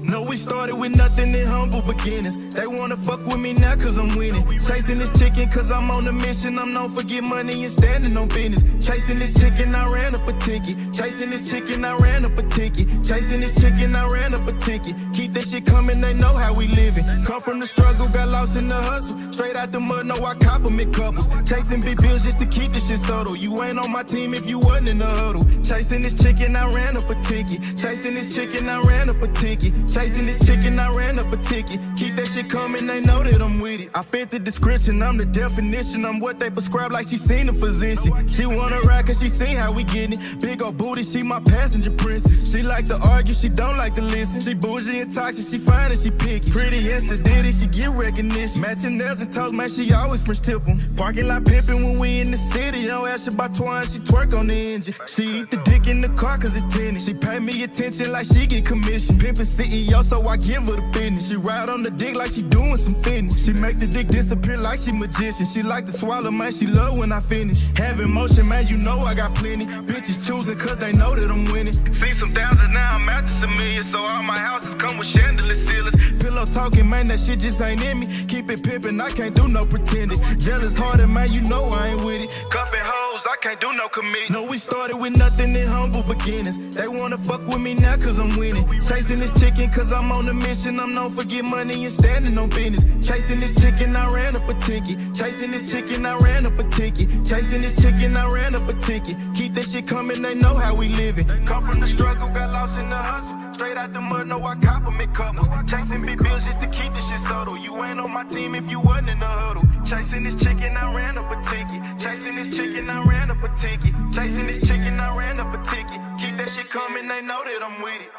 No, we started with nothing in humble beginnings. They wanna fuck with me now cause I'm winning. Chasing this chicken cause I'm on a mission. I'm known for get money and standing on business. Chasing this chicken, I ran up a ticket. Chasing this chicken, I ran up a ticket. Chasing this chicken, I ran up a ticket. Keep that shit coming, they know how we living. Come from the struggle, got lost in the hustle. Straight out the mud, no, I compliment couples. Chasing big bills just to keep this shit subtle. You ain't on my team if you wasn't in the huddle. Chasing this chicken, I ran up a ticket. Chasing this chicken, I ran up a ticket. Chasing this chicken, I ran up a ticket. Keep that shit coming, they know that I'm with it. I fit the description, I'm the definition. I'm what they prescribe like she seen a physician. She wanna ride cause she seen how we getting it. Big ol' booty, she my passenger princess. She like to argue, she don't like to listen. She bougie and toxic, she fine and she picky. Pretty and sedity, she get recognition. Matching nails and toes, man, she always French tip 'em. Parking lot pimpin' when we in the city. Don't ask about twine, she twerk on the engine. She eat the dick in the car cause it's tennis. She pay me attention like she get commission. Pimpin' CEO, so I give her the business. She ride on the dick like she doing some fitness. She make the dick disappear like she magician. She like to swallow, man, she love when I finish. Having motion, man, you know I got plenty. Bitches choosing cause they know that I'm winning. See some thousands, now I'm after some millions. So all my houses come with chandelier ceilings. Pillow talking, man, that shit just ain't in me. Keep it pimpin', I can't do no pretending. Jealous hearted, man, you know I ain't with it. Cuffin' hoes, I can't do no commit. No, we started with nothing in humble beginnings. They wanna fuck with me now cause I'm winning. Chasing this chicken cause I'm on a mission. I'm known for get money and standing on business. Chasing this chicken, I ran up a ticket. Chasing this chicken, I ran up a ticket. Chasing this chicken, I ran up a ticket. Keep that shit coming, they know how we living. Come from the struggle, got lost in the hustle. Straight out the mud, no, I compliment couples. Chasing big bills just to keep this shit subtle. You ain't on my team if you wasn't in the huddle. Chasing this chicken, I ran up a ticket. Chasing this chicken, I ran up a ticket. Chasing this chicken, I ran up a ticket. Keep that shit coming, they know that I'm with it.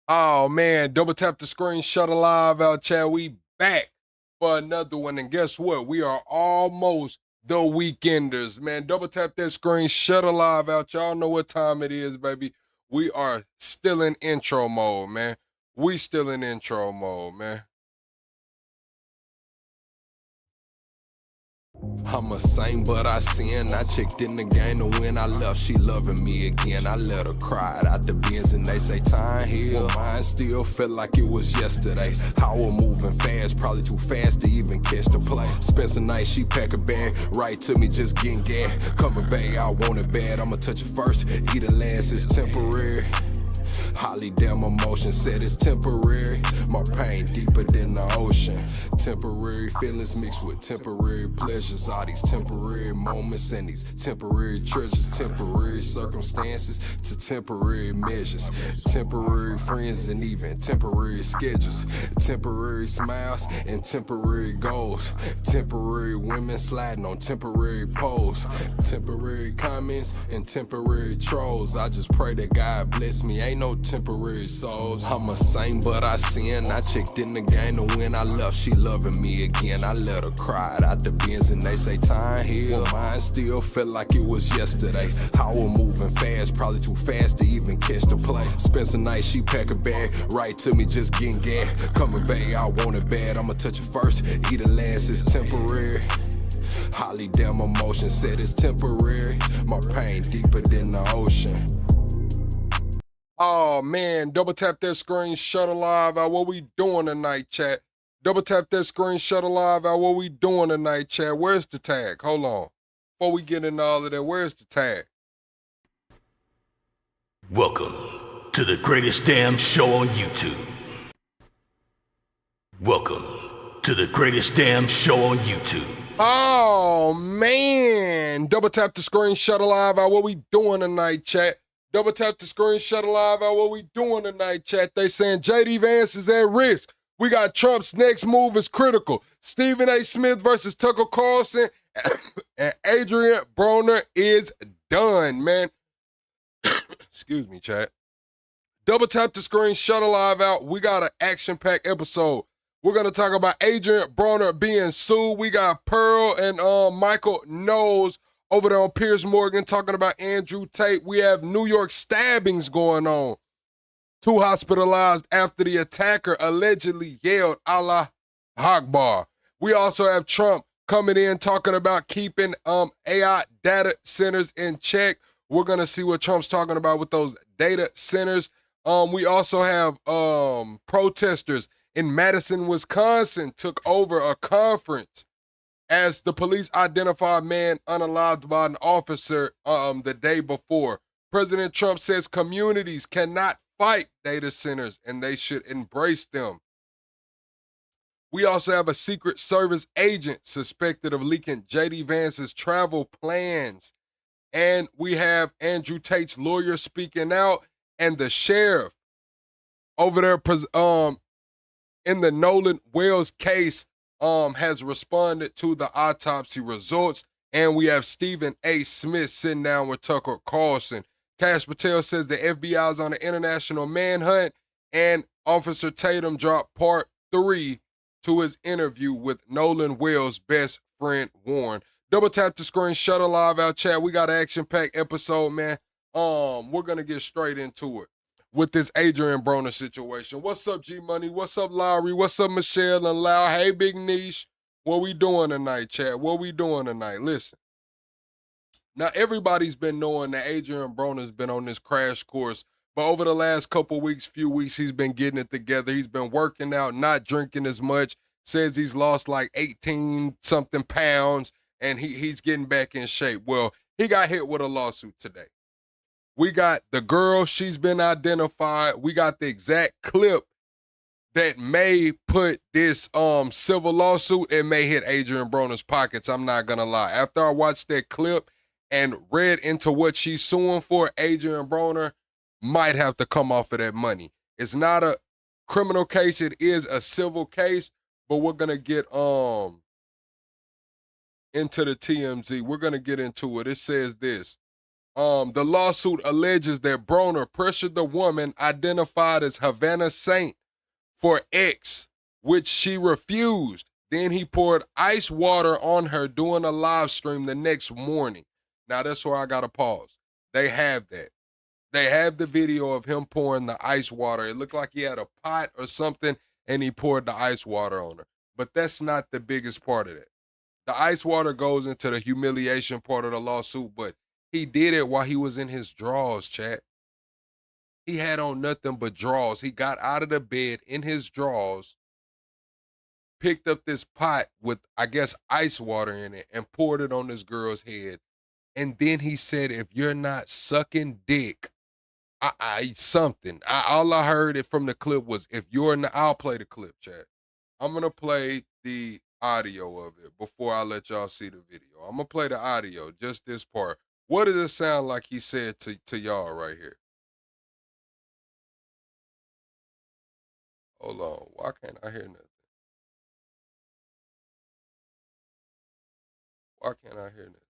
Oh man, double tap the screen, shut live out, chat. We back for another one. And guess what? We are almost the weekenders, man. Double tap that screen, shut live out. Y'all know what time it is, baby. We are still in intro mode, man. We still in intro mode, man. I'm a saint, but I sin. I checked in the game to win. I left, she loving me again. I let her cry out the bins and they say time heal. Mine still felt like it was yesterday. How we're moving fast, probably too fast to even catch the play. Spend a night, she pack a bag, right to me, just getting gas. Coming back, I want it bad. I'ma touch it first, eat it last, it's temporary. Holly damn emotion said it's temporary. My pain deeper than the ocean. Temporary feelings mixed with temporary pleasures. All these temporary moments and these temporary treasures. Temporary circumstances to temporary measures. Temporary friends and even temporary schedules. Temporary smiles and temporary goals. Temporary women sliding on temporary poles. Temporary comments and temporary trolls. I just pray that God bless me. Ain't no temporary souls. I'm a saint, but I sin. I checked in the game to win. I left, she loving me again. I let her cry out the bins and they say time heal. Mine still felt like it was yesterday. How we're moving fast, probably too fast to even catch the play. Spend a night, she pack a bag, right to me, just getting gas. Coming back, I want it bad. I'ma touch it first, eat it last, it's temporary. Holly damn emotion said it's temporary. My pain deeper than the ocean. Oh man, double tap that screen, shut live out. What we doing tonight, chat? Double tap that screen, shut live out. What we doing tonight, chat? Where's the tag? Hold on. Before we get into all of that, where's the tag? Welcome to the greatest damn show on YouTube. Welcome to the greatest damn show on YouTube. Oh man, double tap the screen, shut live out. What we doing tonight, chat? Double tap the screen, shut live out. What we doing tonight, chat? They saying JD Vance is at risk. We got Trump's next move is critical. Stephen A. Smith versus Tucker Carlson and Adrian Broner is done, man. Excuse me, chat. Double tap the screen, shut live out. We got an action-packed episode. We're going to talk about Adrian Broner being sued. We got Pearl and Michael Knowles over there on Piers Morgan talking about Andrew Tate. We have New York stabbings going on. 2 hospitalized after the attacker allegedly yelled Allah Akbar. We also have Trump coming in talking about keeping AI data centers in check. We're going to see what Trump's talking about with those data centers. We also have protesters in Madison, Wisconsin took over a conference as the police identified a man unalived by an officer the day before. President Trump says communities cannot fight data centers and they should embrace them. We also have a Secret Service agent suspected of leaking J.D. Vance's travel plans. And we have Andrew Tate's lawyer speaking out, and the sheriff over there in the Nolan Wells case has responded to the autopsy results. And we have Stephen A. Smith sitting down with Tucker Carlson. Kash Patel says the FBI is on an international manhunt, and Officer Tatum dropped part 3 to his interview with Nolan Wells' best friend Warren. Double tap the screen, shuttle live out chat. We got an action-packed episode, man. We're gonna get straight into it with this Adrian Broner situation. What's up, G Money? What's up, Lowry? What's up, Michelle and Lau? Hey, Big Niche. What we doing tonight, chat? What we doing tonight? Listen. Now, everybody's been knowing that Adrian Broner's been on this crash course, but over the last few weeks, he's been getting it together. He's been working out, not drinking as much, says he's lost like 18-something pounds, and he's getting back in shape. Well, he got hit with a lawsuit today. We got the girl, she's been identified. We got the exact clip that may put this civil lawsuit and may hit Adrian Broner's pockets. I'm not gonna lie. After I watched that clip and read into what she's suing for, Adrian Broner might have to come off of that money. It's not a criminal case, it is a civil case, but we're gonna get into the TMZ. We're gonna get into it. It says this. The lawsuit alleges that Broner pressured the woman identified as Havana Saint for X, which she refused. Then he poured ice water on her during a live stream the next morning. Now, that's where I got to pause. They have that. They have the video of him pouring the ice water. It looked like he had a pot or something, and he poured the ice water on her. But that's not the biggest part of that. The ice water goes into the humiliation part of the lawsuit, but he did it while he was in his drawers, chat. He had on nothing but drawers. He got out of the bed in his drawers, picked up this pot with, I guess, ice water in it, and poured it on this girl's head. And then he said, if you're not sucking dick, all I heard it from the clip was, if you're not, I'll play the clip, chat. I'm going to play the audio of it before I let y'all see the video. I'm going to play the audio, just this part. What does it sound like he said to y'all right here? Hold on. Why can't I hear nothing? Why can't I hear nothing?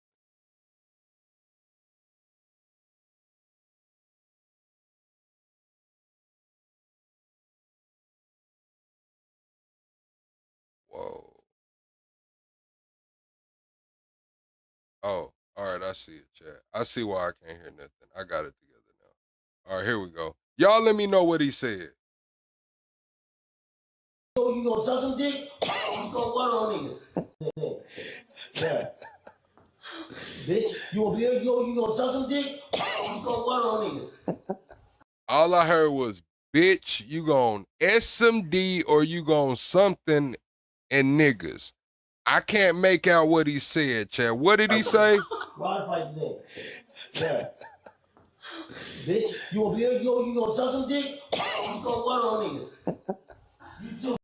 Whoa. Oh, all right. I see it, chat. I see why I can't hear nothing. I got it together now. All right, here we go. Y'all let me know what he said. Yo, you gonna suck some dick? You gonna what on niggas? Yeah. Bitch, you gonna be here? Yo, you gonna suck some dick? You gonna what on niggas? All I heard was, bitch, you gon' SMD or you gon' something and niggas. I can't make out what he said, Chad. What did he say? Rod fight today. Yeah. Bitch, you gonna be here? Yo, you gonna suck some dick? You gonna what on niggas? You too.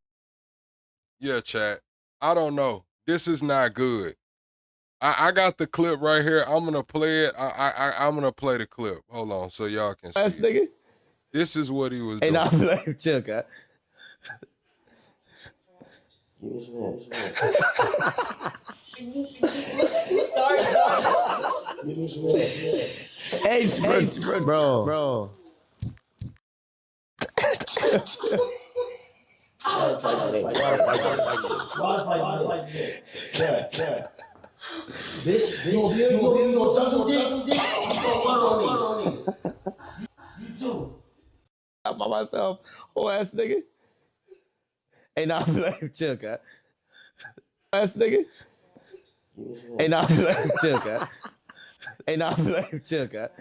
Yeah, Chad. I don't know. This is not good. I got the clip right here. I'm gonna play it. I'm gonna play the clip. Hold on, so y'all can see it. Nigga. This is what he was Hey, doing. nah, I'm like, chill, guy. Give me some more. Give me some more. Hey, bro. Rod fight today. Yeah. Bitch, you gonna be here? You gonna suck some dick? You gonna what on niggas? You too. I'm by myself, whole ass nigga. Hey, nah, I'm like, chill, guy. Ass nigga. Hey, nah, I'm like, chill, guy. Hey, nah, I'm like, chill, cut.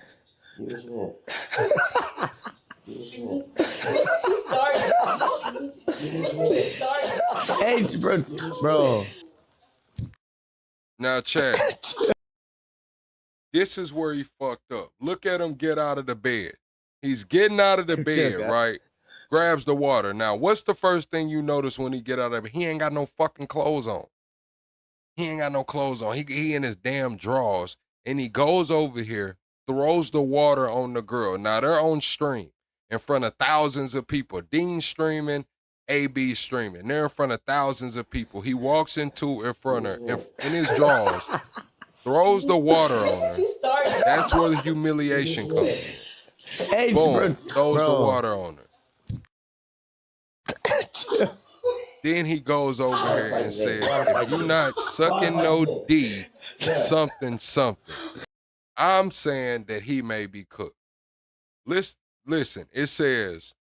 Hey, bro. Now, Chad, this is where he fucked up. Look at him get out of the bed. He's getting out of the bed, right? Grabs the water. Now, what's the first thing you notice when he get out of bed? He ain't got no fucking clothes on. He ain't got no clothes on. He in his damn drawers, and he goes over here, throws the water on the girl. Now, they're on stream in front of thousands of people. Dean streaming, AB streaming. They're in front of thousands of people. He walks in front of her in his drawers, throws the water on her. That's where the humiliation comes. Hey, boom, throws the water on her. Then he goes over here and says, if you're not sucking no D, something. I'm saying that he may be cooked. Listen, it says,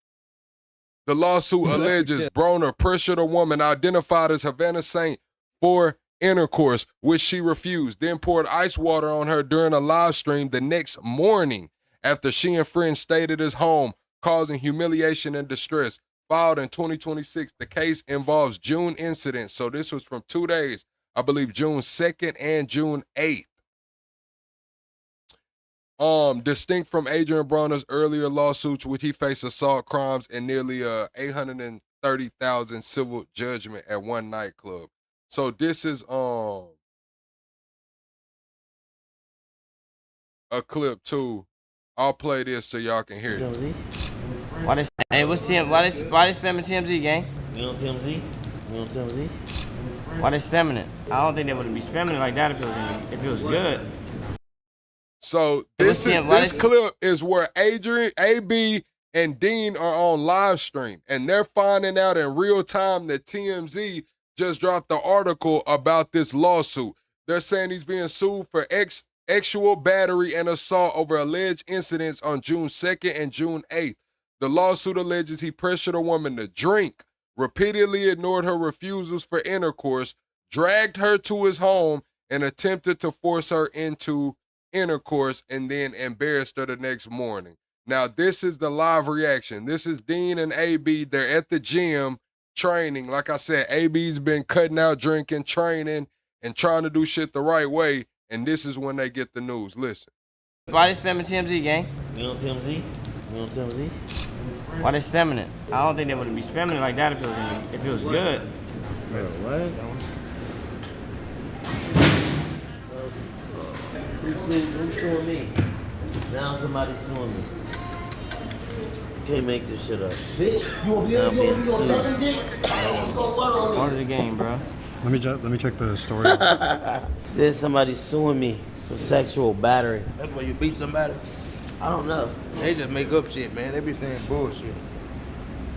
the lawsuit alleges Broner pressured a woman identified as Havana Saint for intercourse, which she refused, then poured ice water on her during a live stream the next morning after she and friends stayed at his home, causing humiliation and distress. Filed in 2026, the case involves June incidents, so this was from 2 days, I believe June 2nd and June 8th. Distinct from Adrian Broner's earlier lawsuits, which he faced assault crimes and nearly $830,000 civil judgment at one nightclub. So this is a clip too. I'll play this so y'all can hear it. Why they spamming TMZ, gang? You on TMZ? Why they spamming it? I don't think they would be spamming it like that if it was good. So this clip is where Adrian, AB, and Dean are on live stream, and they're finding out in real time that TMZ just dropped the article about this lawsuit. They're saying he's being sued for sexual battery and assault over alleged incidents on June 2nd and June 8th. The lawsuit alleges he pressured a woman to drink, repeatedly ignored her refusals for intercourse, dragged her to his home, and attempted to force her into intercourse, and then embarrassed her the next morning. Now, this is the live reaction. This is Dean and AB. They're at the gym training. Like I said, AB's been cutting out drinking, training, and trying to do shit the right way, and this is when they get the news. Listen. Why they spamming TMZ, gang? You on TMZ? Why they spamming it? I don't think they would be spamming it like that if it was good. Bro, what? Who's suing me? Now somebody's suing me. Can't make this shit up. Bitch, you gonna suck some dick? Part of the game, bro. Let me check the story. Says somebody's suing me for sexual battery. That's why you beat somebody? I don't know. They just make up shit, man. They be saying bullshit.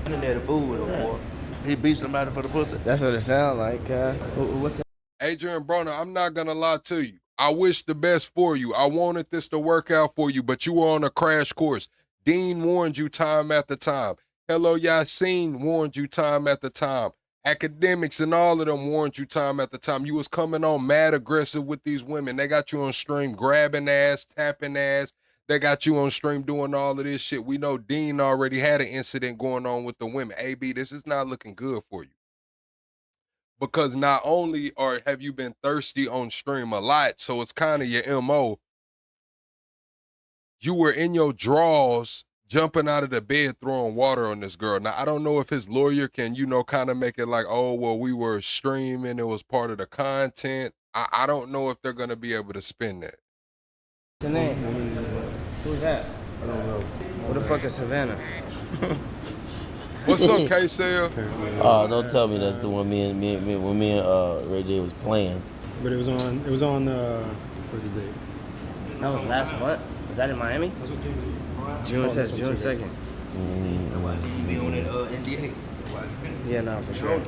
I didn't have to fool with him, boy. He beat somebody for the pussy. That's what it sounds like. What's that? Adrian Broner, I'm not going to lie to you. I wish the best for you. I wanted this to work out for you, but you were on a crash course. Dean warned you time after time. Hello Yassine warned you time after time. Academics and all of them warned you time after time. You was coming on mad aggressive with these women. They got you on stream grabbing ass, tapping ass. They got you on stream doing all of this shit. We know Dean already had an incident going on with the women. AB, this is not looking good for you. Because not only have you been thirsty on stream a lot, so it's kind of your MO, you were in your drawers jumping out of the bed throwing water on this girl. Now, I don't know if his lawyer can, kind of make it like, oh, well, we were streaming. It was part of the content. I don't know if they're going to be able to spin that. What's the name? Who's that? I don't know. Who the fuck is Havana? What's up, K-Cell? Oh, don't tell me that's the one when me and Ray J was playing. But it was on what's the date? That was last what? Was that in Miami? That's what TMZ. June says June 2nd. You be on that NDA. Yeah, no, for sure.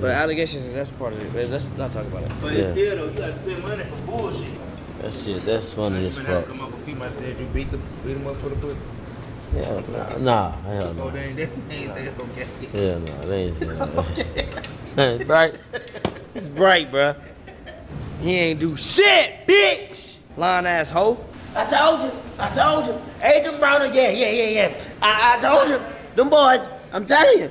But allegations, that's part of it. But let's not talk about it. But it's still though, you gotta spend money for bullshit. That's funny as fuck. Come up with female said you beat him up for the pussy. Yeah, nah, hell no. Oh, they ain't say it's okay. Yeah, no, they ain't saying that. It's bright. It's bright, bruh. He ain't do shit, bitch! Lying ass hoe. I told you. Adrian Browner, yeah. I told you. Them boys, I'm telling you.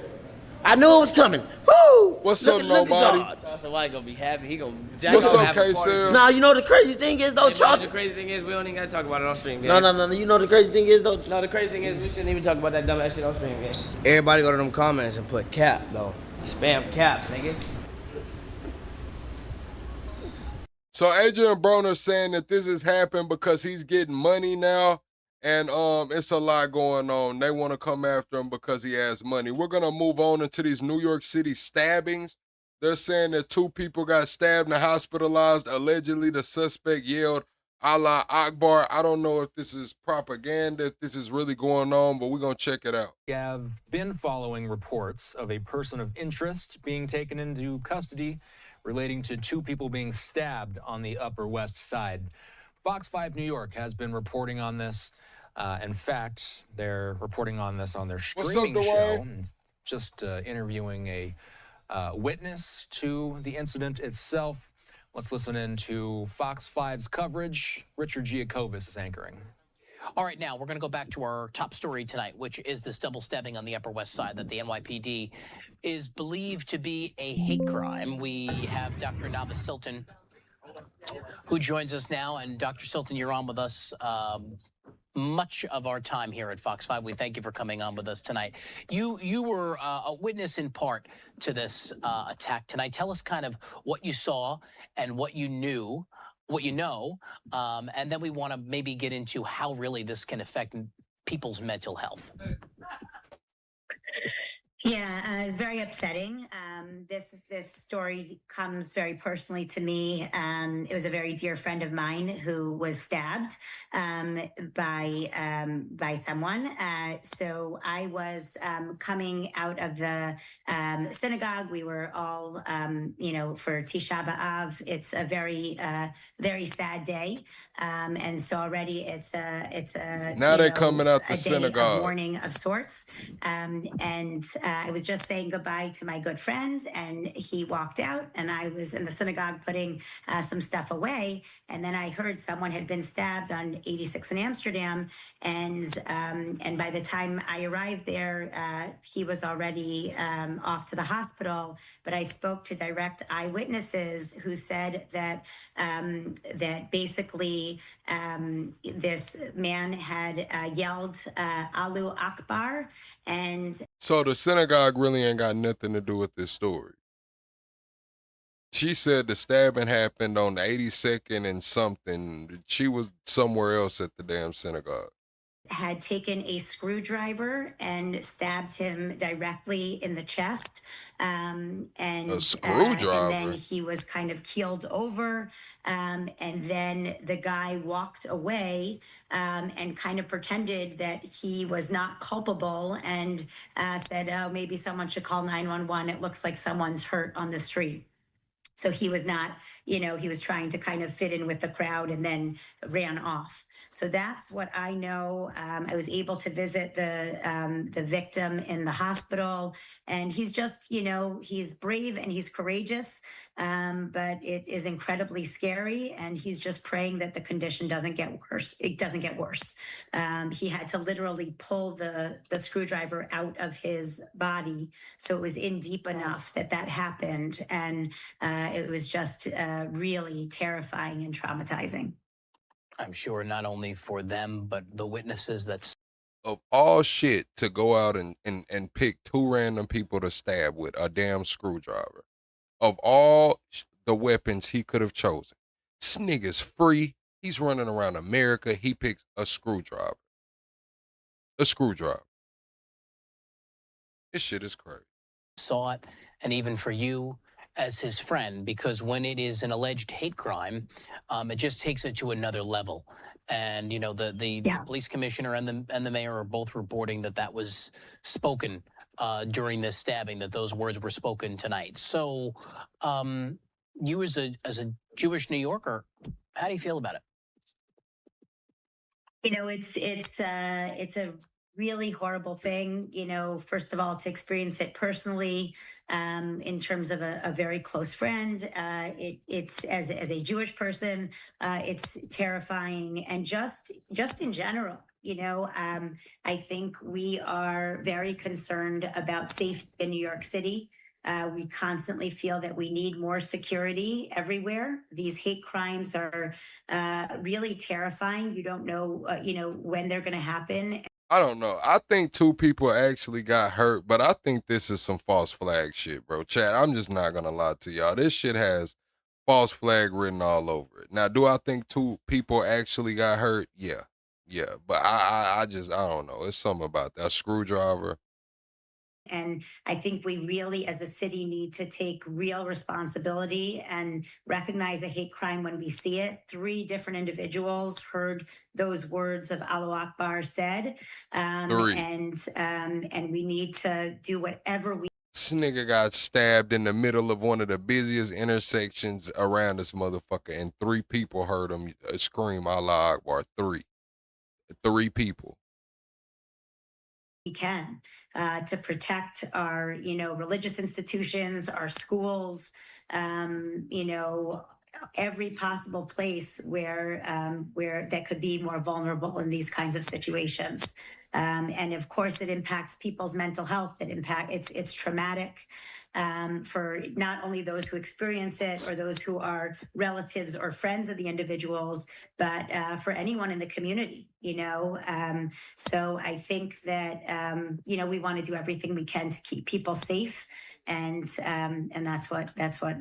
I knew it was coming. Woo! What's Look up, at nobody? God. Charleston White gonna be happy. He gonna. What's gonna up, have a party K-Cell? too. Nah, you know the crazy thing is though, Hey, bro, Charles. the crazy thing is we don't even gotta talk about it on stream, gang. No. You know the crazy thing is though. No, the crazy thing is we shouldn't even talk about that dumb ass shit on stream, gang. Everybody go to them comments and put cap, though. Spam cap, nigga. So Adrian Broner's saying that this has happened because he's getting money now, and it's a lot going on. They want to come after him because he has money. We're gonna move on into these New York City stabbings. They're saying that 2 people got stabbed and hospitalized. Allegedly, the suspect yelled Allah Akbar. I don't know if this is propaganda, if this is really going on, but we're gonna check it out. We have been following reports of a person of interest being taken into custody relating to 2 people being stabbed on the Upper West Side. Fox 5 New York has been reporting on this. In fact, they're reporting on this on their streaming show. Just interviewing a witness to the incident itself. Let's listen in to Fox 5's coverage. Richard Giacobis is anchoring. All right, now we're going to go back to our top story tonight, which is this double stabbing on the Upper West Side that the NYPD is believed to be a hate crime. We have Dr. Nava Silton, who joins us now. And Dr. Silton, you're on with us much of our time here at Fox 5. We thank you for coming on with us tonight. You were a witness in part to this attack tonight. Tell us kind of what you saw and what you knew, what you know, and then we want to maybe get into how really this can affect people's mental health. Yeah, it's very upsetting. This story comes very personally to me. It was a very dear friend of mine who was stabbed by someone. So I was coming out of the synagogue. We were all, for Tisha B'Av. It's a very sad day, and so already it's a now they're coming out the a day synagogue. of mourning of sorts, and. I was just saying goodbye to my good friend, and he walked out, and I was in the synagogue putting some stuff away, and then I heard someone had been stabbed on 86 in Amsterdam, and by the time I arrived there, he was already off to the hospital. But I spoke to direct eyewitnesses who said that that basically this man had yelled Allahu Akbar, and So the synagogue really ain't got nothing to do with this story. She said the stabbing happened on the 82nd and something. She was somewhere else at the damn synagogue. Had taken a screwdriver and stabbed him directly in the chest. A screwdriver? And then he was kind of keeled over. And then the guy walked away and kind of pretended that he was not culpable and said, oh, maybe someone should call 911. It looks like someone's hurt on the street. So he was not, he was trying to kind of fit in with the crowd and then ran off. So that's what I know. I was able to visit the victim in the hospital, and he's just, he's brave and he's courageous, but it is incredibly scary. And he's just praying that the condition doesn't get worse. It doesn't get worse. He had to literally pull the screwdriver out of his body, so it was in deep enough that happened, and it was just really terrifying and traumatizing. I'm sure not only for them, but the witnesses that... Of all shit to go out and pick 2 random people to stab with a damn screwdriver. Of all the weapons he could have chosen. This nigga's free. He's running around America. He picks a screwdriver. A screwdriver. This shit is crazy. Saw it, and even for you as his friend, because when it is an alleged hate crime, it just takes it to another level. And the police commissioner and the mayor are both reporting that was spoken during this stabbing, that those words were spoken tonight. So, you as a Jewish New Yorker, how do you feel about it? It's a really horrible thing, first of all, to experience it personally, in terms of a very close friend. It's as a Jewish person, it's terrifying, and just in general. I think we are very concerned about safety in New York City. We constantly feel that we need more security everywhere. These hate crimes are really terrifying. You don't know, when they're going to happen. I don't know. I think 2 people actually got hurt, but I think this is some false flag shit, bro. Chad, I'm just not gonna lie to y'all. This shit has false flag written all over it. Now, do I think 2 people actually got hurt? Yeah. Yeah. But I don't know. It's something about that. A screwdriver. And I think we really, as a city, need to take real responsibility and recognize a hate crime when we see it. 3 different individuals heard those words of Allahu Akbar said, 3. and we need to do whatever we. This nigga got stabbed in the middle of one of the busiest intersections around this motherfucker, and 3 people heard him scream Allah Akbar. 3 people. We can to protect our, religious institutions, our schools, every possible place where that could be more vulnerable in these kinds of situations. And of course, it impacts people's mental health. It's traumatic for not only those who experience it or those who are relatives or friends of the individuals, but for anyone in the community. So I think that we want to do everything we can to keep people safe, and that's what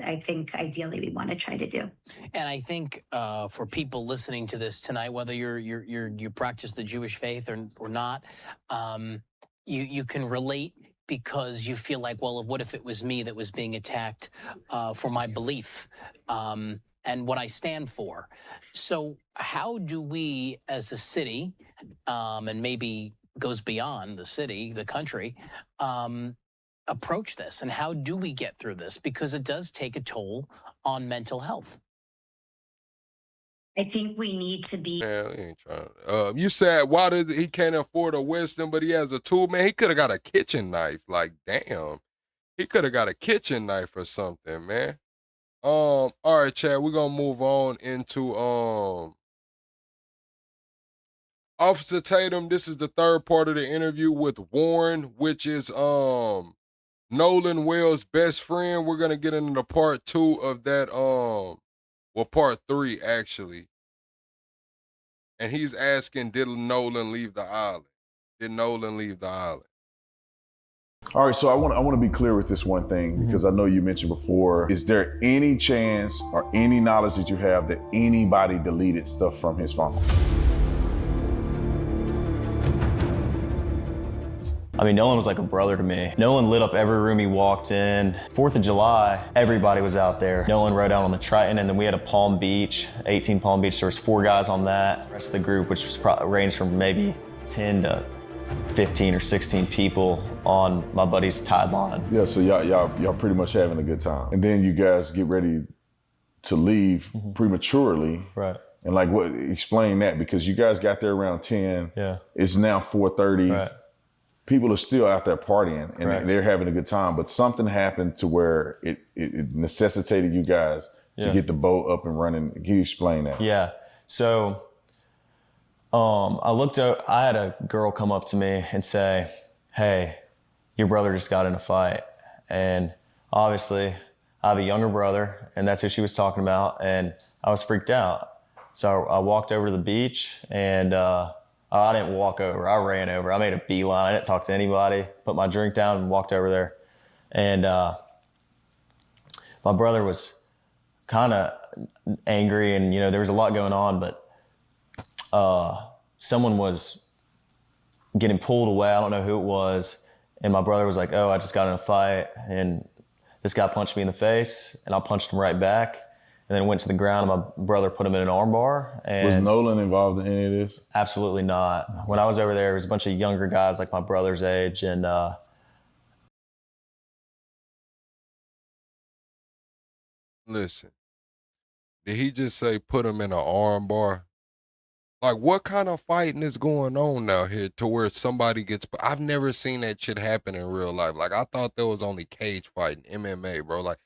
I think ideally we want to try to do. And I think for people listening to this tonight, whether you practice the Jewish faith or not, you can relate, because you feel like, well, what if it was me that was being attacked for my belief and what I stand for? So how do we as a city, and maybe goes beyond the city, the country, approach this? And how do we get through this? Because it does take a toll on mental health. I think we need to be. Man, he ain't trying. You said why does he can't afford a wisdom, but he has a tool. Man, he could have got a kitchen knife. Like, damn, he could have got a kitchen knife or something, man. All right, Chad, we're gonna move on into Officer Tatum. This is the 3rd part of the interview with Warren, which is Nolan Wells' best friend. We're gonna get into part 2 of that. Part 3 actually. And he's asking, did Nolan leave the island? Did Nolan leave the island? All right, so I want to be clear with this one thing, because I know you mentioned before, is there any chance or any knowledge that you have that anybody deleted stuff from his phone? I mean, Nolan was like a brother to me. Nolan lit up every room he walked in. 4th of July, everybody was out there. Nolan rode out on the Triton, and then we had a Palm Beach, 18 Palm Beach. There was 4 guys on that. The rest of the group, which was ranged from maybe 10 to 15 or 16 people on my buddy's tide line. Yeah, so y'all pretty much having a good time. And then you guys get ready to leave prematurely. Right. And like, what? Explain that, because you guys got there around 10. Yeah. It's now 4:30. Right. People are still out there partying, and Correct. they're having a good time, but something happened to where it necessitated you guys to get the boat up and running. Can you explain that? Yeah. So I had a girl come up to me and say, hey, your brother just got in a fight. And obviously I have a younger brother, and that's who she was talking about. And I was freaked out. So I walked over to the beach, and I didn't walk over, I ran over. I made a beeline, I didn't talk to anybody, put my drink down and walked over there. And my brother was kind of angry, and there was a lot going on, but someone was getting pulled away. I don't know who it was. And my brother was like, oh, I just got in a fight, and this guy punched me in the face, and I punched him right back. And then went to the ground, and my brother put him in an arm bar. And was Nolan involved in any of this? Absolutely not. When I was over there was a bunch of younger guys like my brother's age, and Listen, did he just say put him in an arm bar? Like, what kind of fighting is going on out here to where somebody gets... I've never seen that shit happen in real life. Like, I thought there was only cage fighting, MMA, bro. Like,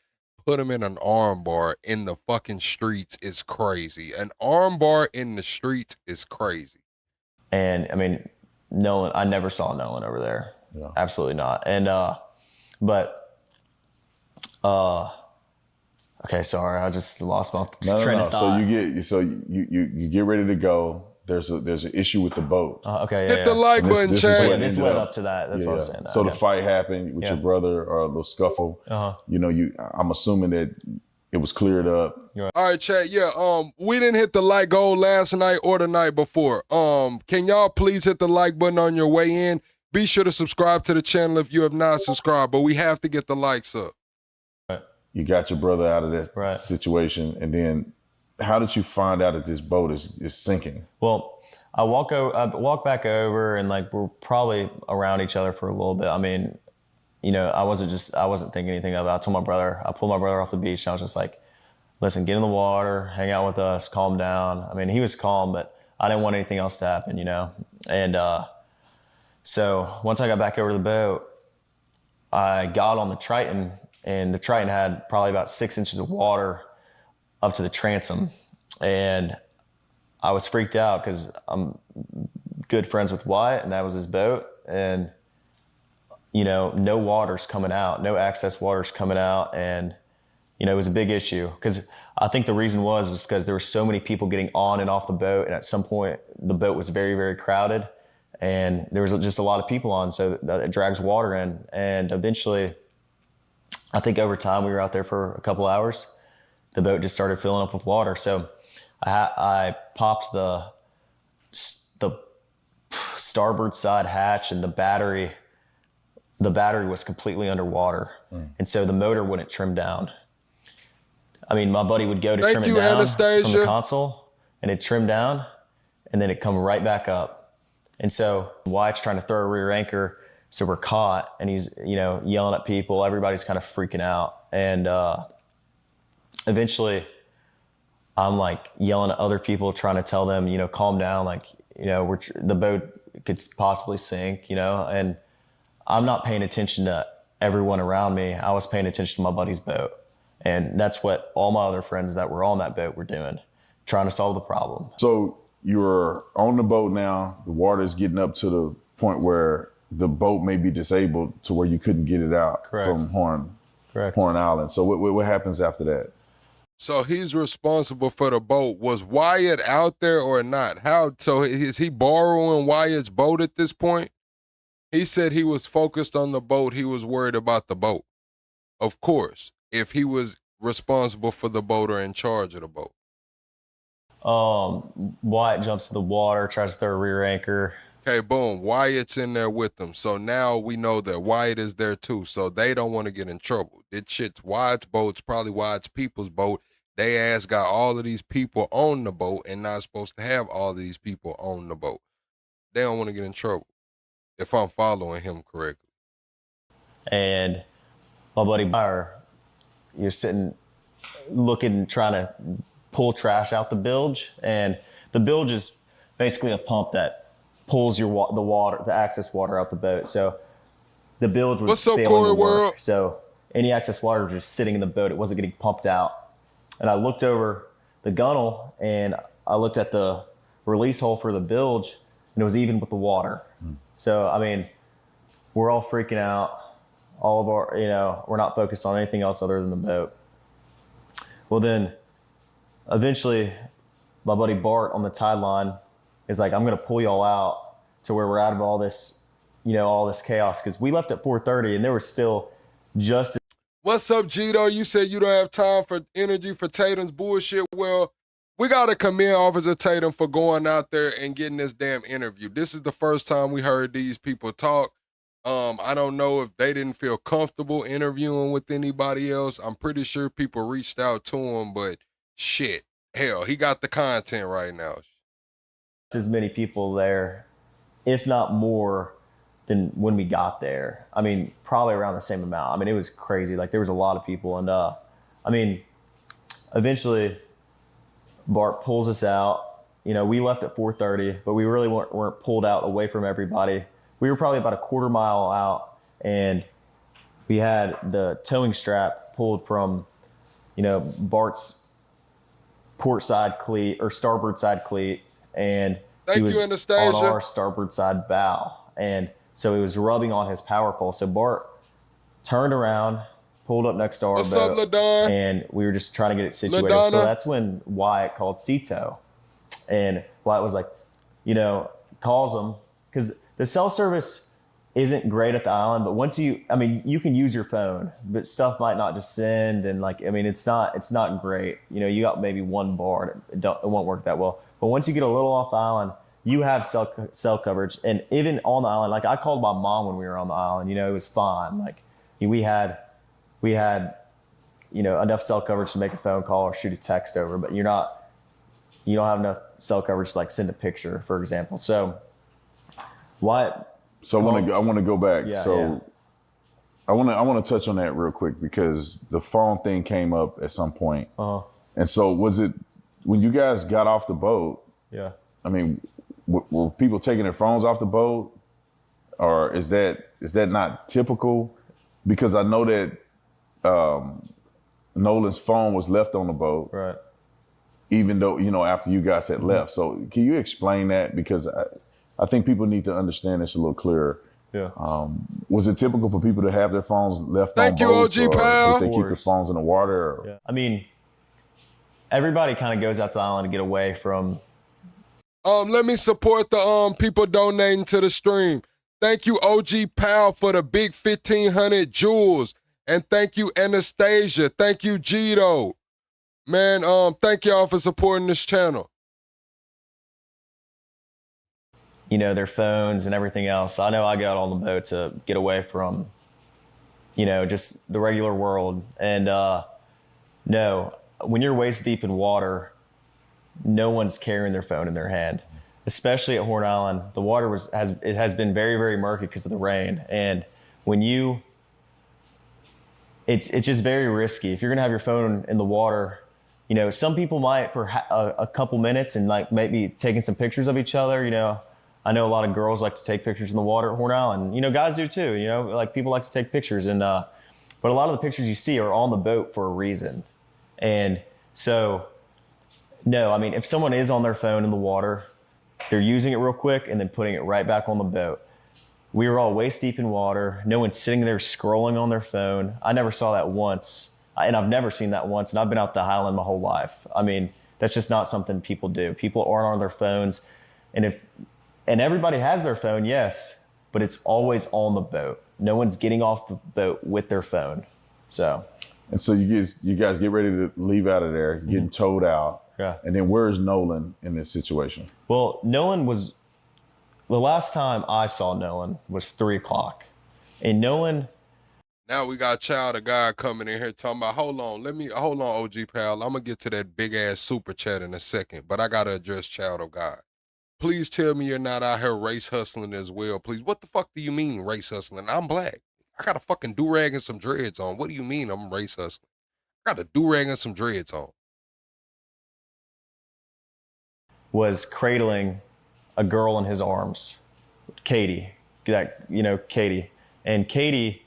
put him in an arm bar in the fucking streets is crazy. An arm bar in the streets is crazy. And, I mean, Nolan, I never saw Nolan over there. Yeah. Absolutely not. And, okay, sorry, I just lost my train of thought. So you get ready to go. There's an issue with the boat. Okay, Hit the like button, Chad. Yeah, this led up to that. That's what I was saying. So the fight happened with your brother, or a little scuffle. You know, I'm assuming that it was cleared up. All right, Chad. Yeah, we didn't hit the like goal last night or the night before. Can y'all please hit the like button on your way in? Be sure to subscribe to the channel if you have not subscribed, but we have to get the likes up. You got your brother out of that situation, and then how did you find out that this boat is sinking? Well, I walk back over, and like we're probably around each other for a little bit. I mean, you know, I wasn't thinking anything of it. I told my brother, I pulled my brother off the beach, and I was just like, listen, get in the water, hang out with us, calm down. I mean, he was calm, but I didn't want anything else to happen, you know? And so once I got back over the boat, I got on the Triton, and the Triton had probably about 6 inches of water up to the transom. And I was freaked out because I'm good friends with Wyatt, and that was his boat. And, you know, no water's coming out, no access water's coming out. And, you know, it was a big issue because I think the reason was because there were so many people getting on and off the boat. And at some point, the boat was very, very crowded. And there was just a lot of people on, so that it drags water in. And eventually, I think over time, we were out there for a couple hours. The boat just started filling up with water. So I popped the starboard side hatch, and the battery was completely underwater. And so the motor wouldn't trim down. I mean, my buddy would go to trim it down from the console, and it'd trim down, and then it'd come right back up. And so Wyatt's trying to throw a rear anchor, so we're caught, and he's, you know, yelling at people. Everybody's kind of freaking out. And eventually I'm like yelling at other people, trying to tell them, you know, calm down. Like, you know, the boat could possibly sink, you know, and I'm not paying attention to everyone around me. I was paying attention to my buddy's boat. And that's what all my other friends that were on that boat were doing, trying to solve the problem. So you're on the boat now. The water is getting up to the point where the boat may be disabled to where you couldn't get it out from Horn Island. So what happens after that? So he's responsible for the boat. Was Wyatt out there or not? So is he borrowing Wyatt's boat at this point? He said he was focused on the boat. He was worried about the boat. Of course, if he was responsible for the boat or in charge of the boat. Wyatt jumps to the water, tries to throw a rear anchor. Okay, boom. Wyatt's in there with them. So now we know that Wyatt is there too. So they don't want to get in trouble. This shit's Wyatt's boat. It's probably Wyatt's people's boat. They ass got all of these people on the boat and not supposed to have all of these people on the boat. They don't want to get in trouble, if I'm following him correctly. And my buddy Meyer, you're sitting, looking, trying to pull trash out the bilge. And the bilge is basically a pump that pulls the water, the access water out the boat. So the bilge was failing to work. So any excess water was just sitting in the boat. It wasn't getting pumped out. And I looked over the gunnel, and I looked at the release hole for the bilge, and it was even with the water. So, I mean, we're all freaking out. All of our, you know, we're not focused on anything else other than the boat. Well, then eventually my buddy Bart on the tide line is like, I'm going to pull y'all out to where we're out of all this, you know, all this chaos. Because we left at 4:30, and there was still just... What's up, Gito? You said you don't have time for energy for Tatum's bullshit. Well, we got to commend Officer Tatum for going out there and getting this damn interview. This is the first time we heard these people talk. I don't know if they didn't feel comfortable interviewing with anybody else. I'm pretty sure people reached out to him, but shit, hell, he got the content right now. As many people there, if not more, than when we got there. I mean, probably around the same amount. I mean, it was crazy. Like, there was a lot of people. And, I mean, eventually Bart pulls us out, we left at 4:30, but we really weren't pulled out away from everybody. We were probably about a quarter mile out, and we had the towing strap pulled from, Bart's port side cleat or starboard side cleat, and he was on our starboard side bow. And so it was rubbing on his power pole. So Bart turned around, pulled up next to our What's boat, up, LaDon? and we were just trying to get it situated. LaDonna? So that's when Wyatt called Cito. And Wyatt was like, calls him, because the cell service isn't great at the island, but once you can use your phone, but stuff might not just send, and it's not great. You got maybe one bar, and it won't work that well. But once you get a little off the island, you have cell coverage. And even on the island, like I called my mom when we were on the island, it was fine. Like we had enough cell coverage to make a phone call or shoot a text over, but you don't have enough cell coverage to like send a picture, for example. So Wyatt. So I want to go back. Yeah, so I want to touch on that real quick, because the phone thing came up at some point. And so was it when you guys got off the boat? Yeah. I mean, were people taking their phones off the boat, or is that not typical? Because I know that Nolan's phone was left on the boat, right? Even though after you guys had left. So can you explain that? Because I think people need to understand this a little clearer. Yeah. Was it typical for people to have their phones left on boats? Thank you, OG pal. Did they keep their phones in the water? Or? Yeah. I mean, everybody kind of goes out to the island to get away from. Let me support the people donating to the stream. Thank you, OG pal, for the big 1,500 jewels, and thank you, Anastasia. Thank you, Gito. Man, thank y'all for supporting this channel. Their phones and everything else. I know I got on the boat to get away from, just the regular world. And no, when you're waist deep in water, no one's carrying their phone in their hand, especially at Horn Island. The water has been very, very murky because of the rain. And when it's just very risky. If you're gonna have your phone in the water, some people might for a couple minutes and like maybe taking some pictures of each other, I know a lot of girls like to take pictures in the water at Horn Island. Guys do too. Like people like to take pictures, but a lot of the pictures you see are on the boat for a reason. And so, no, if someone is on their phone in the water, they're using it real quick and then putting it right back on the boat. We were all waist deep in water. No one's sitting there scrolling on their phone. I never saw that once, and I've never seen that once. And I've been out the island my whole life. That's just not something people do. People aren't on their phones, and everybody has their phone, yes, but it's always on the boat. No one's getting off the boat with their phone. So. And so you guys get ready to leave out of there, getting towed out. Yeah. And then where's Nolan in this situation? Well, Nolan was, the last time I saw Nolan was 3:00. And Nolan. Now we got Child of God coming in here talking about, hold on, OG pal. I'm going to get to that big ass super chat in a second, but I got to address Child of God. Please tell me you're not out here race hustling as well, please. What the fuck do you mean race hustling? I'm black. I got a fucking do-rag and some dreads on. What do you mean I'm race hustling? I got a do-rag and some dreads on. Was cradling a girl in his arms, Katie. Katie. And Katie,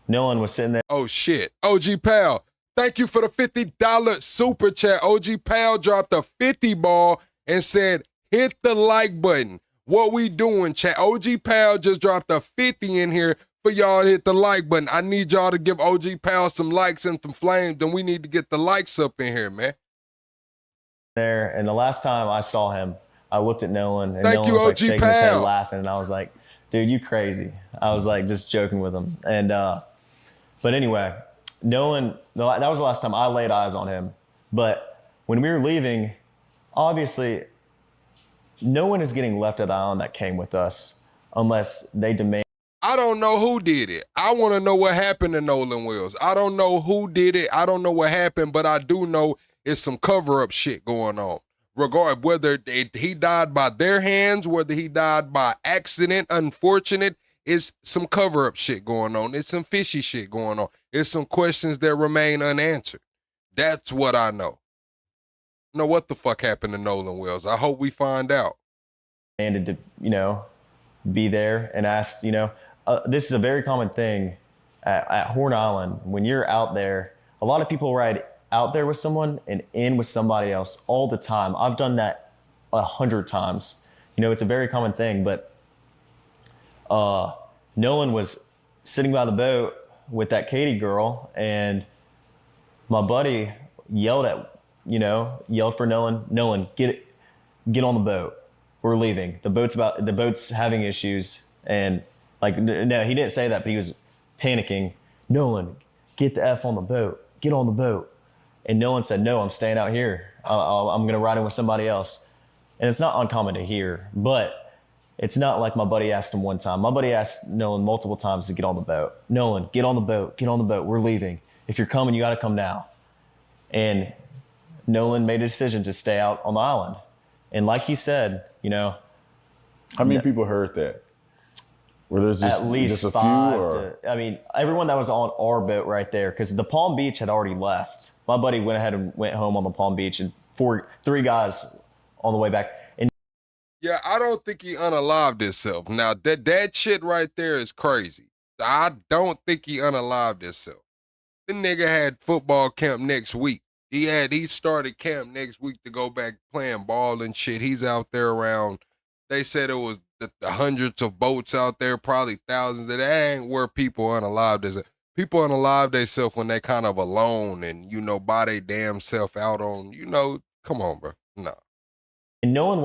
Nolan was sitting there. Oh shit, OG pal. Thank you for the $50 super chat. OG pal dropped a 50 ball and said, hit the like button. What we doing, chat? OG Pal just dropped a 50 in here for y'all to hit the like button. I need y'all to give OG Pal some likes and some flames, and we need to get the likes up in here, man. There, and the last time I saw him, I looked at Nolan, and Thank Nolan you, was like OG shaking his head Pal. laughing, and I was like, dude, you crazy. I was like just joking with him. And but anyway, Nolan, that was the last time I laid eyes on him. But when we were leaving, obviously, no one is getting left at the island that came with us unless they demand. I don't know who did it. I want to know what happened to Nolan Wills. I don't know who did it. I don't know what happened, but I do know it's some cover-up shit going on. Regardless whether he died by their hands, whether he died by accident, unfortunate, it's some cover-up shit going on. It's some fishy shit going on. It's some questions that remain unanswered. That's what I know. know what the fuck happened to Nolan Wells. I hope we find out. Demanded to, be there and asked, this is a very common thing at Horn Island. When you're out there, a lot of people ride out there with someone and in with somebody else all the time. I've done that 100 times. It's a very common thing, but Nolan was sitting by the boat with that Katie girl, and my buddy yelled for Nolan, get on the boat. We're leaving. The boat's having issues. And no, he didn't say that, but he was panicking. Nolan, get the F on the boat. Get on the boat. And Nolan said, no, I'm staying out here. I'm going to ride in with somebody else. And it's not uncommon to hear, but it's not like my buddy asked him one time. My buddy asked Nolan multiple times to get on the boat. Nolan, get on the boat. Get on the boat. We're leaving. If you're coming, you got to come now. And Nolan made a decision to stay out on the island. And like he said, how many people heard that? Were there at least just a 5 few, everyone that was on our boat right there, because the Palm Beach had already left. My buddy went ahead and went home on the Palm Beach, and 3 guys on the way back. And yeah, I don't think he unalived himself. Now that shit right there is crazy. I don't think he unalived himself. The nigga had football camp next week. He started camp next week to go back playing ball and shit. He's out there around. They said it was the hundreds of boats out there, probably thousands. That ain't where people unalive themselves. People unalive themselves when they kind of alone and, by their damn self out on, come on, bro. No. And Nolan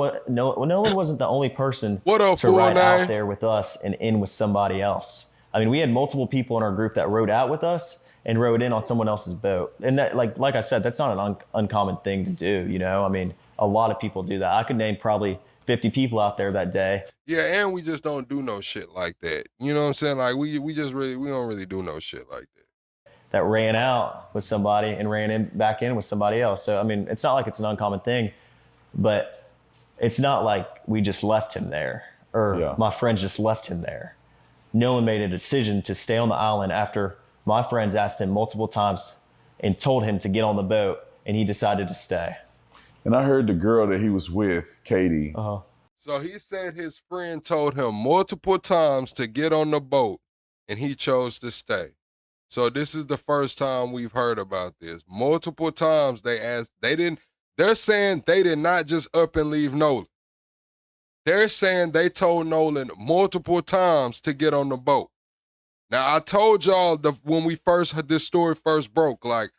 wasn't the only person what up, to ride out there with us and in with somebody else. I mean, we had multiple people in our group that rode out with us and rode in on someone else's boat. And that, like I said, that's not an uncommon thing to do, I mean, a lot of people do that. I could name probably 50 people out there that day. Yeah, and we just don't do no shit like that. You know what I'm saying? Like, we don't really do no shit like that. That ran out with somebody and ran back in with somebody else. So, I mean, it's not like it's an uncommon thing, but it's not like we just left him there or my friends just left him there. Nolan made a decision to stay on the island after my friends asked him multiple times and told him to get on the boat, and he decided to stay. And I heard the girl that he was with, Katie. So he said his friend told him multiple times to get on the boat, and he chose to stay. So this is the first time we've heard about this. Multiple times they're saying they did not just up and leave Nolan. They're saying they told Nolan multiple times to get on the boat. Now, I told y'all when this story first broke, like,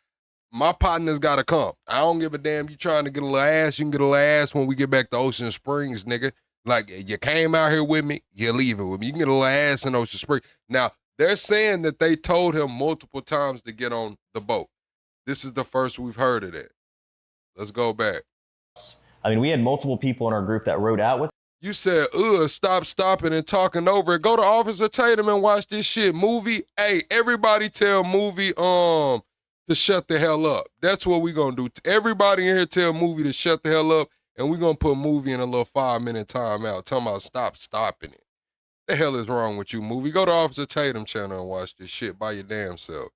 my partner's got to come. I don't give a damn. You trying to get a little ass, you can get a little ass when we get back to Ocean Springs, nigga. Like, you came out here with me, you're leaving with me. You can get a little ass in Ocean Springs. Now, they're saying that they told him multiple times to get on the boat. This is the first we've heard of that. Let's go back. I mean, we had multiple people in our group that rode out with. You said, stop stopping and talking over it. Go to Officer Tatum and watch this shit. Movie, hey, everybody tell Movie to shut the hell up. That's what we gonna do. Everybody in here tell Movie to shut the hell up, and we gonna put Movie in a little 5-minute timeout. Talking about stop stopping it. The hell is wrong with you, Movie? Go to Officer Tatum channel and watch this shit by your damn self.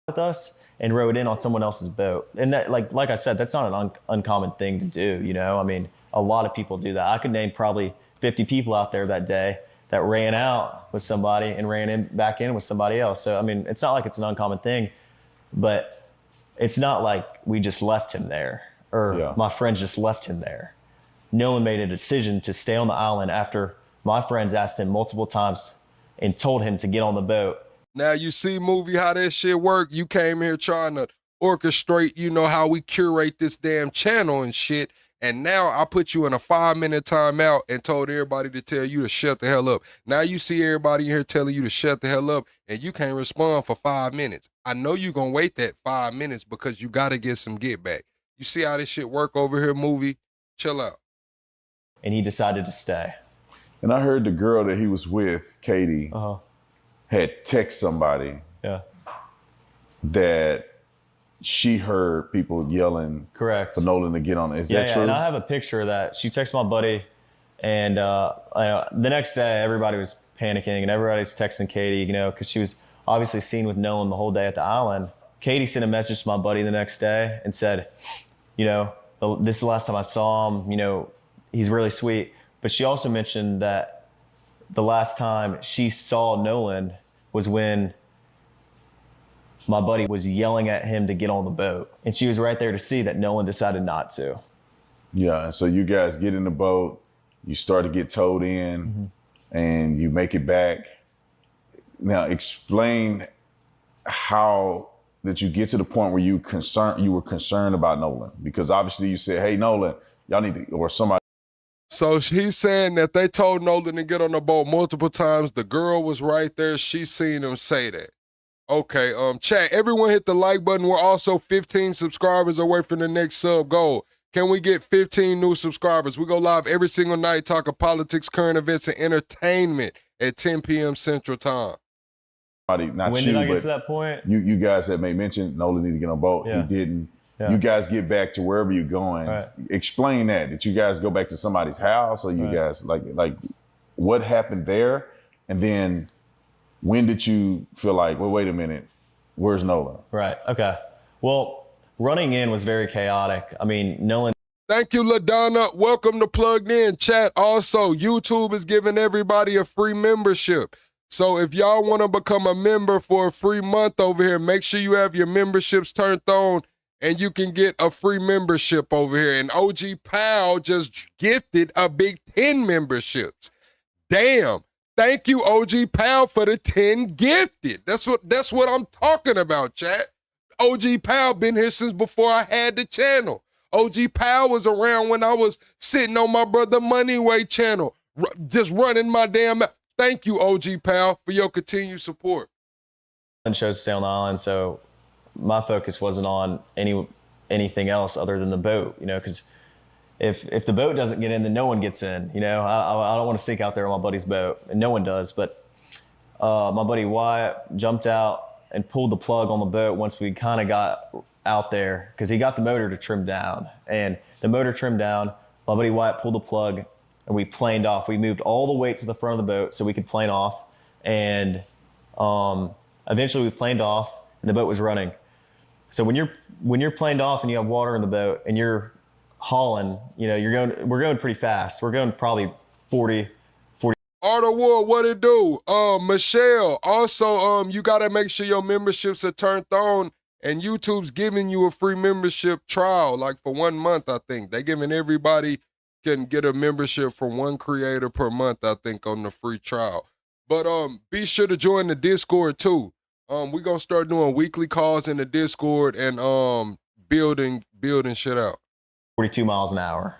With us and rode in on someone else's boat. And that, like I said, that's not an uncommon thing to do, I mean, a lot of people do that. I could name probably 50 people out there that day that ran out with somebody and ran back in with somebody else. So, I mean, it's not like it's an uncommon thing, but it's not like we just left him there or my friends just left him there. Nolan made a decision to stay on the island after my friends asked him multiple times and told him to get on the boat. Now you see, Movie, how that shit work. You came here trying to orchestrate, how we curate this damn channel and shit. And now I put you in a 5-minute timeout and told everybody to tell you to shut the hell up. Now you see everybody in here telling you to shut the hell up and you can't respond for 5 minutes. I know you're going to wait that 5 minutes because you got to get some get back. You see how this shit work over here, Movie? Chill out. And he decided to stay. And I heard the girl that he was with, Katie, had text somebody that she heard people yelling correct for Nolan to get on it. Is that true? And I have a picture of that. She texted my buddy, and the next day everybody was panicking and everybody's texting Katie, because she was obviously seen with Nolan the whole day at the island. Katie sent a message to my buddy the next day and said, this is the last time I saw him. You know, he's really sweet. But she also mentioned that the last time she saw Nolan was when my buddy was yelling at him to get on the boat. And she was right there to see that Nolan decided not to. Yeah, and so you guys get in the boat, you start to get towed in, and you make it back. Now, explain how did you get to the point where you were concerned about Nolan? Because obviously you said, hey, Nolan, y'all need to, or somebody. So he's saying that they told Nolan to get on the boat multiple times. The girl was right there. She seen him say that. Okay, chat, everyone hit the like button. We're also 15 subscribers away from the next sub goal. Can we get 15 new subscribers? We go live every single night talking politics, current events, and entertainment at 10 p.m. Central Time. Not when you, did I get but to that point? You guys had made mention Nolan needed to get on a boat. Yeah. He didn't. Yeah. You guys get back to wherever you're going. Right. Explain that. Did you guys go back to somebody's house, or you Right. guys like what happened there? And then when did you feel like, well, wait a minute, where's Nolan? Right. Okay. Well, running in was very chaotic. I mean, Nolan. Thank you, LaDonna. Welcome to Plugged In. Chat, also, YouTube is giving everybody a free membership. So if y'all want to become a member for a free month over here, make sure you have your memberships turned on and you can get a free membership over here. And OG Pal just gifted a big 10 memberships. Damn. Thank you, OG Pal, for the 10 gifted. That's what I'm talking about, chat. OG Pal been here since before I had the channel. OG Pal was around when I was sitting on my brother Moneyway channel, just running my damn mouth. Thank you, OG Pal, for your continued support. Chose to stay on the island, so my focus wasn't on anything else other than the boat, you know, because if the boat doesn't get in, then no one gets in, you know. I don't want to sink out there on my buddy's boat, and no one does, but my buddy Wyatt jumped out and pulled the plug on the boat once we kind of got out there, because he got the motor to trim down, and the motor trimmed down. My buddy Wyatt pulled the plug, and we planed off. We moved all the weight to the front of the boat so we could plane off, and eventually we planed off, and the boat was running. So when you're planed off and you have water in the boat and you're hauling, you know, we're going pretty fast. We're going probably 40. Art of War, what it do? Michelle, also, you gotta make sure your memberships are turned on, and YouTube's giving you a free membership trial, like for 1 month, I think. They giving everybody can get a membership from one creator per month, I think, on the free trial. But be sure to join the Discord too. We're gonna start doing weekly calls in the Discord and building shit out. 42 miles an hour.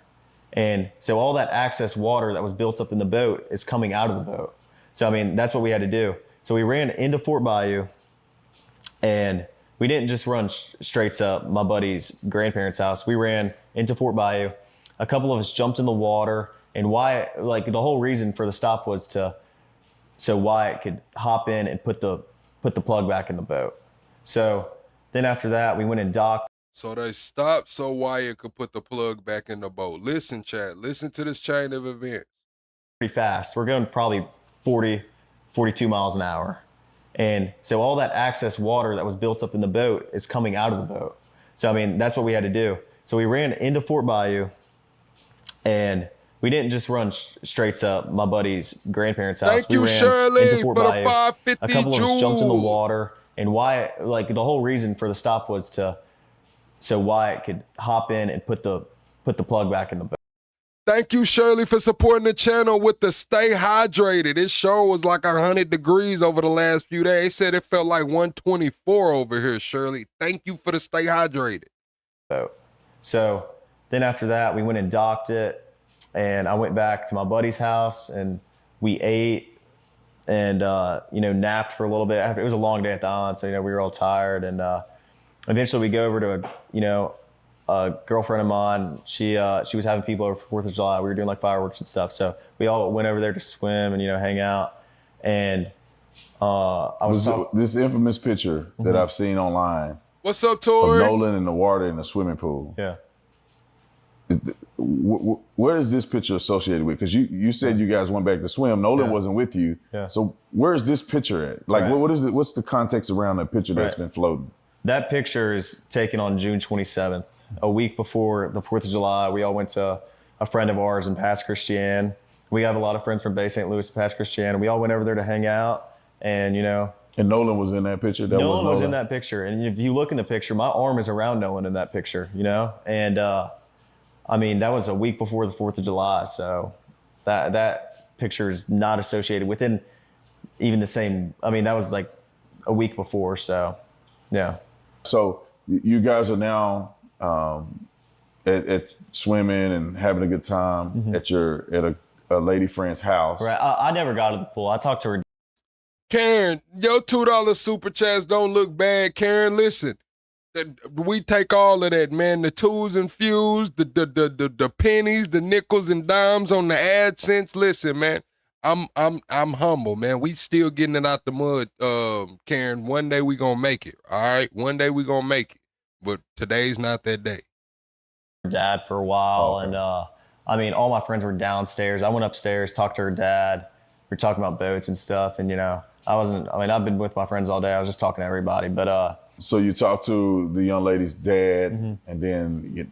And so all that excess water that was built up in the boat is coming out of the boat. So, I mean, that's what we had to do. So we ran into Fort Bayou, and we didn't just run straight to my buddy's grandparents' house. We ran into Fort Bayou. A couple of us jumped in the water, and Wyatt, like, the whole reason for the stop was so Wyatt could hop in and put the plug back in the boat. So then after that, we went and docked. So they stopped so Wyatt could put the plug back in the boat. Listen, chat, listen to this chain of events. Pretty fast. We're going probably 40, 42 miles an hour. And so all that excess water that was built up in the boat is coming out of the boat. So, I mean, that's what we had to do. So we ran into Fort Bayou, and we didn't just run straight to my buddy's grandparents' house. Thank you, ran Shirley, into Fort for the Bayou. 550 A couple of us jumped in the Joule. water, and Wyatt, like, the whole reason for the stop was so Wyatt could hop in and put the plug back in the boat. Thank you, Shirley, for supporting the channel with the Stay Hydrated. This show was like 100 degrees over the last few days. They said it felt like 124 over here, Shirley. Thank you for the Stay Hydrated. So then after that, we went and docked it, and I went back to my buddy's house, and we ate and, napped for a little bit. It was a long day at the island, so, we were all tired. And eventually we go over to a girlfriend of mine. She was having people over for 4th of July. We were doing like fireworks and stuff. So we all went over there to swim and, hang out. And this infamous picture that I've seen online. What's up, Tori? Of Nolan in the water in the swimming pool. Yeah. Where is this picture associated with? Because you said you guys went back to swim. Nolan wasn't with you. Yeah. So where is this picture at? Like, what's the context around that picture that's been floating? That picture is taken on June 27th. a week before the 4th of July, we all went to a friend of ours in Pass Christian. We have a lot of friends from Bay St. Louis, Pass Christian. We all went over there to hang out, and And Nolan was in that picture. Nolan was in that picture, and if you look in the picture, my arm is around Nolan in that picture. And I mean, that was a week before the 4th of July, so that picture is not associated within even the same. I mean, that was like a week before, so yeah. So you guys are now at swimming and having a good time at a lady friend's house. Right. I never got to the pool. I talked to her. Karen, your $2 super chats don't look bad. Karen, listen, we take all of that, man. The twos and fews, the pennies, the nickels and dimes on the AdSense. Listen, man, I'm humble, man. We still getting it out the mud, Karen. One day we gonna make it. All right, one day we gonna make it. But today's not that day. Dad for a while, and I mean, all my friends were downstairs. I went upstairs, talked to her dad. We were talking about boats and stuff, and I've been with my friends all day. I was just talking to everybody, but So you talked to the young lady's dad, and then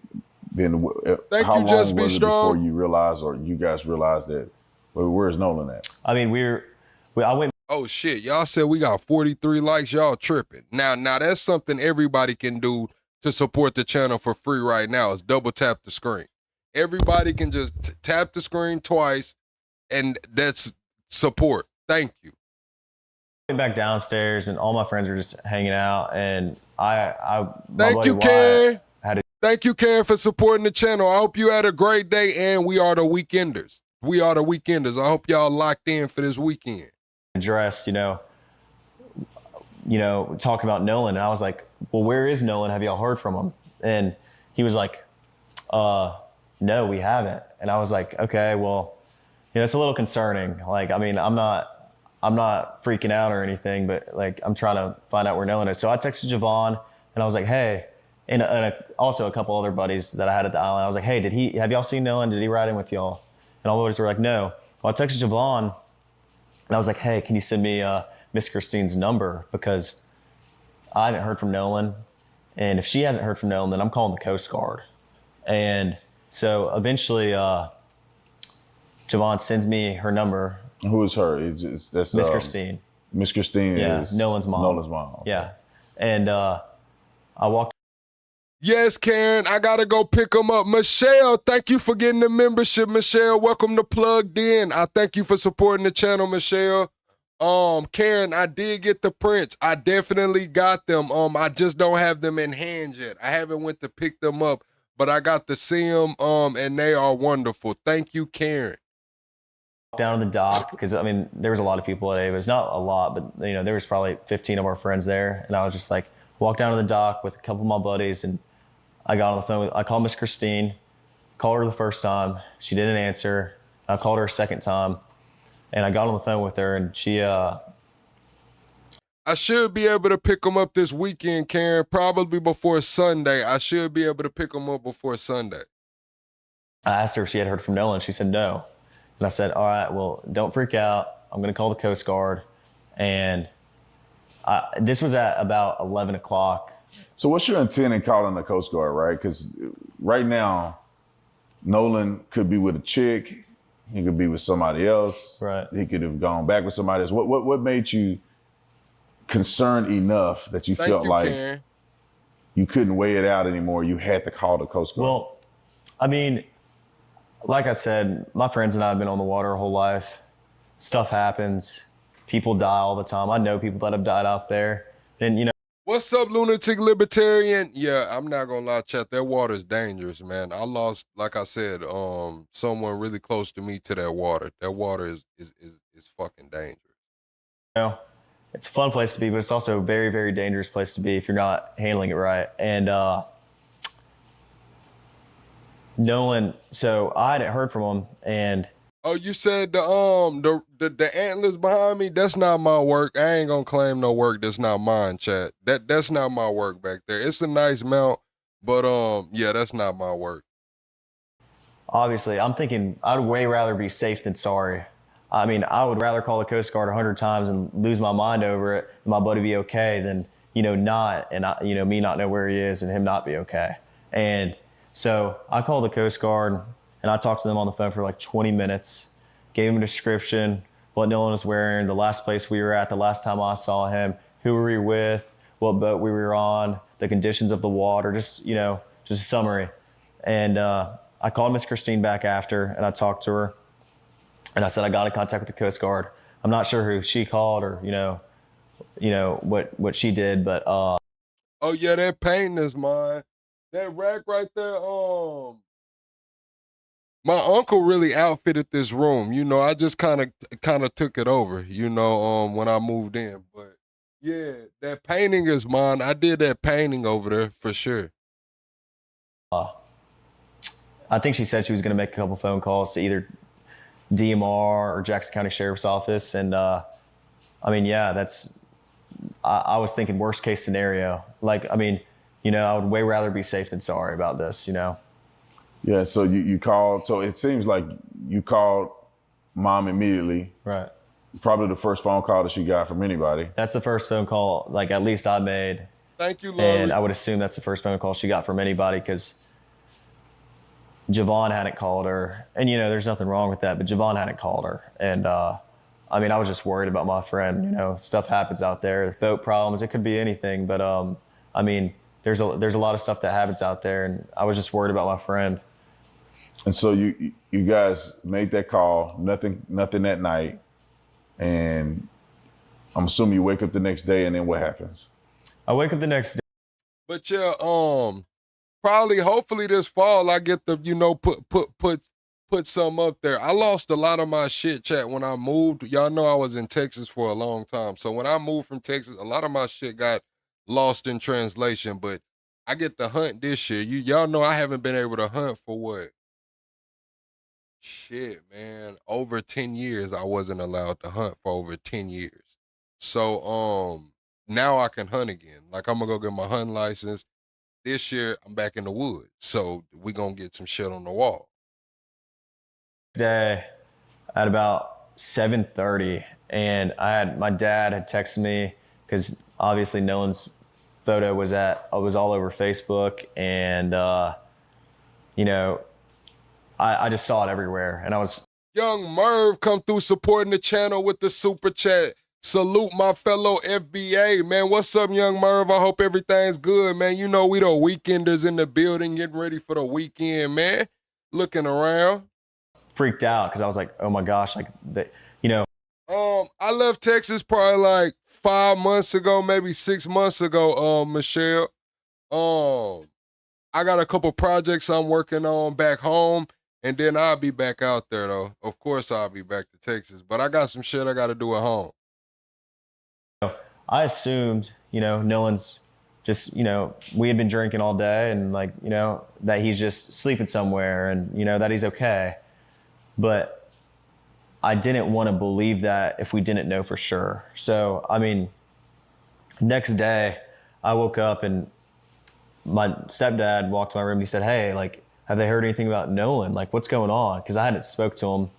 how long Just Be was it Strong. before you realized, or you guys realized that? Well, where's Nolan at? I mean, I went. Oh shit, y'all said we got 43 likes. Y'all tripping. Now that's something everybody can do to support the channel for free right now. Is double tap the screen. Everybody can just tap the screen twice, and that's support. Thank you. Went back downstairs, and all my friends were just hanging out, and Thank you, Karen. Thank you, Karen, for supporting the channel. I hope you had a great day, and we are the Weekenders. We are the Weekenders. I hope y'all locked in for this weekend. Addressed, talking about Nolan, and I was like, well, where is Nolan? Have y'all heard from him? And he was like, no, we haven't. And I was like, okay, well, it's a little concerning. Like, I mean, I'm not freaking out or anything, but like, I'm trying to find out where Nolan is. So I texted Javon, and I was like, hey, and also a couple other buddies that I had at the island. I was like, hey, have y'all seen Nolan? Did he ride in with y'all? And all the buddies were like, no. Well, I texted Javon, and I was like, hey, can you send me Miss Christine's number? Because I haven't heard from Nolan. And if she hasn't heard from Nolan, then I'm calling the Coast Guard. And so eventually Javon sends me her number. Who is her? That's Miss Christine. Miss Christine is Nolan's mom. Nolan's mom. Okay. Yeah. And I walked. Yes, Karen, I gotta go pick them up. Michelle, thank you for getting the membership, Michelle. Welcome to Plugged In. I thank you for supporting the channel, Michelle. Karen, I did get the prints. I definitely got them. I just don't have them in hand yet. I haven't went to pick them up, but I got to see them, and they are wonderful. Thank you, Karen. Down to the dock, because I mean, there was a lot of people at Ava's. Not a lot, but there was probably 15 of our friends there, and I was just like, walked down to the dock with a couple of my buddies, and I got on the phone I called Miss Christine, called her the first time, she didn't answer. I called her a second time, and I got on the phone with her, and she I should be able to pick them up this weekend, Karen, probably before Sunday. I should be able to pick them up before Sunday. I asked her if she had heard from Nolan. She said no. And I said, all right, well, don't freak out. I'm going to call the Coast Guard. And this was at about 11 o'clock. So what's your intent in calling the Coast Guard, right? Because right now, Nolan could be with a chick. He could be with somebody else. Right. He could have gone back with somebody else. What made you concerned enough that you felt like Karen. You couldn't weigh it out anymore? You had to call the Coast Guard. Well, I mean, like I said, my friends and I have been on the water our whole life. Stuff happens. People die all the time. I know people that have died out there. And, What's up, Lunatic Libertarian? Yeah, I'm not gonna lie, chat. That water's dangerous, man. I lost, like I said, someone really close to me to that water. That water is fucking dangerous. It's a fun place to be, but it's also a very, very dangerous place to be if you're not handling it right. And Nolan, so I hadn't heard from him, and oh, you said the antlers behind me? That's not my work. I ain't gonna claim no work that's not mine, chat. That's not my work back there. It's a nice mount, but yeah, that's not my work. Obviously, I'm thinking I'd way rather be safe than sorry. I mean, I would rather call the Coast Guard 100 times and lose my mind over it, and my buddy be okay, than not, and me not know where he is and him not be okay. And so I called the Coast Guard and I talked to them on the phone for like 20 minutes, gave them a description, what Nolan was wearing, the last place we were at, the last time I saw him, who were we with, what boat we were on, the conditions of the water, just a summary. And I called Miss Christine back after and I talked to her and I said, I got in contact with the Coast Guard. I'm not sure who she called or, what she did, but oh yeah, that painting is mine. That rack right there, my uncle really outfitted this room. I just kind of took it over, when I moved in. But yeah, that painting is mine. I did that painting over there for sure. I think she said she was going to make a couple phone calls to either DMR or Jackson County Sheriff's Office. And I was thinking worst case scenario. I would way rather be safe than sorry about this, Yeah, so you called. So it seems like you called mom immediately. Right. Probably the first phone call that she got from anybody. That's the first phone call, at least I made. Thank you, Lori. And I would assume that's the first phone call she got from anybody because Javon hadn't called her. And, there's nothing wrong with that, but Javon hadn't called her. And, I was just worried about my friend. Stuff happens out there, boat problems, it could be anything. But, there's a lot of stuff that happens out there, and I was just worried about my friend. And so you guys made that call, nothing that night, and I'm assuming you wake up the next day, and then what happens? I wake up the next day. But yeah, hopefully this fall I get the put some up there. I lost a lot of my shit, chat, when I moved. Y'all know I was in Texas for a long time, so when I moved from Texas, a lot of my shit got lost in translation. But I get to hunt this year. Y'all know I haven't been able to hunt for what? Shit, man. Over 10 years I wasn't allowed to hunt for over 10 years. So now I can hunt again. I'm gonna go get my hunting license. This year I'm back in the woods. So we gonna get some shit on the wall. Day at about 7:30, and my dad had texted me because obviously Nolan's photo was all over Facebook, and I just saw it everywhere, and I was. Young Merv come through supporting the channel with the super chat. Salute my fellow FBA, man. What's up, Young Merv? I hope everything's good, man. We the weekenders in the building, getting ready for the weekend, man. Looking around. Freaked out because I was like, oh my gosh, I left Texas probably 5 months ago, maybe 6 months ago, Michelle. I got a couple projects I'm working on back home, and then I'll be back out there, though. Of course, I'll be back to Texas, but I got some shit I got to do at home. I assumed, Nolan's just, we had been drinking all day and that he's just sleeping somewhere and, that he's okay. But I didn't want to believe that if we didn't know for sure. So, next day I woke up and my stepdad walked to my room and he said, hey, have they heard anything about Nolan? What's going on? Because I hadn't spoke to him.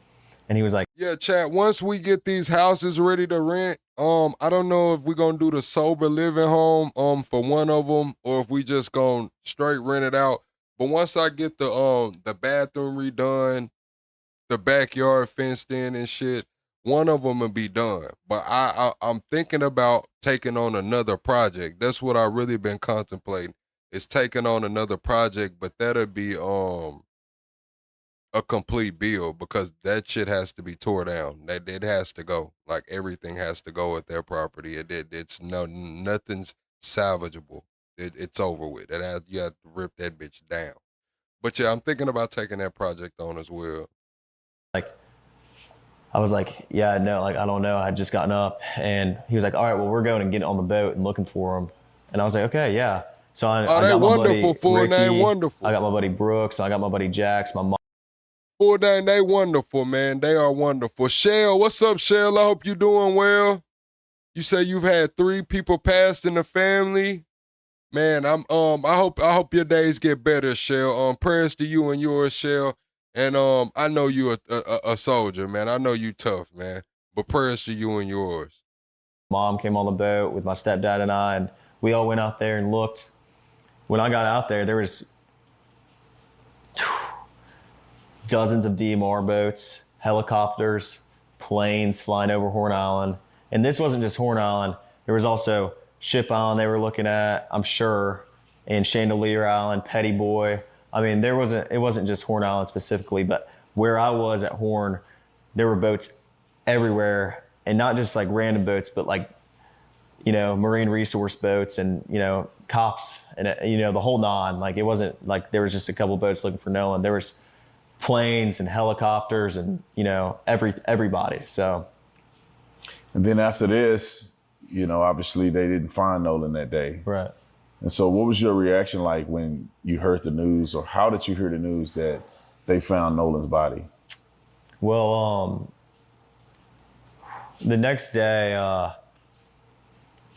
And he was like, yeah, chat, once we get these houses ready to rent, I don't know if we're going to do the sober living home for one of them or if we just going to straight rent it out. But once I get the bathroom redone, the backyard fenced in and shit, one of them will be done. But I'm thinking about taking on another project. That's what I really been contemplating, is taking on another project, but that'll be a complete build because that shit has to be tore down. That it has to go. Everything has to go at their property. Nothing's salvageable. It's over with. You have to rip that bitch down. But yeah, I'm thinking about taking that project on as well. I was like, yeah, no, I don't know. I had just gotten up and he was like, all right, well, we're going and getting on the boat and looking for him. And I was like, okay, yeah. So I got my wonderful, buddy full Ricky, name, wonderful. I got my buddy Brooks, I got my buddy Jax, my mom. Full name, they wonderful, man. They are wonderful. Shell, what's up, Shell? I hope you doing well. You say you've had 3 people passed in the family. Man, I hope your days get better, Shell. Prayers to you and yours, Shell. And I know you a soldier, man. I know you tough, man. But prayers to you and yours. Mom came on the boat with my stepdad and I, and we all went out there and looked. When I got out there, there was dozens of DMR boats, helicopters, planes flying over Horn Island. And this wasn't just Horn Island. There was also Ship Island they were looking at, I'm sure, and Chandelier Island, Petty Boy. I mean, it wasn't just Horn Island specifically, but where I was at Horn, there were boats everywhere, and not just like random boats, but like, you know, marine resource boats and, you know, cops and, you know, the whole nine. Like, it wasn't like there was just a couple boats looking for Nolan. There was planes and helicopters and, you know, everybody. So. And then after this, you know, obviously they didn't find Nolan that day. Right. And so what was your reaction like when you heard the news, or how did you hear the news that they found Nolan's body? Well, the next day,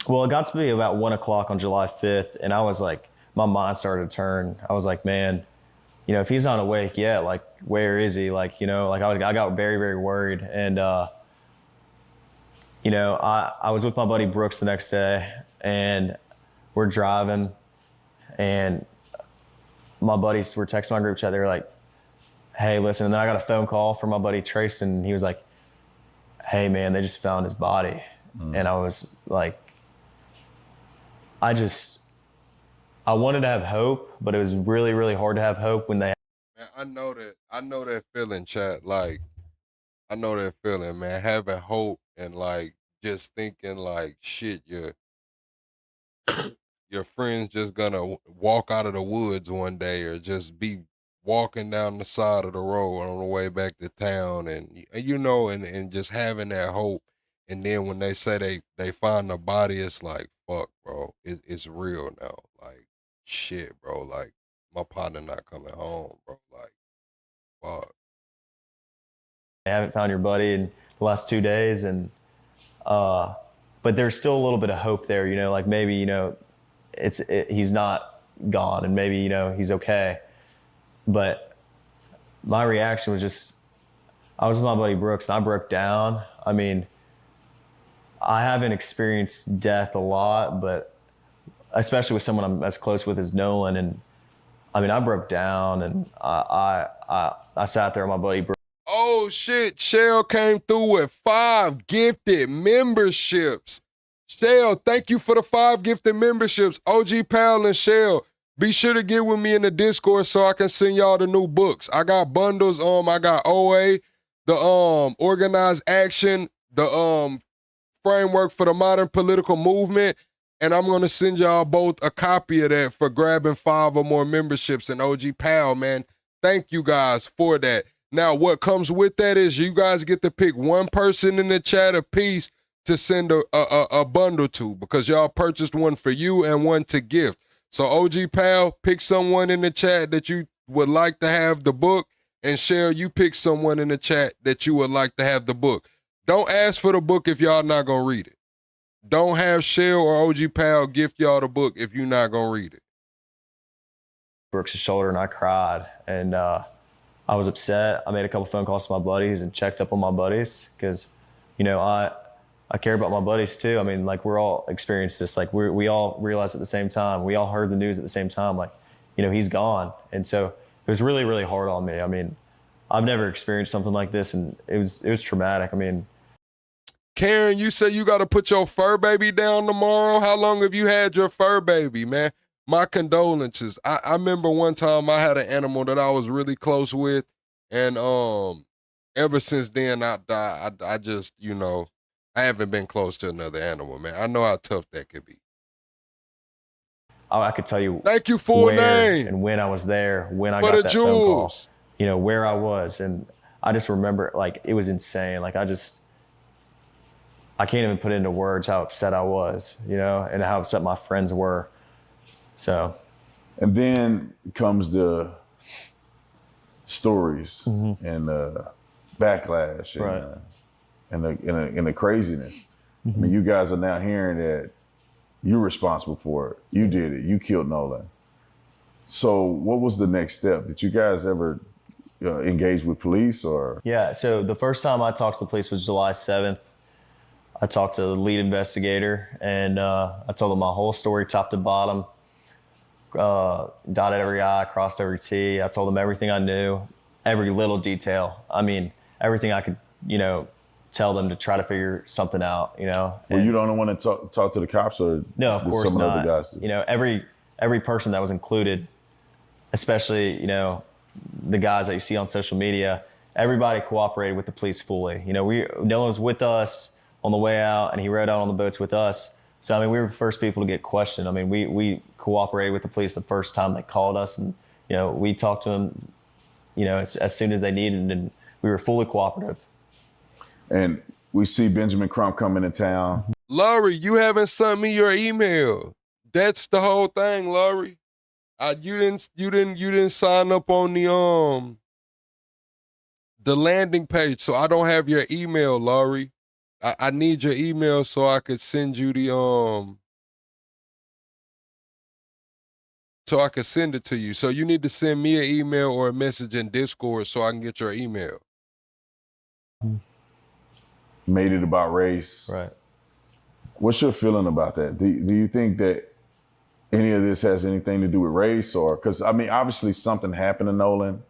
well, it got to be about 1 o'clock on July 5th, and I was like, my mind started to turn. I was like, man, you know, if he's not awake yet, like, where is he? Like, you know, like I got very, very worried. And, you know, I was with my buddy Brooks the next day, and we're driving, and my buddies were texting my group chat. They were like, hey, listen. And then I got a phone call from my buddy Trace, and he was like, hey, man, they just found his body. And I was like, I wanted to have hope, but it was really, really hard to have hope when they. Man, I know that feeling, chat. Like, I know that feeling, man. Having hope and like just thinking like, shit, your friend's just gonna walk out of the woods one day, or just be walking down the side of the road on the way back to town, and you know, and just having that hope. And then when they say they find the body, it's like, fuck, bro, it's real now. Like, shit, bro, like, my partner not coming home, bro. Like, fuck. I haven't found your buddy in the last 2 days, and but there's still a little bit of hope there, you know, like maybe, you know, he's not gone, and maybe, you know, he's okay. But my reaction was just, I was with my buddy Brooks, and I broke down. I mean, I haven't experienced death a lot, but especially with someone I'm as close with as Nolan. And I mean, I broke down, and I sat there with my buddy Brooks. Oh shit, Shell came through with 5 gifted memberships. Shell, thank you for the 5 gifted memberships. OG Pal and Shell, be sure to get with me in the Discord so I can send y'all the new books. I got bundles. I got OA, the organized action, the framework for the modern political movement, and I'm gonna send y'all both a copy of that for grabbing 5 or more memberships. And OG Pal, man, thank you guys for that. Now, what comes with that is you guys get to pick one person in the chat a piece to send a bundle to, because y'all purchased one for you and one to gift. So OG Pal, pick someone in the chat that you would like to have the book, and Cheryl, you pick someone in the chat that you would like to have the book. Don't ask for the book if y'all not gonna read it. Don't have Cheryl or OG Pal gift y'all the book if you're not gonna read it. Brooks' shoulder, and I cried, and I was upset. I made a couple phone calls to my buddies and checked up on my buddies, because, you know, I care about my buddies too. I mean, like, we're all experienced this. Like, we all realized at the same time. We all heard the news at the same time. Like, you know, he's gone. And so it was really, really hard on me. I mean, I've never experienced something like this, and it was traumatic. I mean, Karen, you say you got to put your fur baby down tomorrow. How long have you had your fur baby, man? My condolences. I remember one time I had an animal that I was really close with, and ever since then I just, you know, I haven't been close to another animal, man. I know how tough that could be. I could tell you. Thank you, full name. And when I was there, when I For got the that jewels. phone call, you know, where I was. And I just remember, like, it was insane. Like, I can't even put into words how upset I was, you know, and how upset my friends were. So. And then comes the stories and the backlash and the craziness. I mean, you guys are now hearing that you're responsible for it. You did it. You killed Nolan. So what was the next step? Did you guys ever engage with police or? Yeah, so the first time I talked to the police was July 7th. I talked to the lead investigator, and I told him my whole story, top to bottom, dotted every I, crossed every T. I told him everything I knew. every little detail. I mean, everything I could, tell them to try to figure something out, Were you the only one to talk to the cops, or no, of course some not. other guys? Every person that was included, especially, the guys that you see on social media, everybody cooperated with the police fully. Nolan was with us on the way out, and he rode out on the boats with us. So, I mean, we were the first people to get questioned. I mean, we cooperated with the police the first time they called us, and, we talked to them, as soon as they needed, and we were fully cooperative. And we see Benjamin Crump coming to town. Laurie, you haven't sent me your email. That's the whole thing, Laurie. You didn't sign up on the landing page, so I don't have your email, Laurie. I need your email so I could send you so I could send it to you. So you need to send me an email or a message in Discord so I can get your email. Made it about race. Right. What's your feeling about that? Do you think that any of this has anything to do with race, or because I mean, obviously something happened to Nolan.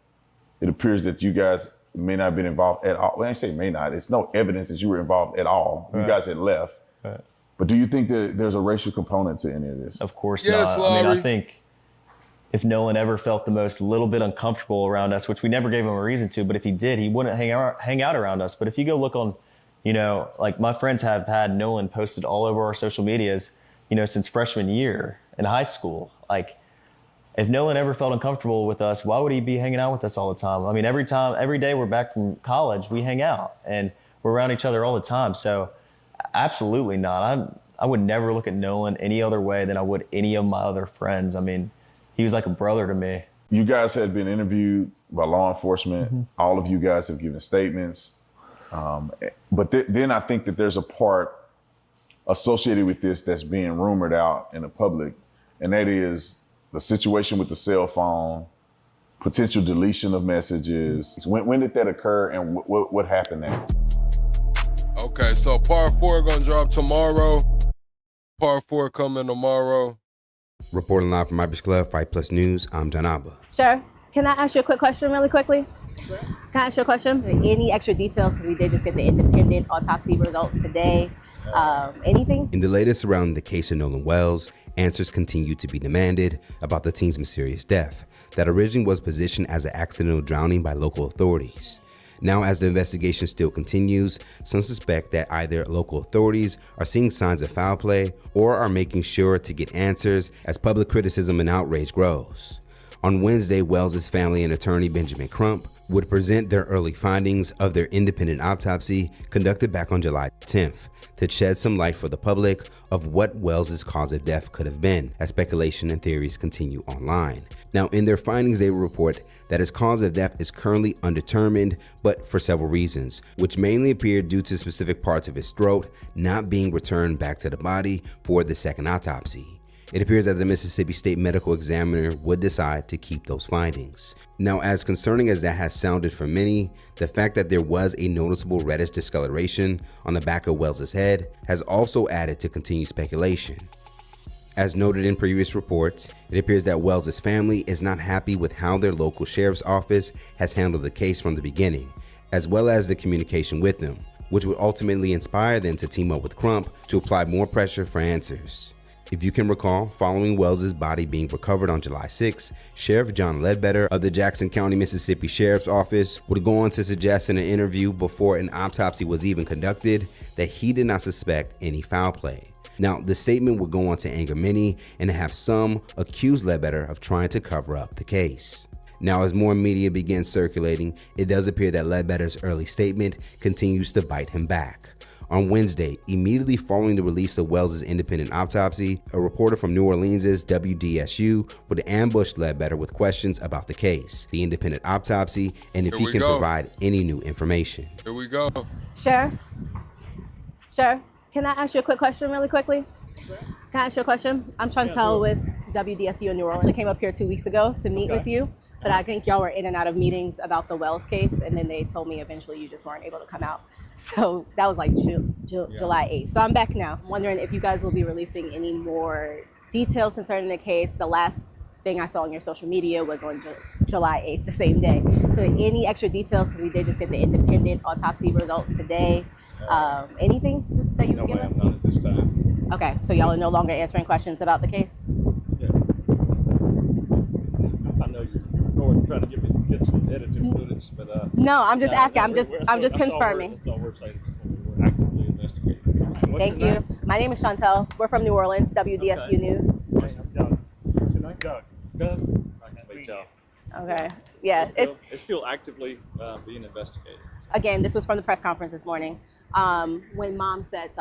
It appears that you guys may not have been involved at all. Well, I say may not. It's no evidence that you were involved at all. Right. You guys had left. Right. But do you think that there's a racial component to any of this? Of course yes, not. Laurie. I mean, I think if Nolan ever felt the most little bit uncomfortable around us, which we never gave him a reason to, but if he did, he wouldn't hang out around us. But if you go look on, like my friends have had Nolan posted all over our social medias, since freshman year in high school. Like, if Nolan ever felt uncomfortable with us, why would he be hanging out with us all the time? I mean, every day we're back from college, we hang out and we're around each other all the time. So absolutely not. I would never look at Nolan any other way than I would any of my other friends. I mean, he was like a brother to me. You guys had been interviewed by law enforcement. Mm-hmm. All of you guys have given statements. But then I think that there's a part associated with this that's being rumored out in the public, and that is the situation with the cell phone, potential deletion of messages. When did that occur, and what happened there? Okay, so part 4 gonna drop tomorrow. Part 4 coming tomorrow. Reporting live from Irish Club, Fight Plus News, I'm John Abba. Sure. Can I ask you a quick question really quickly? Can I ask you a question? Any extra details? Because we did just get the independent autopsy results today. Anything? In the latest around the case of Nolan Wells, answers continue to be demanded about the teen's mysterious death that originally was positioned as an accidental drowning by local authorities. Now, as the investigation still continues, some suspect that either local authorities are seeing signs of foul play or are making sure to get answers as public criticism and outrage grows. On Wednesday, Wells' family and attorney Benjamin Crump would present their early findings of their independent autopsy conducted back on July 10th to shed some light for the public of what Wells' cause of death could have been, as speculation and theories continue online. Now, in their findings, they will report that his cause of death is currently undetermined, but for several reasons, which mainly appear due to specific parts of his throat not being returned back to the body for the second autopsy. It appears that the Mississippi State Medical Examiner would decide to keep those findings. Now, as concerning as that has sounded for many, the fact that there was a noticeable reddish discoloration on the back of Wells' head has also added to continued speculation. As noted in previous reports, it appears that Wells' family is not happy with how their local sheriff's office has handled the case from the beginning, as well as the communication with them, which would ultimately inspire them to team up with Crump to apply more pressure for answers. If you can recall, following Wells' body being recovered on July 6, Sheriff John Ledbetter of the Jackson County, Mississippi Sheriff's Office would go on to suggest in an interview before an autopsy was even conducted that he did not suspect any foul play. Now, the statement would go on to anger many and have some accuse Ledbetter of trying to cover up the case. Now, as more media begins circulating, it does appear that Ledbetter's early statement continues to bite him back. On Wednesday, immediately following the release of Wells' independent autopsy, a reporter from New Orleans' WDSU would ambush Ledbetter with questions about the case, the independent autopsy, and if he can provide any new information. Here we go. Sheriff? Can I ask you a quick question really quickly? Can I ask you a question? I'm Chantel with WDSU in New Orleans. I came up here 2 weeks ago to meet with you, but I think y'all were in and out of meetings about the Wells case, and then they told me eventually you just weren't able to come out. So that was like July 8th. So I'm back now. I'm wondering if you guys will be releasing any more details concerning the case. The last thing I saw on your social media was on July 8th, the same day. So any extra details, because we did just get the independent autopsy results today. Anything that you can give us? None at this time. Okay, so y'all are no longer answering questions about the case? Yeah. I know you're trying to get some edited footage, but no, I'm just asking. I'm just that's confirming. That's all we're saying. We're actively investigating. Thank you. My name is Chantel. We're from New Orleans, WDSU News. Okay. Yeah, it's still actively being investigated. Again, this was from the press conference this morning. When mom said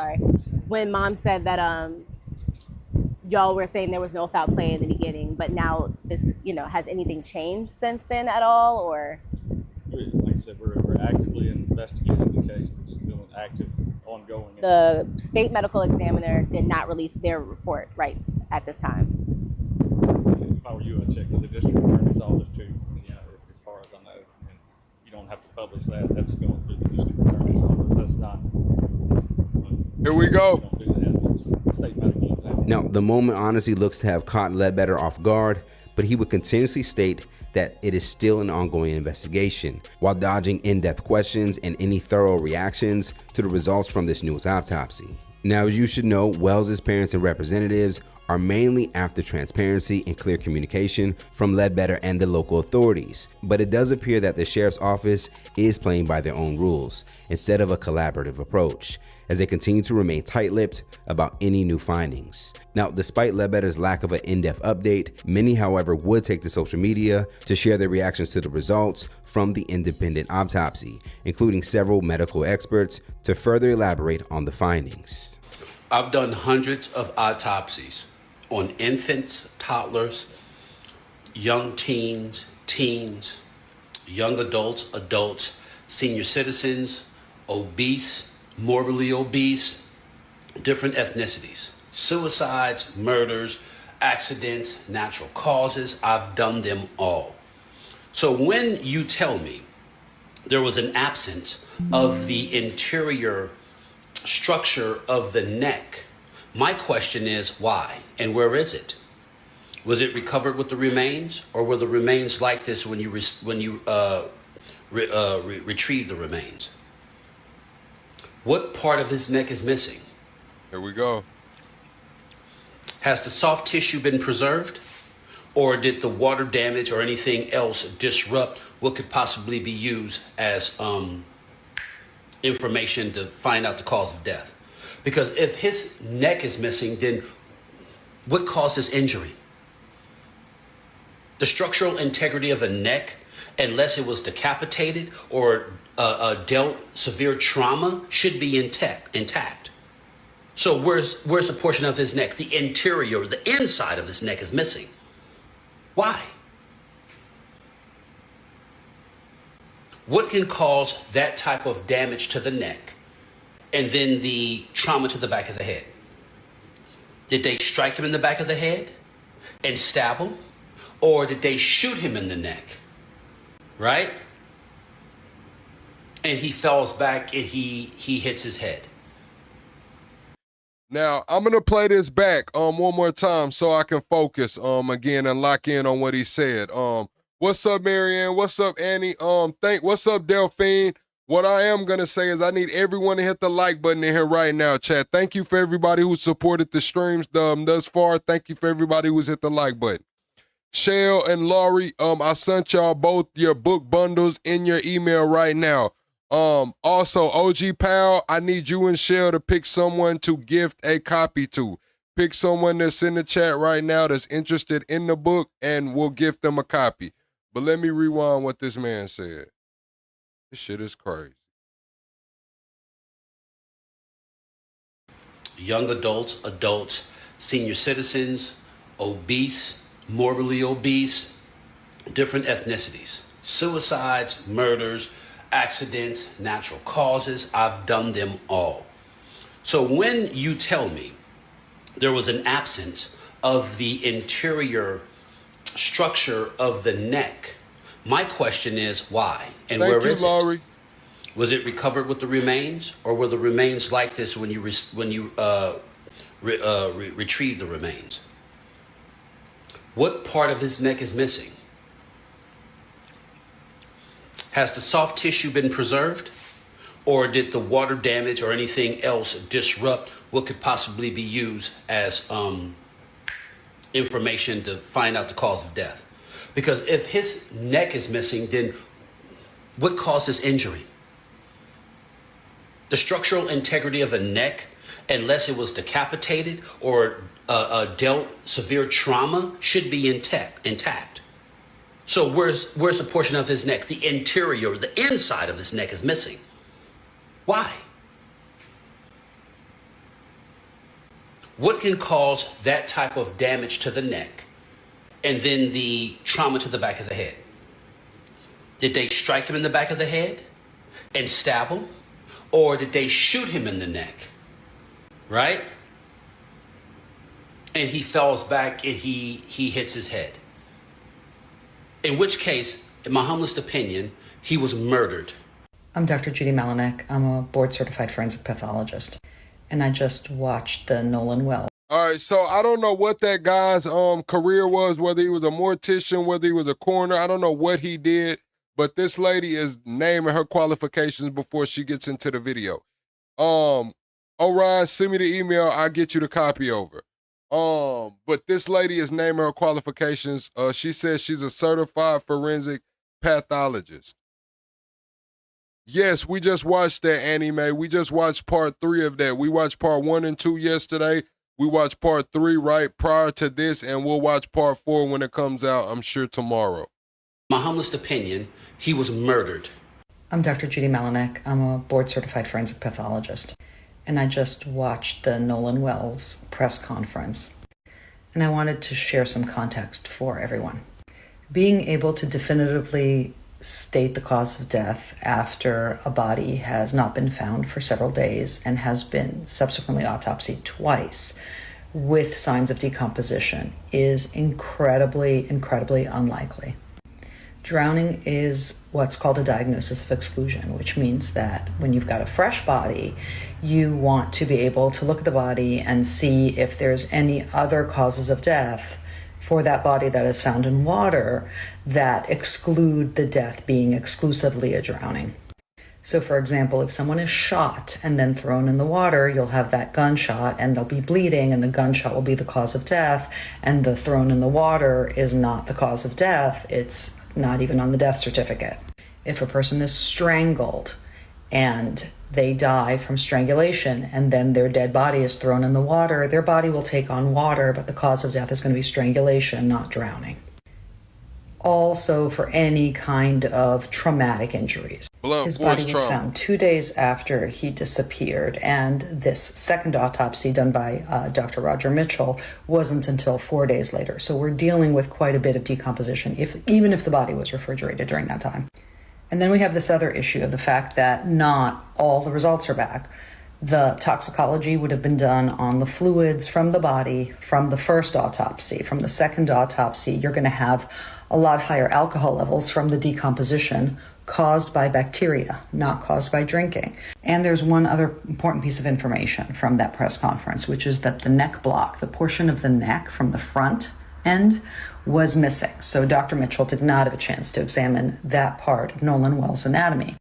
that y'all were saying there was no foul play in the beginning, but now this, has anything changed since then at all, or? Like I said, we're actively investigating the case. That's still an active, ongoing. The state medical examiner did not release their report right at this time. If I were you, I'd check with the district attorney's office too. As far as I know, you don't have to publish that. That's going through the district attorney's office. That's not. Here we go. Now, the moment honestly looks to have caught Ledbetter off guard, but he would continuously state that it is still an ongoing investigation, while dodging in-depth questions and any thorough reactions to the results from this newest autopsy. Now, as you should know, Wells's parents and representatives are mainly after transparency and clear communication from Ledbetter and the local authorities, but it does appear that the sheriff's office is playing by their own rules instead of a collaborative approach, as they continue to remain tight-lipped about any new findings. Now, despite Ledbetter's lack of an in-depth update, many, however, would take to social media to share their reactions to the results from the independent autopsy, including several medical experts to further elaborate on the findings. I've done hundreds of autopsies on infants, toddlers, young teens, young adults, senior citizens, obese, morbidly obese, different ethnicities, suicides, murders, accidents, natural causes. I've done them all. So when you tell me there was an absence of the interior structure of the neck, my question is why and where is it? Was it recovered with the remains, or were the remains like this when you retrieve the remains? What part of his neck is missing? Here we go. Has the soft tissue been preserved, or did the water damage or anything else disrupt what could possibly be used as information to find out the cause of death? Because if his neck is missing, then what caused his injury? The structural integrity of a neck, unless it was decapitated or dealt severe trauma, should be intact. So where's the portion of his neck? The interior, the inside of his neck is missing. Why? What can cause that type of damage to the neck and then the trauma to the back of the head? Did they strike him in the back of the head and stab him? Or did they shoot him in the neck? Right? And he falls back and he hits his head. Now, I'm going to play this back one more time so I can focus again and lock in on what he said. What's up, Marianne? What's up, Annie? What's up, Delphine? What I am going to say is I need everyone to hit the like button in here right now, chat. Thank you for everybody who supported the streams thus far. Thank you for everybody who's hit the like button. Shell and Laurie, I sent y'all both your book bundles in your email right now. Also, OG Pal, I need you and Shell to pick someone to gift a copy to. Pick someone that's in the chat right now that's interested in the book, and we'll gift them a copy. But let me rewind what this man said. This shit is crazy. Young adults, senior citizens, obese, morbidly obese, different ethnicities, suicides, murders, accidents, natural causes. I've done them all. So when you tell me there was an absence of the interior structure of the neck, my question is why and where is it? Laurie. Was it recovered with the remains, or were the remains like this when you retrieve the remains? What part of his neck is missing? Has the soft tissue been preserved? Or did the water damage or anything else disrupt what could possibly be used as information to find out the cause of death? Because if his neck is missing, then what caused his injury? The structural integrity of a neck, unless it was decapitated or dealt severe trauma, should be intact. So where's the portion of his neck? The interior, the inside of his neck is missing. Why? What can cause that type of damage to the neck and then the trauma to the back of the head? Did they strike him in the back of the head and stab him? Or did they shoot him in the neck? Right? And he falls back and he hits his head. In which case, in my humblest opinion, he was murdered. I'm Dr. Judy Malinek. I'm a board-certified forensic pathologist, and I just watched the Nolan Wells. All right, so I don't know what that guy's career was, whether he was a mortician, whether he was a coroner. I don't know what he did, but this lady is naming her qualifications before she gets into the video. Orion, send me the email. I'll get you the copy over. But this lady is naming her qualifications. She says she's a certified forensic pathologist. Yes, we just watched that anime. We just watched part 3 of that. We watched part 1 and 2 yesterday. We watched part 3 right prior to this, and we'll watch part 4 when it comes out, I'm sure, tomorrow. My humblest opinion, he was murdered. I'm Dr. Judy Malinek. I'm a board-certified forensic pathologist, and I just watched the Nolan Wells press conference, and I wanted to share some context for everyone. Being able to definitively state the cause of death after a body has not been found for several days and has been subsequently autopsied twice with signs of decomposition is incredibly unlikely. Drowning is what's called a diagnosis of exclusion, which means that when you've got a fresh body, you want to be able to look at the body and see if there's any other causes of death for that body that is found in water that exclude the death being exclusively a drowning. So for example, if someone is shot and then thrown in the water, you'll have that gunshot and they'll be bleeding and the gunshot will be the cause of death, and the thrown in the water is not the cause of death. It's not even on the death certificate. If a person is strangled and they die from strangulation and then their dead body is thrown in the water, their body will take on water, but the cause of death is going to be strangulation, not drowning. Also for any kind of traumatic injuries. His body was found 2 days after he disappeared, and this second autopsy done by Dr. Roger Mitchell wasn't until 4 days later. So we're dealing with quite a bit of decomposition, even if the body was refrigerated during that time. And then we have this other issue of the fact that not all the results are back. The toxicology would have been done on the fluids from the body from the first autopsy. From the second autopsy, you're going to have a lot higher alcohol levels from the decomposition caused by bacteria, not caused by drinking. And there's one other important piece of information from that press conference, which is that the neck block, the portion of the neck from the front end, was missing. So Dr. Mitchell did not have a chance to examine that part of Nolan Wells' anatomy.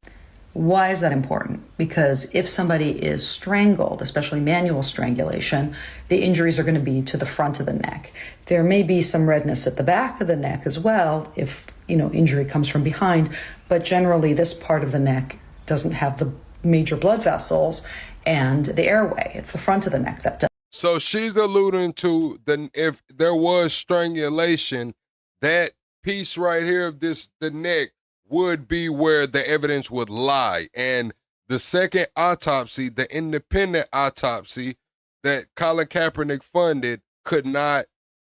Why is that important? Because if somebody is strangled, especially manual strangulation, the injuries are going to be to the front of the neck. There may be some redness at the back of the neck as well if, injury comes from behind, but generally this part of the neck doesn't have the major blood vessels and the airway. It's the front of the neck that does. So she's alluding to if there was strangulation, that piece right here of the neck would be where the evidence would lie. And the second autopsy, the independent autopsy that Colin Kaepernick funded, could not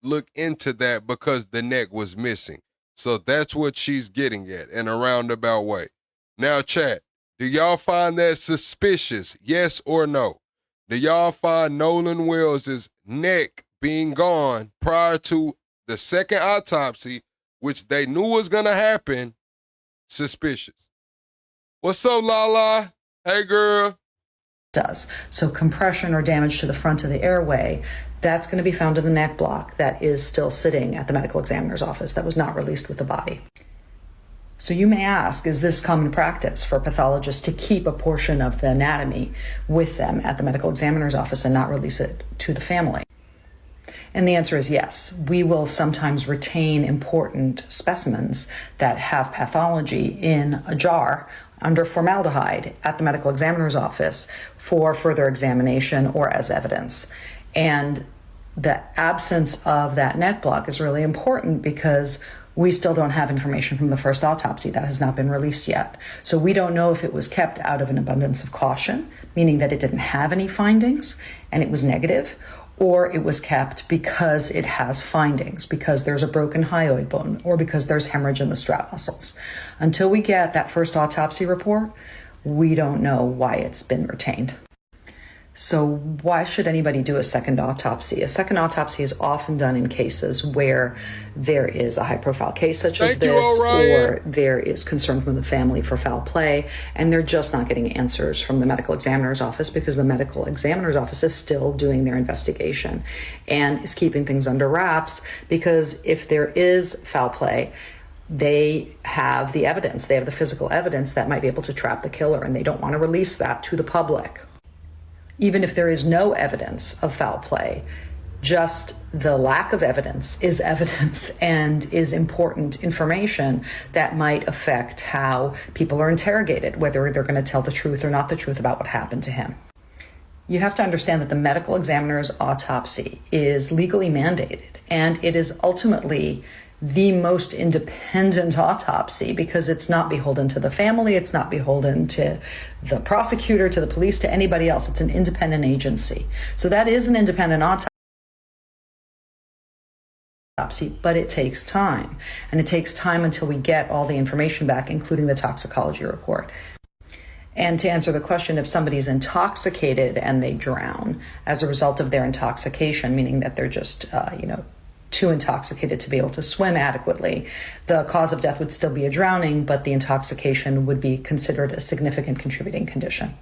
look into that because the neck was missing. So that's what she's getting at in a roundabout way. Now, chat, do y'all find that suspicious? Yes or no? Do y'all find Nolan Wells' neck being gone prior to the second autopsy, which they knew was going to happen, suspicious? What's up, Lala? Hey, girl. Does. So compression or damage to the front of the airway, that's going to be found in the neck block that is still sitting at the medical examiner's office that was not released with the body. So you may ask, is this common practice for pathologists to keep a portion of the anatomy with them at the medical examiner's office and not release it to the family? And the answer is yes. We will sometimes retain important specimens that have pathology in a jar under formaldehyde at the medical examiner's office for further examination or as evidence. And the absence of that neck block is really important because we still don't have information from the first autopsy that has not been released yet. So we don't know if it was kept out of an abundance of caution, meaning that it didn't have any findings and it was negative, or it was kept because it has findings, because there's a broken hyoid bone, or because there's hemorrhage in the strap muscles. Until we get that first autopsy report, we don't know why it's been retained. So why should anybody do a second autopsy? A second autopsy is often done in cases where there is a high-profile case such as this, or there is concern from the family for foul play, and they're just not getting answers from the medical examiner's office because the medical examiner's office is still doing their investigation and is keeping things under wraps, because if there is foul play, they have the evidence, they have the physical evidence that might be able to trap the killer, and they don't want to release that to the public. Even if there is no evidence of foul play, just the lack of evidence is evidence and is important information that might affect how people are interrogated, whether they're going to tell the truth or not the truth about what happened to him. You have to understand that the medical examiner's autopsy is legally mandated, and it is ultimately the most independent autopsy because it's not beholden to the family, it's not beholden to the prosecutor, to the police, to anybody else. It's an independent agency. So that is an independent autopsy, but it takes time. And it takes time until we get all the information back, including the toxicology report. And to answer the question, if somebody's intoxicated and they drown as a result of their intoxication, meaning that they're just, too intoxicated to be able to swim adequately, the cause of death would still be a drowning, but the intoxication would be considered a significant contributing condition.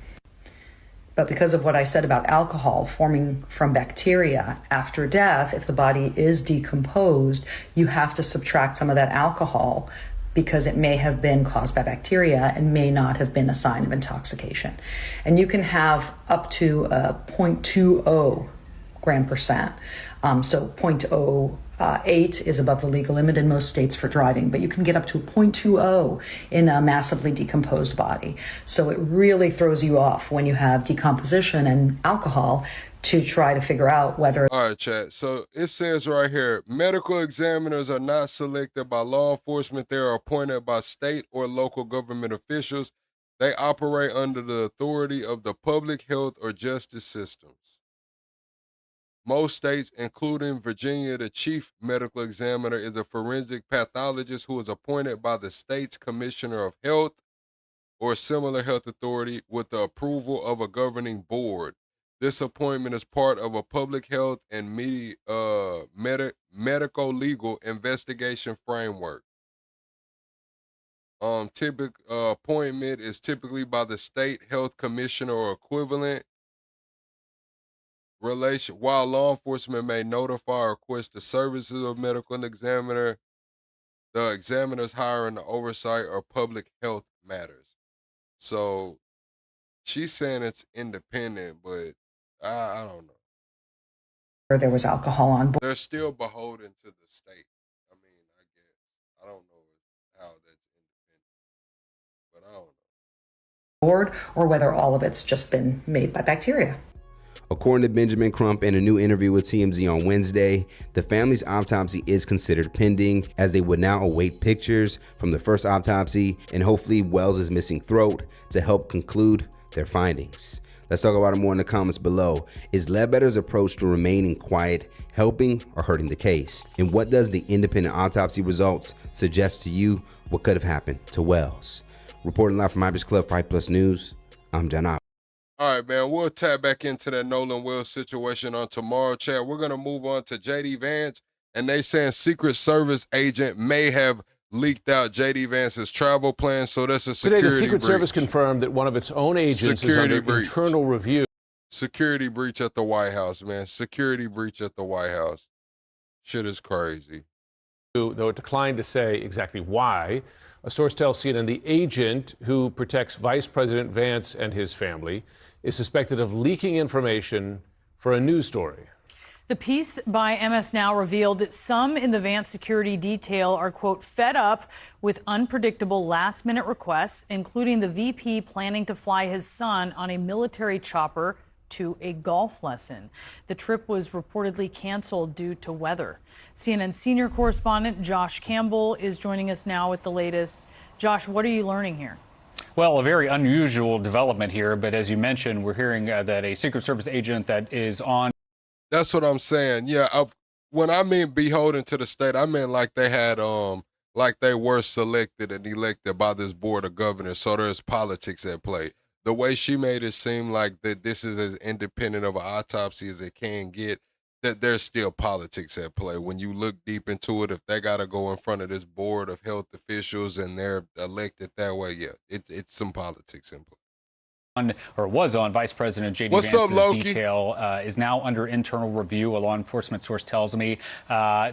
But because of what I said about alcohol forming from bacteria after death, if the body is decomposed, you have to subtract some of that alcohol because it may have been caused by bacteria and may not have been a sign of intoxication. And you can have up to 0.20 gram percent. So 0.08 is above the legal limit in most states for driving, but you can get up to 0.20 in a massively decomposed body. So it really throws you off when you have decomposition and alcohol to try to figure out whether... All right, chat. So it says right here, medical examiners are not selected by law enforcement. They are appointed by state or local government officials. They operate under the authority of the public health or justice systems. Most states, including Virginia, the chief medical examiner is a forensic pathologist who is appointed by the state's commissioner of health or similar health authority with the approval of a governing board. This appointment is part of a public health and medico-legal investigation framework. Appointment is typically by the state health commissioner or equivalent. While law enforcement may notify or request the services of medical examiner, the examiner's hiring, the oversight or public health matters. So she's saying it's independent, but I don't know. there was alcohol on board. They're still beholden to the state. I mean, I guess. I don't know how that's independent, but I don't know. Board, or whether all of it's just been made by bacteria. According to Benjamin Crump in a new interview with TMZ on Wednesday, the family's autopsy is considered pending as they would now await pictures from the first autopsy and hopefully Wells' missing throat to help conclude their findings. Let's talk about it more in the comments below. Is Ledbetter's approach to remaining quiet helping or hurting the case? And what does the independent autopsy results suggest to you what could have happened to Wells? Reporting live from Irish Club 5 Plus News, I'm John Ott. All right, man, we'll tap back into that Nolan Wells situation on tomorrow, chat. We're going to move on to JD Vance, and they saying Secret Service agent may have leaked out JD Vance's travel plan, so that's a security breach. Today, the Secret Service confirmed that one of its own agents is under internal review. Security breach at the White House, man. Security breach at the White House. Shit is crazy. though it declined to say exactly why. A source tells CNN the agent who protects Vice President Vance and his family is suspected of leaking information for a news story. The piece by MS Now revealed that some in the Vance security detail are, quote, fed up with unpredictable last-minute requests, including the VP planning to fly his son on a military chopper to a golf lesson. The trip was reportedly canceled due to weather. CNN senior correspondent Josh Campbell is joining us now with the latest. Josh, what are you learning here? Well, a very unusual development here, but as you mentioned, we're hearing that a Secret Service agent that is on. That's what I'm saying. Yeah, when I mean beholden to the state, I meant like they had, like they were selected and elected by this board of governors. So there's politics at play. The way she made it seem like that this is as independent of an autopsy as it can get, that there's still politics at play. When you look deep into it, if they got to go in front of this board of health officials and they're elected that way, yeah, it's some politics in play. Or was on Vice President J.D. What's Vance's up, Loki? detail is now under internal review, a law enforcement source tells me.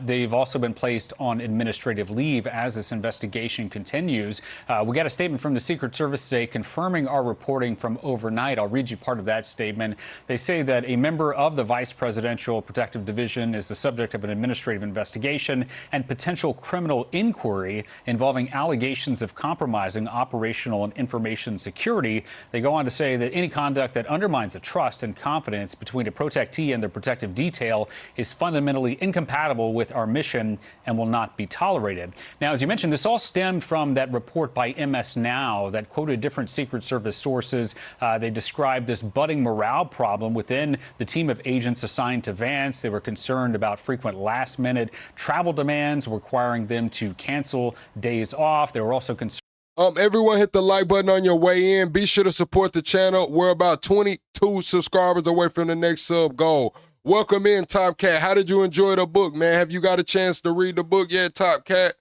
They've also been placed on administrative leave as this investigation continues. We got a statement from the Secret Service today confirming our reporting from overnight. I'll read you part of that statement. They say that a member of the Vice Presidential Protective Division is the subject of an administrative investigation and potential criminal inquiry involving allegations of compromising operational and information security. They go on to say that any conduct that undermines the trust and confidence between a protectee and their protective detail is fundamentally incompatible with our mission and will not be tolerated. Now, as you mentioned, this all stemmed from that report by MS Now that quoted different Secret Service sources. They described this budding morale problem within the team of agents assigned to Vance. They were concerned about frequent last-minute travel demands requiring them to cancel days off. They were also concerned. Everyone hit the like button on your way in. Be sure to support the channel. We're about 22 subscribers away from the next sub goal. Welcome in, Top Cat. How did you enjoy the book, man? Have you got a chance to read the book yet, Top Cat?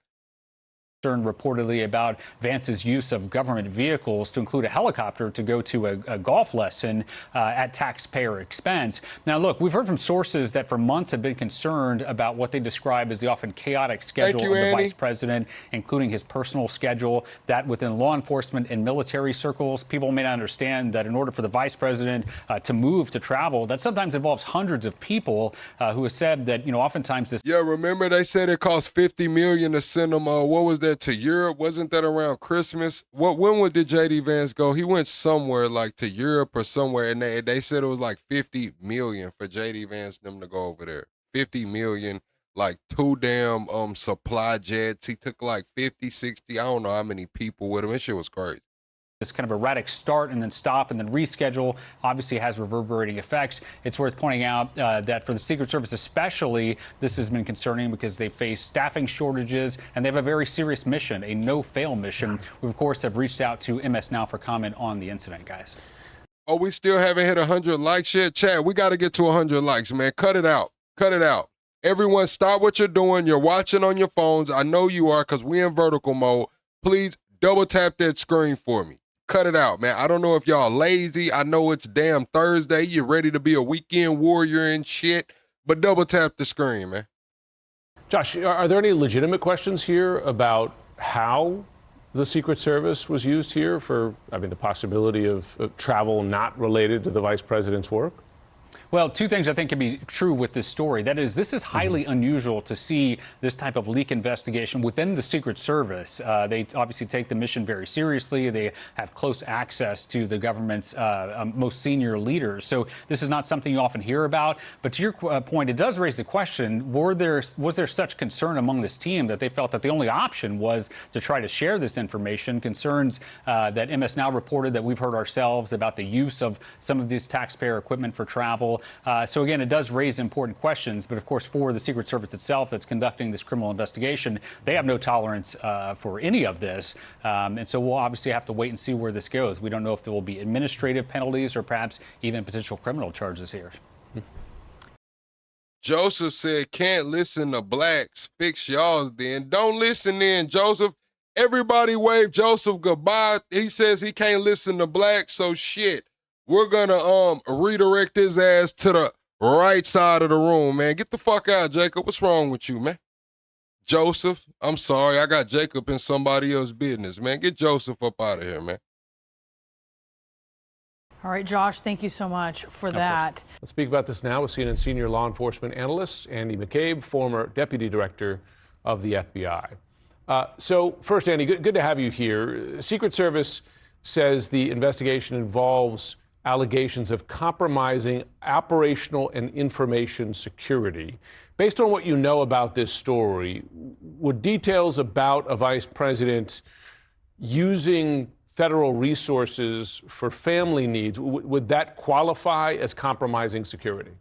Reportedly about Vance's use of government vehicles to include a helicopter to go to a golf lesson at taxpayer expense. Now, look, we've heard from sources that for months have been concerned about what they describe as the often chaotic schedule of the vice president, including his personal schedule, that within law enforcement and military circles, people may not understand that in order for the vice president to move, to travel, that sometimes involves hundreds of people who have said that, you know, oftentimes this. Yeah, remember they said it cost $50 million to send them, what was that, to Europe? Wasn't that around Christmas? When did J.D. Vance go? He went somewhere like to Europe or somewhere, and they said it was like $50 million for J.D. Vance them to go over there. $50 million, like 2 damn supply jets. He took like 50, 60, I don't know how many people with him. This shit was crazy. This kind of erratic start and then stop and then reschedule obviously has reverberating effects. It's worth pointing out that for the Secret Service especially, this has been concerning because they face staffing shortages and they have a very serious mission, a no-fail mission. We, of course, have reached out to MS Now for comment on the incident, guys. Oh, we still haven't hit 100 likes yet? Chad, we got to get to 100 likes, man. Cut it out. Cut it out. Everyone, stop what you're doing. You're watching on your phones. I know you are because we in vertical mode. Please double tap that screen for me. Cut it out, man. I don't know if y'all lazy. I know it's damn Thursday. You're ready to be a weekend warrior and shit, but double tap the screen, man. Josh, are there any legitimate questions here about how the Secret Service was used here for, I mean, the possibility of travel not related to the vice president's work? Well, 2 things I think can be true with this story. That is, this is highly unusual to see this type of leak investigation within the Secret Service. They obviously take the mission very seriously. They have close access to the government's most senior leaders. So this is not something you often hear about. But to your point, it does raise the question, was there such concern among this team that they felt that the only option was to try to share this information? Concerns that MS Now reported that we've heard ourselves about the use of some of this taxpayer equipment for travel. So again, it does raise important questions. But of course, for the Secret Service itself that's conducting this criminal investigation, they have no tolerance for any of this. And so we'll obviously have to wait and see where this goes. We don't know if there will be administrative penalties or perhaps even potential criminal charges here. Joseph said, can't listen to blacks. Fix y'all then. Don't listen in, Joseph. Everybody wave Joseph goodbye. He says he can't listen to blacks, so shit. We're gonna redirect his ass to the right side of the room, man. Get the fuck out, Jacob. What's wrong with you, man? Joseph, I'm sorry, I got Jacob in somebody else's business, man. Get Joseph up out of here, man. All right, Josh, thank you so much for that. Let's speak about this now with CNN senior law enforcement analyst Andy McCabe, former deputy director of the FBI. So first, Andy, good to have you here. Secret Service says the investigation involves allegations of compromising operational and information security. Based on what you know about this story, would details about a vice president using federal resources for family needs, would that qualify as compromising security?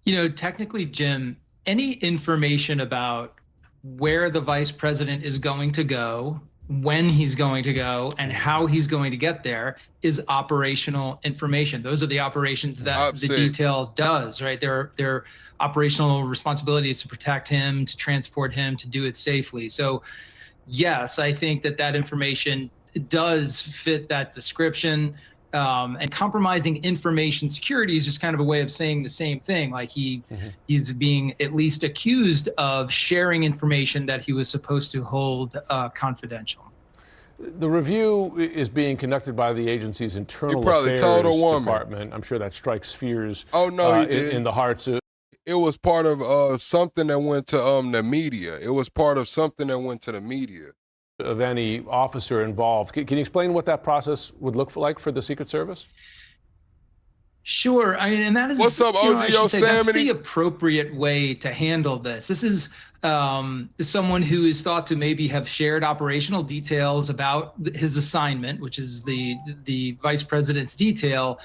You know, technically, Jim, any information about where the vice president is going to go, when he's going to go, and how he's going to get there is operational information. Those are the operations that the detail does, right? Their operational responsibility is to protect him, to transport him, to do it safely. So yes, I think that information does fit that description. And compromising information security is just kind of a way of saying the same thing. Like he's being at least accused of sharing information that he was supposed to hold confidential. The review is being conducted by the agency's internal affairs department. I'm sure that strikes fears in the hearts of. It was part of something that went to the media. It was part of something that went to the media. Of any officer involved. Can you explain what that process would look like for the Secret Service? Sure. I mean, and that is what's up, OG Yosemite? That's the appropriate way to handle this. This is someone who is thought to maybe have shared operational details about his assignment, which is the vice president's detail,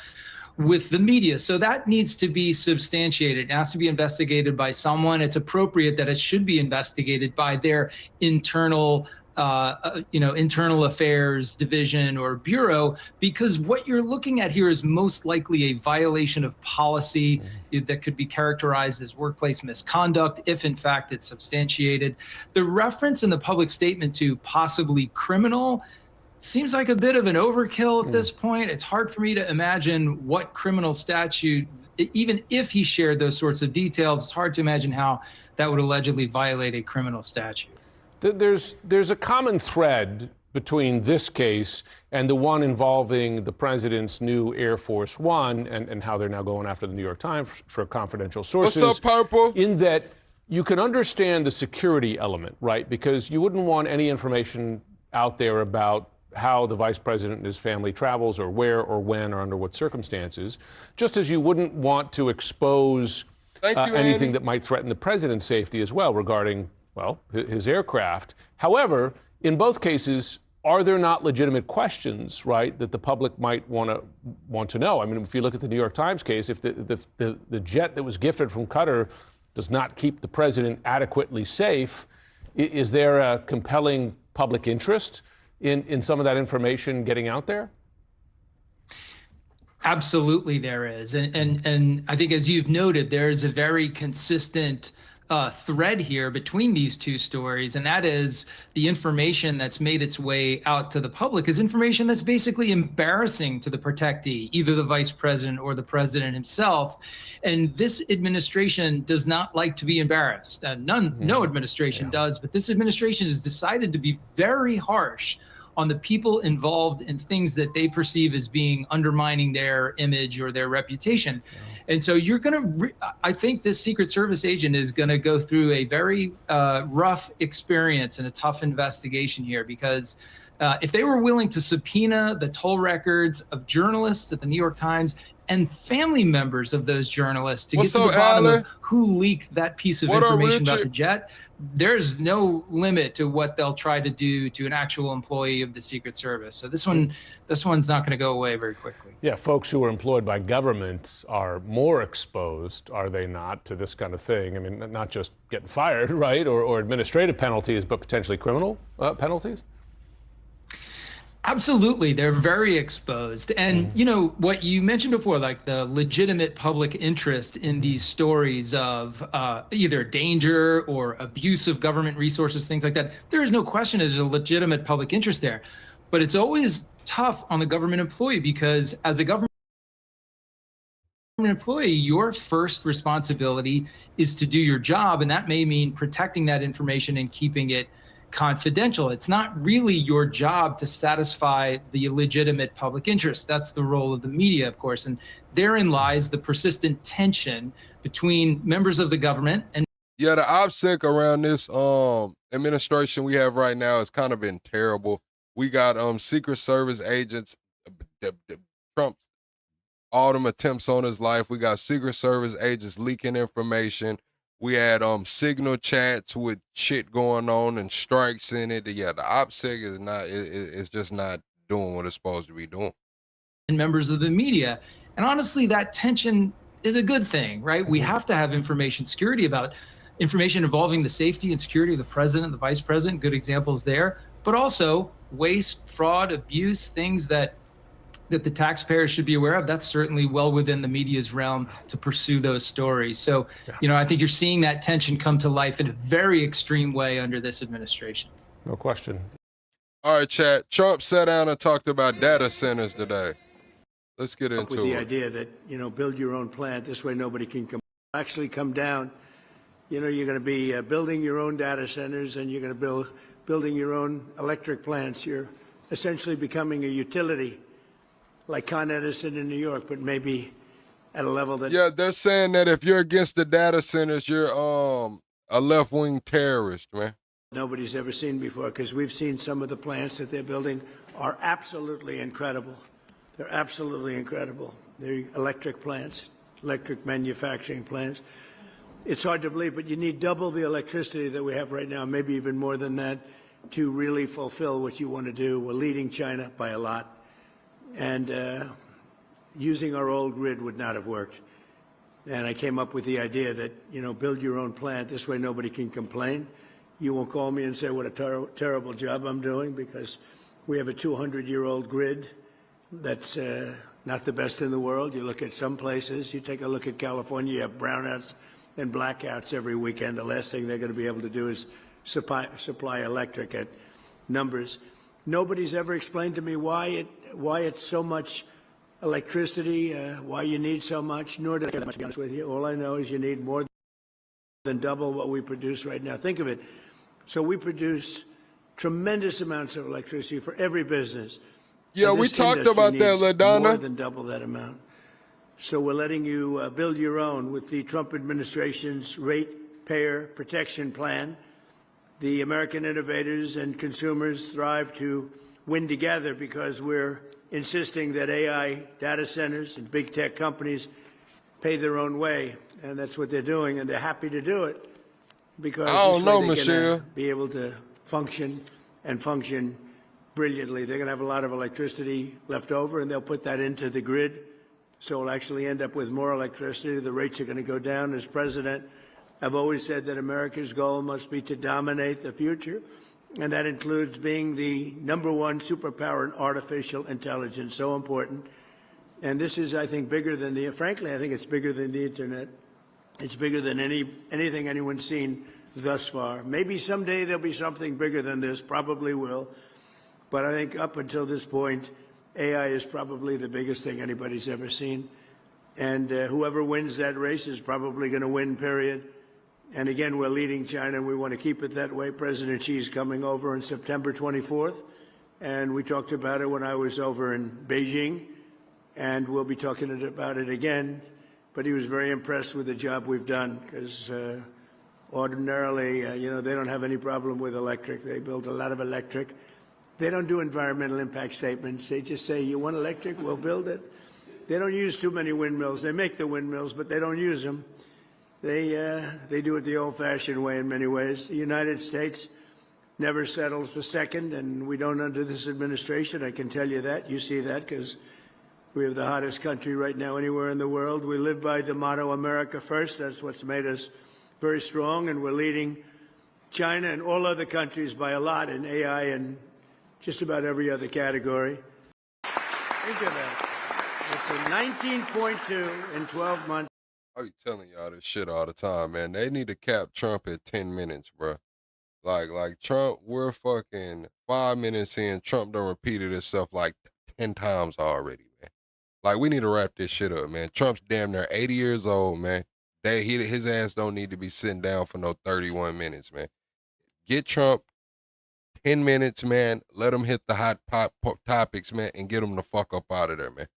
with the media. So that needs to be substantiated. It has to be investigated by someone. It's appropriate that it should be investigated by their internal internal affairs division or bureau, because what you're looking at here is most likely a violation of policy that could be characterized as workplace misconduct, if in fact it's substantiated. The reference in the public statement to possibly criminal seems like a bit of an overkill at this point. It's hard for me to imagine what criminal statute, even if he shared those sorts of details, it's hard to imagine how that would allegedly violate a criminal statute. There's a common thread between this case and the one involving the president's new Air Force One and how they're now going after the New York Times for confidential sources. What's up, Purple? In that you can understand the security element, right? Because you wouldn't want any information out there about how the vice president and his family travels or where or when or under what circumstances, just as you wouldn't want to expose anything that might threaten the president's safety as well regarding his aircraft. However, in both cases, are there not legitimate questions, right, that the public might want to know? I mean, if you look at the New York Times case, if the jet that was gifted from Qatar does not keep the president adequately safe, is there a compelling public interest in some of that information getting out there? Absolutely there is. And I think, as you've noted, there's a very consistent thread here between these two stories, and that is the information that's made its way out to the public is information that's basically embarrassing to the protectee, either the vice president or the president himself. And this administration does not like to be embarrassed. No administration does, but this administration has decided to be very harsh on the people involved in things that they perceive as being undermining their image or their reputation. And so you're I think this Secret Service agent is gonna go through a very rough experience and a tough investigation here, because if they were willing to subpoena the toll records of journalists at the New York Times and family members of those journalists to get to the bottom of who leaked that piece of information about the jet, there's no limit to what they'll try to do to an actual employee of the Secret Service. So this one's not going to go away very quickly. Yeah, folks who are employed by governments are more exposed, are they not, to this kind of thing? I mean, not just getting fired, right, or administrative penalties, but potentially criminal penalties? Absolutely. They're very exposed. And, you know, what you mentioned before, like the legitimate public interest in these stories of either danger or abuse of government resources, things like that, there is no question there's a legitimate public interest there. But it's always tough on the government employee, because as a government employee, your first responsibility is to do your job, and that may mean protecting that information and keeping it confidential. It's not really your job to satisfy the legitimate public interest. That's the role of the media, of course, and therein lies the persistent tension between members of the government and Yeah, the OPSEC around this administration we have right now has kind of been terrible. We got Secret Service agents, Trump's all them attempts on his life. We got Secret Service agents leaking information. We had signal chats with shit going on and strikes in it. Yeah, the OPSEC is not it's just not doing what it's supposed to be doing. members of the media. And honestly, that tension is a good thing, right? We have to have information security about information involving the safety and security of the president, the vice president, good examples there, but also waste, fraud, abuse, things that the taxpayers should be aware of. That's certainly well within the media's realm to pursue those stories. So, I think you're seeing that tension come to life in a very extreme way under this administration. No question. All right, chat. Trump sat down and talked about data centers today. Let's get into with the it. idea that, build your own plant. This way nobody can actually come down. You're going to be building your own data centers, and you're going to building your own electric plants. You're essentially becoming a utility, like Con Edison in New York, but maybe at a level that... Yeah, they're saying that if you're against the data centers, you're a left-wing terrorist, man. Nobody's ever seen before, because we've seen some of the plants that they're building are absolutely incredible. They're absolutely incredible. They're electric plants, electric manufacturing plants. It's hard to believe, but you need double the electricity that we have right now, maybe even more than that, to really fulfill what you want to do. We're leading China by a lot. And using our old grid would not have worked. And I came up with the idea that, build your own plant. This way nobody can complain. You won't call me and say what a terrible job I'm doing, because we have a 200-year-old grid that's not the best in the world. You look at some places, you take a look at California, you have brownouts and blackouts every weekend. The last thing they're going to be able to do is supply electric at numbers. Nobody's ever explained to me why it's so much electricity, why you need so much, nor did I, to be honest with you. All I know is you need more than double what we produce right now. Think of it. So we produce tremendous amounts of electricity for every business. Yeah, we talked about that, LaDonna. More than double that amount. So we're letting you build your own with the Trump administration's ratepayer protection plan. The American innovators and consumers thrive to win together because we're insisting that AI data centers and big tech companies pay their own way. And that's what they're doing, and they're happy to do it because I don't know, they're Michelle. gonna be able to function and function brilliantly. They're going to have a lot of electricity left over, and they'll put that into the grid. So we'll actually end up with more electricity. The rates are going to go down. As president, I've always said that America's goal must be to dominate the future, and that includes being the #1 superpower in artificial intelligence. So important. And this is, I think, bigger than frankly, I think it's bigger than the internet. It's bigger than anything anyone's seen thus far. Maybe someday there'll be something bigger than this, probably will. But I think up until this point, AI is probably the biggest thing anybody's ever seen. And whoever wins that race is probably going to win, period. And again, we're leading China, and we want to keep it that way. President Xi's coming over on September 24th. And we talked about it when I was over in Beijing. And we'll be talking about it again. But he was very impressed with the job we've done, because ordinarily, they don't have any problem with electric. They build a lot of electric. They don't do environmental impact statements. They just say, you want electric? We'll build it. They don't use too many windmills. They make the windmills, but they don't use them. They do it the old-fashioned way in many ways. The United States never settles for second, and we don't under this administration. I can tell you that. You see that because we have the hottest country right now anywhere in the world. We live by the motto, America First. That's what's made us very strong, and we're leading China and all other countries by a lot in AI and just about every other category. Think of that. It's a 19.2 in 12 months. I be telling y'all this shit all the time, man. They need to cap Trump at 10 minutes, bro. Like Trump, we're fucking 5 minutes in. Trump done repeated himself like 10 times already, man. Like, we need to wrap this shit up, man. Trump's damn near 80 years old, man. His ass don't need to be sitting down for no 31 minutes, man. Get Trump 10 minutes, man. Let him hit the hot topics, man, and get him the fuck up out of there, man.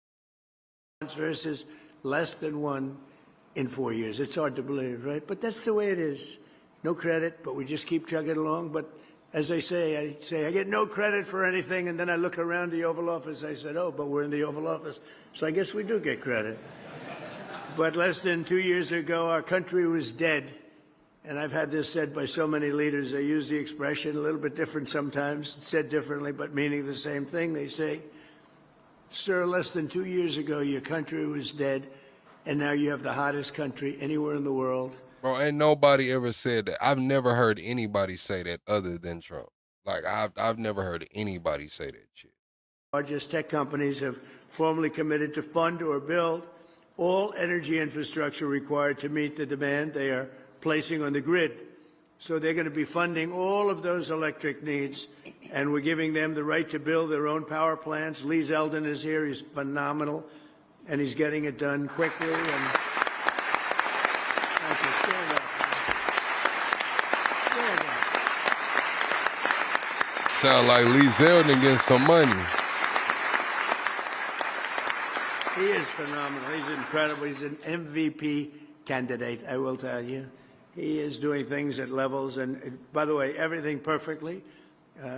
Versus less than 1 in 4 years. It's hard to believe, right? But that's the way it is. No credit, but we just keep chugging along. But as I say, I get no credit for anything, and then I look around the Oval Office. I said, oh, but we're in the Oval Office. So I guess we do get credit. But less than 2 years ago, our country was dead. And I've had this said by so many leaders. They use the expression a little bit different sometimes, said differently, but meaning the same thing. They say, sir, less than 2 years ago, your country was dead, and now you have the hottest country anywhere in the world. Bro, ain't nobody ever said that. I've never heard anybody say that other than Trump. Like, I've never heard anybody say that shit. Largest tech companies have formally committed to fund or build all energy infrastructure required to meet the demand they are placing on the grid. So they're going to be funding all of those electric needs, and we're giving them the right to build their own power plants. Lee Zeldin is here. He's phenomenal, and he's getting it done quickly. And Sound like Lee Zeldin getting some money. he is phenomenal. He's incredible. He's an MVP candidate, I will tell you. He is doing things at levels, and by the way, everything perfectly.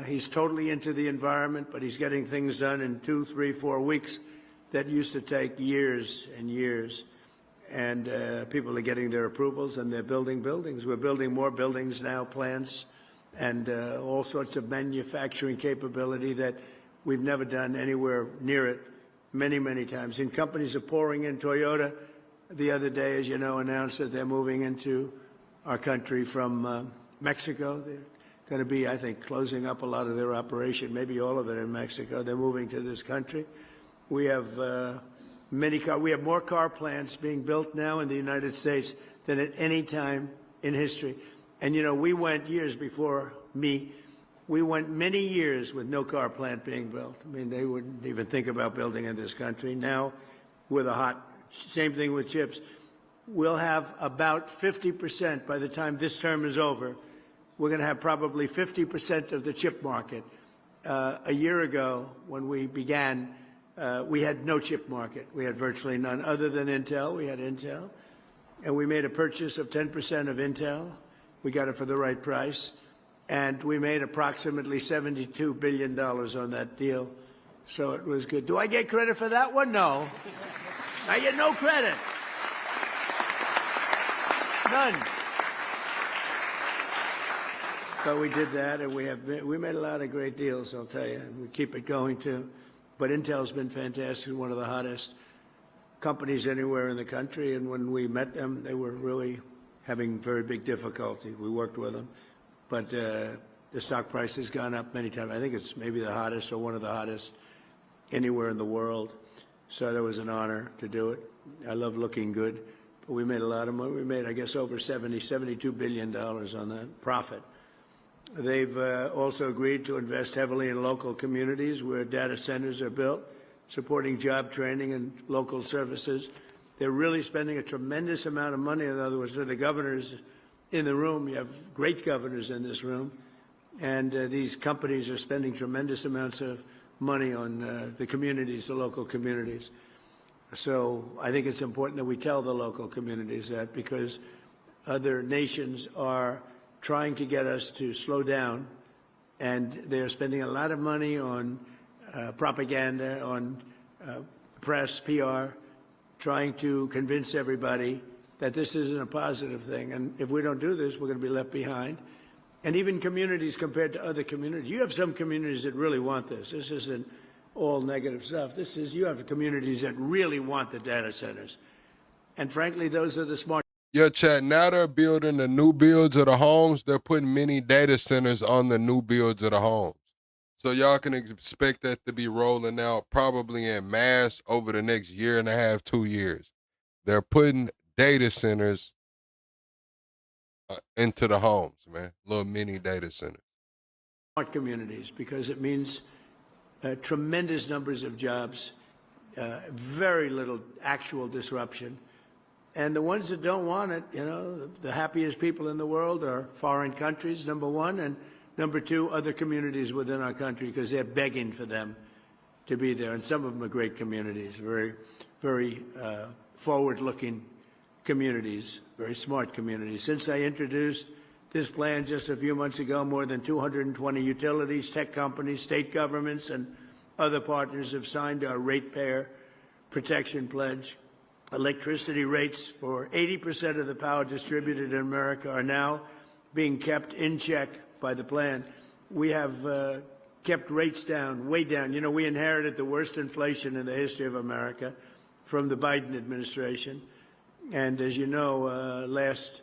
He's totally into the environment, but he's getting things done in 2, 3, 4 weeks that used to take years and years. And people are getting their approvals, and they're building buildings. We're building more buildings now, plants, and all sorts of manufacturing capability that we've never done anywhere near it many, many times. And companies are pouring in. Toyota, the other day, as you know, announced that they're moving into our country from Mexico. They're going to be, I think, closing up a lot of their operation, maybe all of it in Mexico. They're moving to this country. We have we have more car plants being built now in the United States than at any time in history. And, you know, we went years before me. We went many years with no car plant being built. I mean, they wouldn't even think about building in this country. Now, with a hot, same thing with chips. We'll have about 50% by the time this term is over. We're going to have probably 50% of the chip market. A year ago, when we began, we had no chip market. We had virtually none other than Intel. We had Intel. And we made a purchase of 10% of Intel. We got it for the right price. And we made approximately $72 billion on that deal. So it was good. Do I get credit for that one? No. I get no credit. None. But we did that, and we made a lot of great deals, I'll tell you, and we keep it going too. But Intel's been fantastic, one of the hottest companies anywhere in the country, and when we met them, they were really having very big difficulty. We worked with them, but the stock price has gone up many times. I think it's maybe the hottest or one of the hottest anywhere in the world. So that was an honor to do it. I love looking good. But we made a lot of money. We made, I guess, over $72 billion on that profit. They've also agreed to invest heavily in local communities where data centers are built, supporting job training and local services. They're really spending a tremendous amount of money. In other words, they're the governors in the room. You have great governors in this room. And these companies are spending tremendous amounts of money on the communities, the local communities. So I think it's important that we tell the local communities that, because other nations are trying to get us to slow down, and they're spending a lot of money on propaganda, on press, PR, trying to convince everybody that this isn't a positive thing. And if we don't do this, we're going to be left behind. And even communities compared to other communities. You have some communities that really want this. This isn't all negative stuff. This is, you have communities that really want the data centers. And frankly, those are the smart. Yeah, chat, now they're building the new builds of the homes. They're putting mini data centers on the new builds of the homes. So y'all can expect that to be rolling out probably en masse over the next year and a half, 2 years. They're putting data centers into the homes, man. Little mini data centers. Smart communities, because it means tremendous numbers of jobs. very little actual disruption. And the ones that don't want it, you know, the happiest people in the world are foreign countries, number one, and number two, other communities within our country, because they're begging for them to be there. And some of them are great communities, very, very forward-looking communities, very smart communities. Since I introduced this plan just a few months ago, more than 220 utilities, tech companies, state governments, and other partners have signed our ratepayer protection pledge. Electricity rates for 80% of the power distributed in America are now being kept in check by the plan. We have kept rates down, way down. You know, we inherited the worst inflation in the history of America from the Biden administration. And as you know, last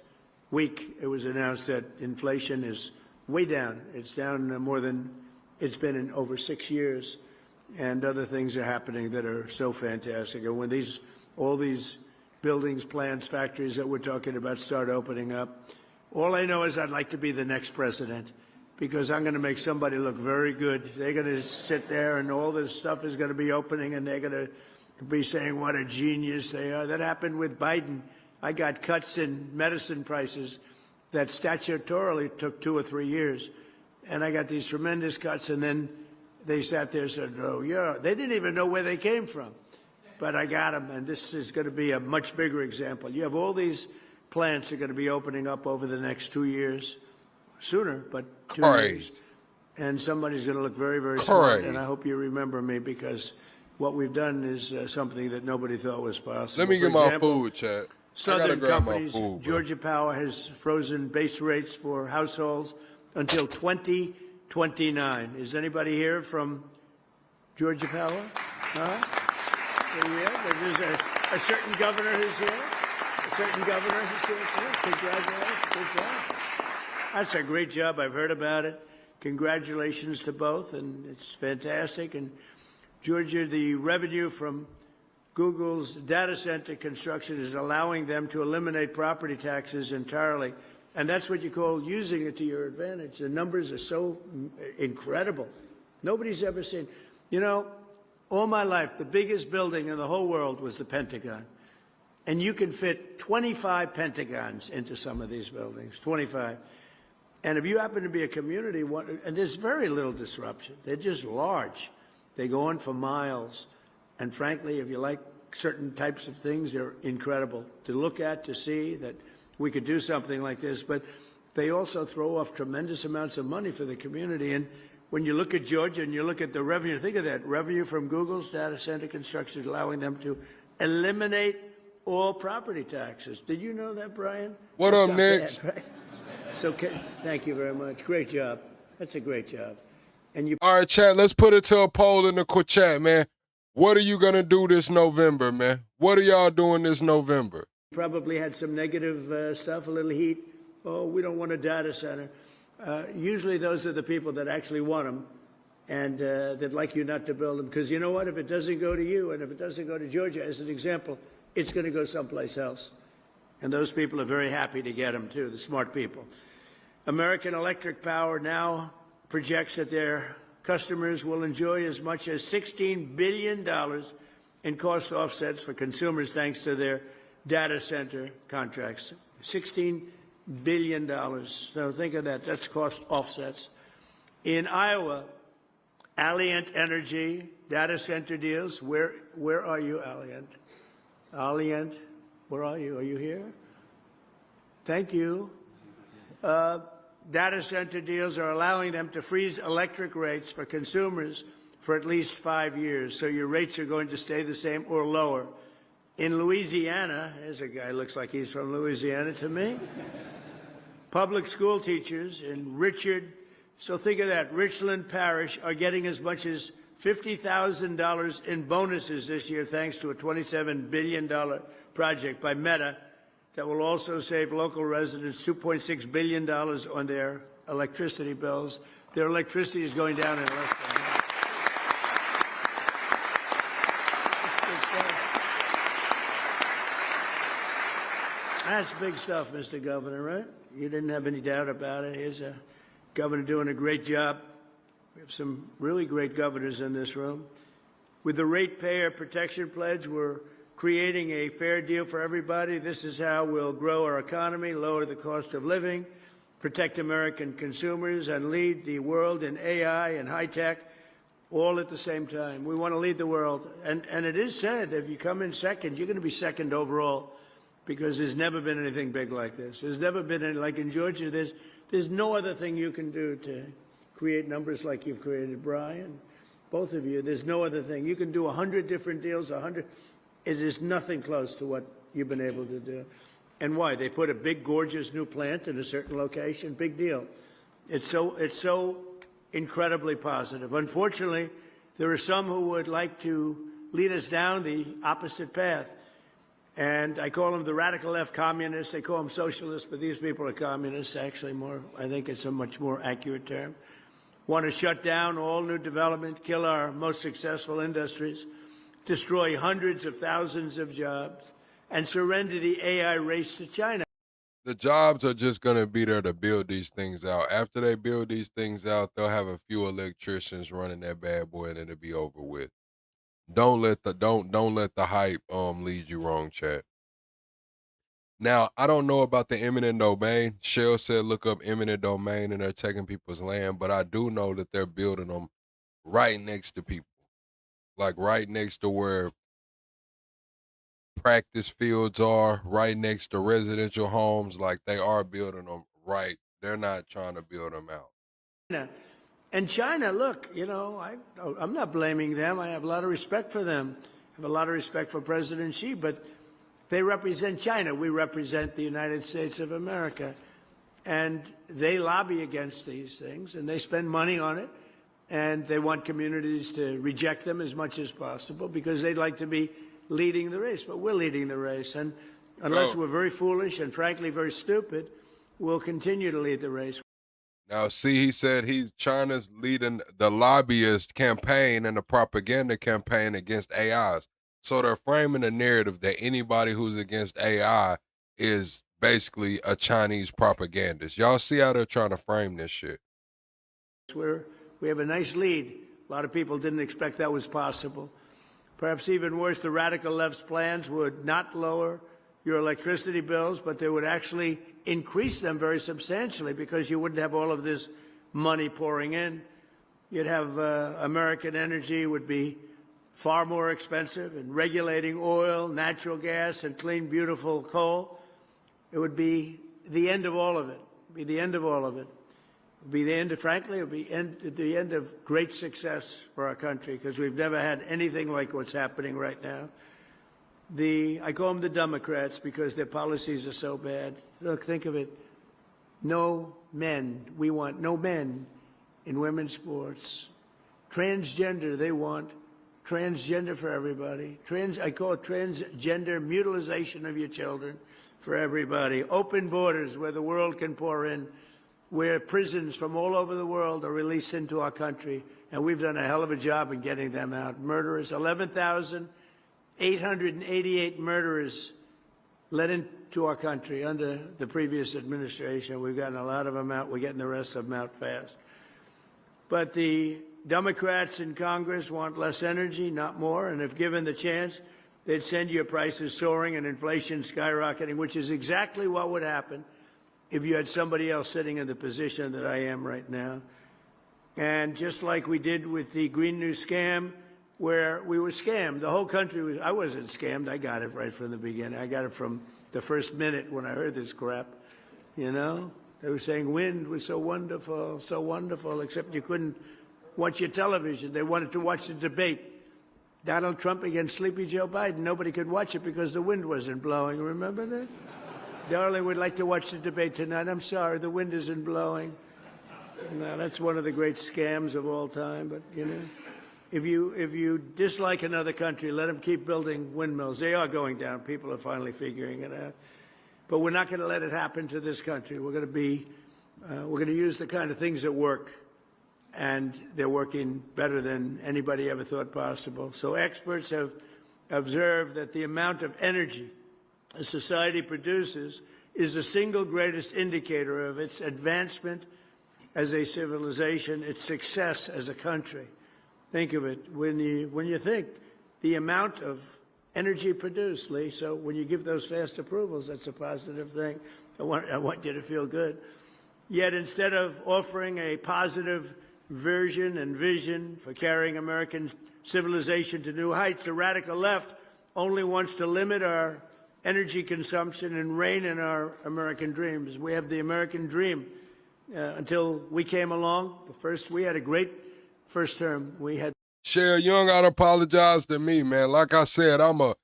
week it was announced that inflation is way down. It's down more than it's been in over 6 years. And other things are happening that are so fantastic. And when all these buildings, plants, factories that we're talking about start opening up, all I know is I'd like to be the next president, because I'm going to make somebody look very good. They're going to sit there and all this stuff is going to be opening and they're going to be saying what a genius they are. That happened with Biden. I got cuts in medicine prices that statutorily took 2 or 3 years. And I got these tremendous cuts, and then they sat there and said, oh, yeah. They didn't even know where they came from. But I got them, and this is going to be a much bigger example. You have all these plants that are going to be opening up over the next 2 years, sooner, but 2 years. And somebody's going to look very, very smart, and I hope you remember me, because what we've done is something that nobody thought was possible. Let me get my food, chat. Southern companies, Georgia Power has frozen base rates for households until 2029. Is anybody here from Georgia Power? Huh? Yeah, there's a certain governor who's here. A certain governor who's here. Congratulations. Good job. That's a great job. I've heard about it. Congratulations to both, and it's fantastic. And Georgia, the revenue from Google's data center construction is allowing them to eliminate property taxes entirely. And that's what you call using it to your advantage. The numbers are so incredible. Nobody's ever seen. You know, all my life, the biggest building in the whole world was the Pentagon. And you can fit 25 Pentagons into some of these buildings, 25. And if you happen to be a community, and there's very little disruption. They're just large. They go on for miles. And frankly, if you like certain types of things, they're incredible to look at, to see that we could do something like this. But they also throw off tremendous amounts of money for the community. And when you look at Georgia and you look at the revenue, think of that, revenue from Google's data center construction, allowing them to eliminate all property taxes. Did you know that, Brian? What That's up, next? bad, right? So thank you very much. Great job. That's a great job. And you. All right, chat, let's put it to a poll in the chat, man. What are you going to do this November, man? What are y'all doing this November? Probably had some negative stuff, a little heat. Oh, we don't want a data center. Usually those are the people that actually want them and that like you not to build them. Because you know what? If it doesn't go to you and if it doesn't go to Georgia, as an example, it's going to go someplace else. And those people are very happy to get them, too, the smart people. American Electric Power now projects that their customers will enjoy as much as $16 billion in cost offsets for consumers thanks to their data center contracts. $16 billion. So think of that. That's cost offsets. In Iowa, Alliant Energy data center deals. Where are you, Alliant? Alliant, where are you? Are you here? Thank you. Data center deals are allowing them to freeze electric rates for consumers for at least 5 years. So your rates are going to stay the same or lower. In Louisiana, there's a guy looks like he's from Louisiana to me. Public school teachers in so think of that, Richland Parish are getting as much as $50,000 in bonuses this year thanks to a $27 billion project by Meta that will also save local residents $2.6 billion on their electricity bills. Their electricity is going down in less than half. That's big stuff, Mr. Governor, right? You didn't have any doubt about it. Here's a governor doing a great job. We have some really great governors in this room. With the ratepayer protection pledge, we're creating a fair deal for everybody. This is how we'll grow our economy, lower the cost of living, protect American consumers, and lead the world in AI and high tech, all at the same time. We want to lead the world. And it is said, if you come in second, you're going to be second overall, because there's never been anything big like this. There's never been any, like in Georgia, there's no other thing you can do to create numbers like you've created, Brian. Both of you, there's no other thing. You can do 100 different deals, 100. It is nothing close to what you've been able to do. And why? They put a big, gorgeous new plant in a certain location. Big deal. It's so incredibly positive. Unfortunately, there are some who would like to lead us down the opposite path. And I call them the radical left communists. They call them socialists, but these people are communists, actually more. I think it's a much more accurate term. Want to shut down all new development, kill our most successful industries, destroy hundreds of thousands of jobs, and surrender the AI race to China. The jobs are just going to be there to build these things out. After they build these things out, they'll have a few electricians running that bad boy, and it'll be over with. Don't let the hype lead you wrong, chat. Now, I don't know about the eminent domain. Shell said look up eminent domain and they're taking people's land, but I do know that they're building them right next to people. Like right next to where practice fields are, right next to residential homes. Like they are building them right. They're not trying to build them out. And China, look, you know, I'm not blaming them. I have a lot of respect for them. I have a lot of respect for President Xi, but they represent China. We represent the United States of America. And they lobby against these things, and they spend money on it, and they want communities to reject them as much as possible because they'd like to be leading the race. But we're leading the race, and unless we're very foolish and, frankly, very stupid, we'll continue to lead the race. Now, see, he said China's leading the lobbyist campaign and the propaganda campaign against AIs. So they're framing the narrative that anybody who's against AI is basically a Chinese propagandist. Y'all see how they're trying to frame this shit? We have a nice lead. A lot of people didn't expect that was possible. Perhaps even worse, the radical left's plans would not lower your electricity bills, but they would actually increase them very substantially because you wouldn't have all of this money pouring in. You'd have American energy would be far more expensive, and regulating oil, natural gas, and clean, beautiful coal. It would be the end of all of it. It would be the end of all of it. It would be the end of, frankly, it would be the end of great success for our country because we've never had anything like what's happening right now. I call them the Democrats because their policies are so bad. Look, think of it. No men. We want no men in women's sports. Transgender, they want transgender for everybody. I call it transgender mutilization of your children for everybody. Open borders where the world can pour in, where prisons from all over the world are released into our country, and we've done a hell of a job in getting them out. Murderers, 11,888 murderers let into our country under the previous administration. We've gotten a lot of them out. We're getting the rest of them out fast. But the Democrats in Congress want less energy, not more, and if given the chance, they'd send your prices soaring and inflation skyrocketing, which is exactly what would happen if you had somebody else sitting in the position that I am right now. And just like we did with the Green New scam, where we were scammed, the whole country was, I wasn't scammed, I got it right from the beginning. I got it from the first minute when I heard this crap, you know? They were saying wind was so wonderful, except you couldn't watch your television. They wanted to watch the debate. Donald Trump against Sleepy Joe Biden. Nobody could watch it because the wind wasn't blowing. Remember that? Darling would like to watch the debate tonight. I'm sorry, the wind isn't blowing. No, that's one of the great scams of all time. But, you know, if you dislike another country, let them keep building windmills. They are going down. People are finally figuring it out. But we're not going to let it happen to this country. We're going to use the kind of things that work. And they're working better than anybody ever thought possible. So experts have observed that the amount of energy a society produces is the single greatest indicator of its advancement as a civilization, its success as a country. Think of it when you think the amount of energy produced, Lee. So when you give those fast approvals, that's a positive thing. I want you to feel good. Yet instead of offering a positive version and vision for carrying American civilization to new heights, the radical left only wants to limit our energy consumption and rein in our American dreams. We have the American dream. Until we came along, we had a great first term. We had. Cher, you don't gotta apologize to me, man. Like I said, I'm a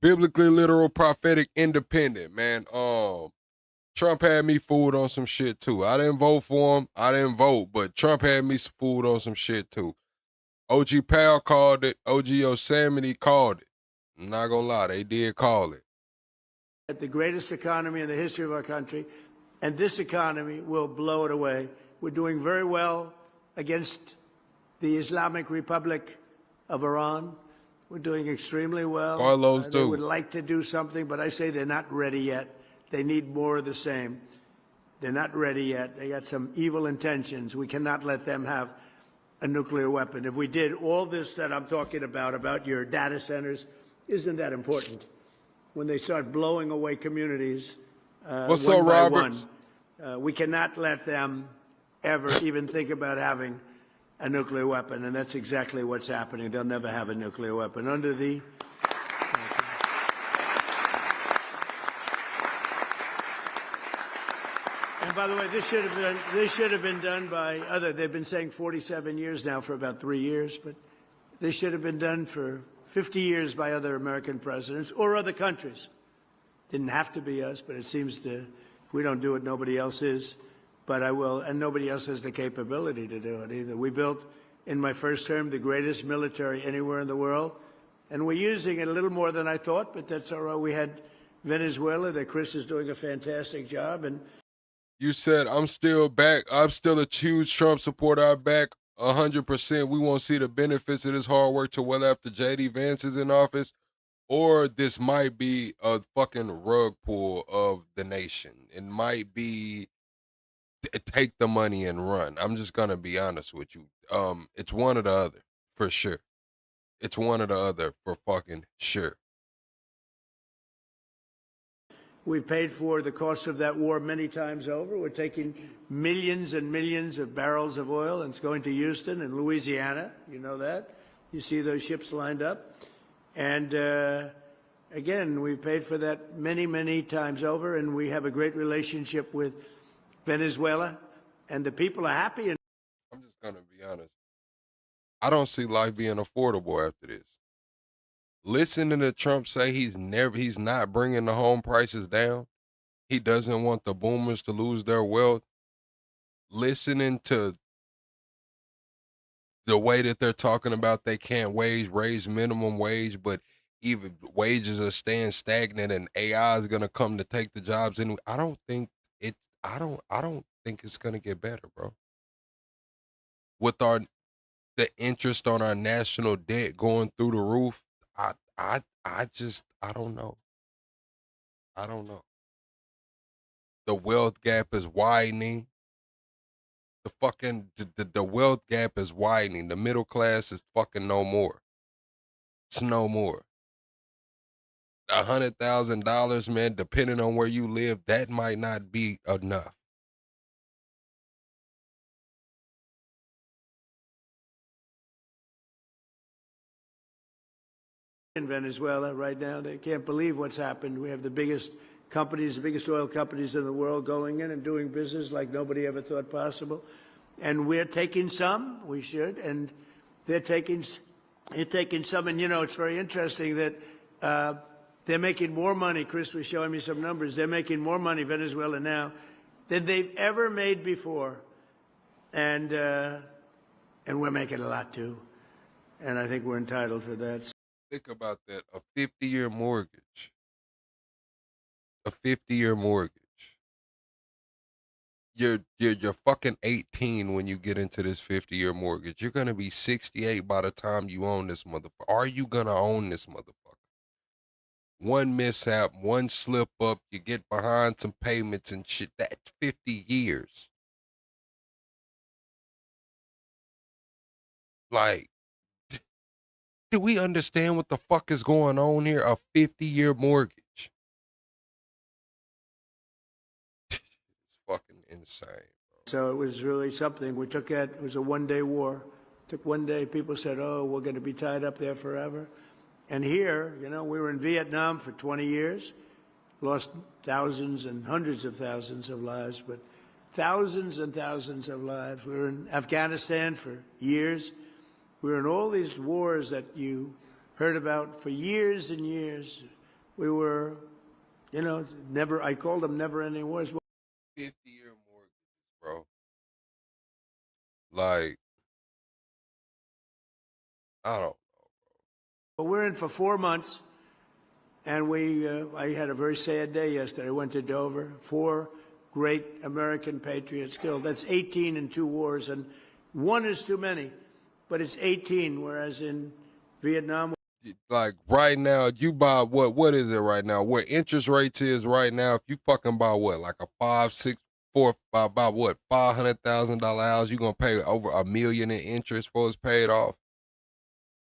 biblically literal prophetic independent, man. Trump had me fooled on some shit too. I didn't vote for him. I didn't vote, but Trump had me fooled on some shit too. OG Powell called it. OG Yosemite called it. I'm not gonna lie, they did call it. At the greatest economy in the history of our country, and this economy will blow it away. We're doing very well against the Islamic Republic of Iran. We're doing extremely well. Carlos, They too. would like to do something, but I say they're not ready yet. They need more of the same. They're not ready yet. They got some evil intentions. We cannot let them have a nuclear weapon. If we did all this that I'm talking about your data centers, isn't that important? When they start blowing away communities, What's one up, by Roberts? one, we cannot let them ever even think about having a nuclear weapon, and that's exactly what's happening. They'll never have a nuclear weapon under the. And by the way, this should have been done by other. They've been saying 47 years now for about 3 years, but this should have been done for 50 years by other American presidents or other countries. Didn't have to be us, but it seems to. If we don't do it, nobody else is. But I will, and nobody else has the capability to do it either. We built, in my first term, the greatest military anywhere in the world, and we're using it a little more than I thought, but that's all right. We had Venezuela, that Chris is doing a fantastic job, and You said I'm still back. I'm still a huge Trump supporter. I'm back 100%. We won't see the benefits of this hard work till well after J.D. Vance is in office, or this might be a fucking rug pull of the nation. It might be take the money and run. I'm just gonna be honest with you. It's one or the other for sure. It's one or the other for fucking sure. we've paid for the cost of that war many times over. We're taking millions and millions of barrels of oil, and it's going to Houston and Louisiana. You know that. You see those ships lined up. And again, we've paid for that many, many times over, and we have a great relationship with Venezuela, and the people are happy. And I'm just gonna be honest. I don't see life being affordable after this. Listening to Trump say he's not bringing the home prices down. He doesn't want the boomers to lose their wealth. Listening to the way that they're talking about they can't raise minimum wage, but even wages are staying stagnant and AI is gonna come to take the jobs anyway. I don't think it's gonna get better, bro. With the interest on our national debt going through the roof, I don't know. I don't know. The wealth gap is widening. The wealth gap is widening. The middle class is fucking no more. It's no more. $100,000, man, depending on where you live, that might not be enough. in Venezuela right now, they can't believe what's happened. We have the biggest companies, the biggest oil companies in the world going in and doing business like nobody ever thought possible. And we're taking some, we should, and they're taking some. And, you know, it's very interesting that they're making more money. Chris was showing me some numbers. They're making more money, Venezuela now, than they've ever made before. And we're making a lot, too. And I think we're entitled to that. Think about that. A 50-year mortgage. A 50-year mortgage. You're fucking 18 when you get into this 50-year mortgage. You're gonna be 68 by the time you own this motherfucker. Are you gonna own this motherfucker? One mishap, one slip up, you get behind some payments and shit. That's 50 years. Like, Do we understand what the fuck is going on here? A 50-year mortgage. It's fucking insane. So it was really something. We took it was a one-day war. Took one day. People said, oh, we're going to be tied up there forever. And here, you know, we were in Vietnam for 20 years, lost thousands and hundreds of thousands of lives, but thousands and thousands of lives. We were in Afghanistan for years. We were in all these wars that you heard about for years and years. We were, you know, never, I called them never-ending wars. 50-year mortgages, bro. Like, I don't. But we're in for 4 months, and I had a very sad day yesterday. I went to Dover. 4 great American patriots killed. That's 18 in 2 wars, and 1 is too many, but it's 18, whereas in Vietnam. Like right now, you buy what is it right now? Where interest rates is right now, if you fucking buy what, like a 5, 6, 4, buy what, $500,000 house, you're gonna pay over $1 million in interest before it's paid off.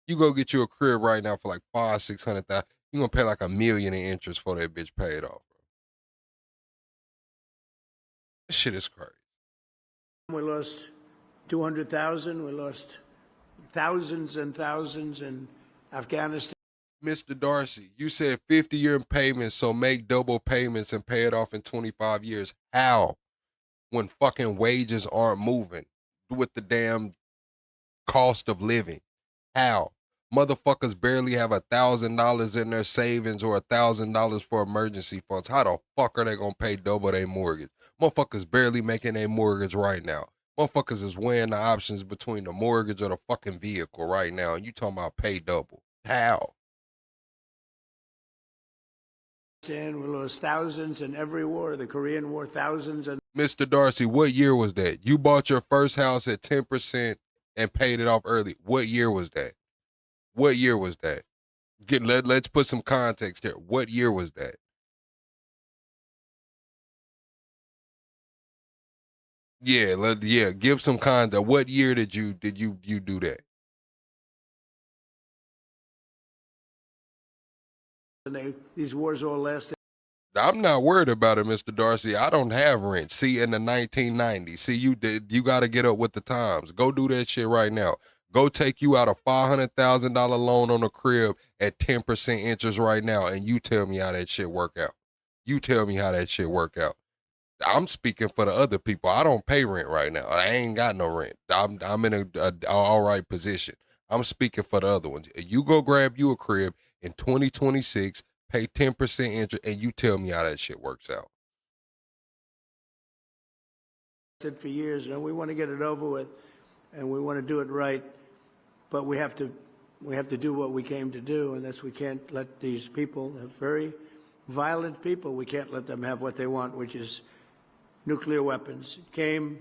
You go get you a crib right now for like $500,000-$600,000. You're gonna pay like $1 million in interest for that bitch paid off, bro. This shit is crazy. We lost 200,000. We lost thousands and thousands in Afghanistan. Mr. Darcy, you said 50-year payments, so make double payments and pay it off in 25 years. How? When fucking wages aren't moving with the damn cost of living. How? Motherfuckers barely have $1,000 in their savings or $1,000 for emergency funds. How the fuck are they gonna pay double their mortgage? Motherfuckers barely making a mortgage right now. Motherfuckers is weighing the options between the mortgage or the fucking vehicle right now, and you talking about pay double. How? We lost thousands in every war, the Korean War, thousands. And Mr. Darcy, what year was that? You bought your first house at 10% and paid it off early. What year was that? What year was that? Let's put some context here. What year was that? Yeah, give some context. What year did you do that? And these wars all lasted. I'm not worried about it, Mr. Darcy. I don't have rent. See, in the 1990s. See, you got to get up with the times. Go do that shit right now. Go take you out a $500,000 loan on a crib at 10% interest right now, and you tell me how that shit work out. You tell me how that shit work out. I'm speaking for the other people. I don't pay rent right now. I ain't got no rent. I'm in a all right position. I'm speaking for the other ones. You go grab you a crib in 2026, pay 10% interest, and you tell me how that shit works out. For years, and we want to get it over with, and we want to do it right, but we have to do what we came to do, and that's we can't let these people, very violent people, we can't let them have what they want, which is nuclear weapons. It came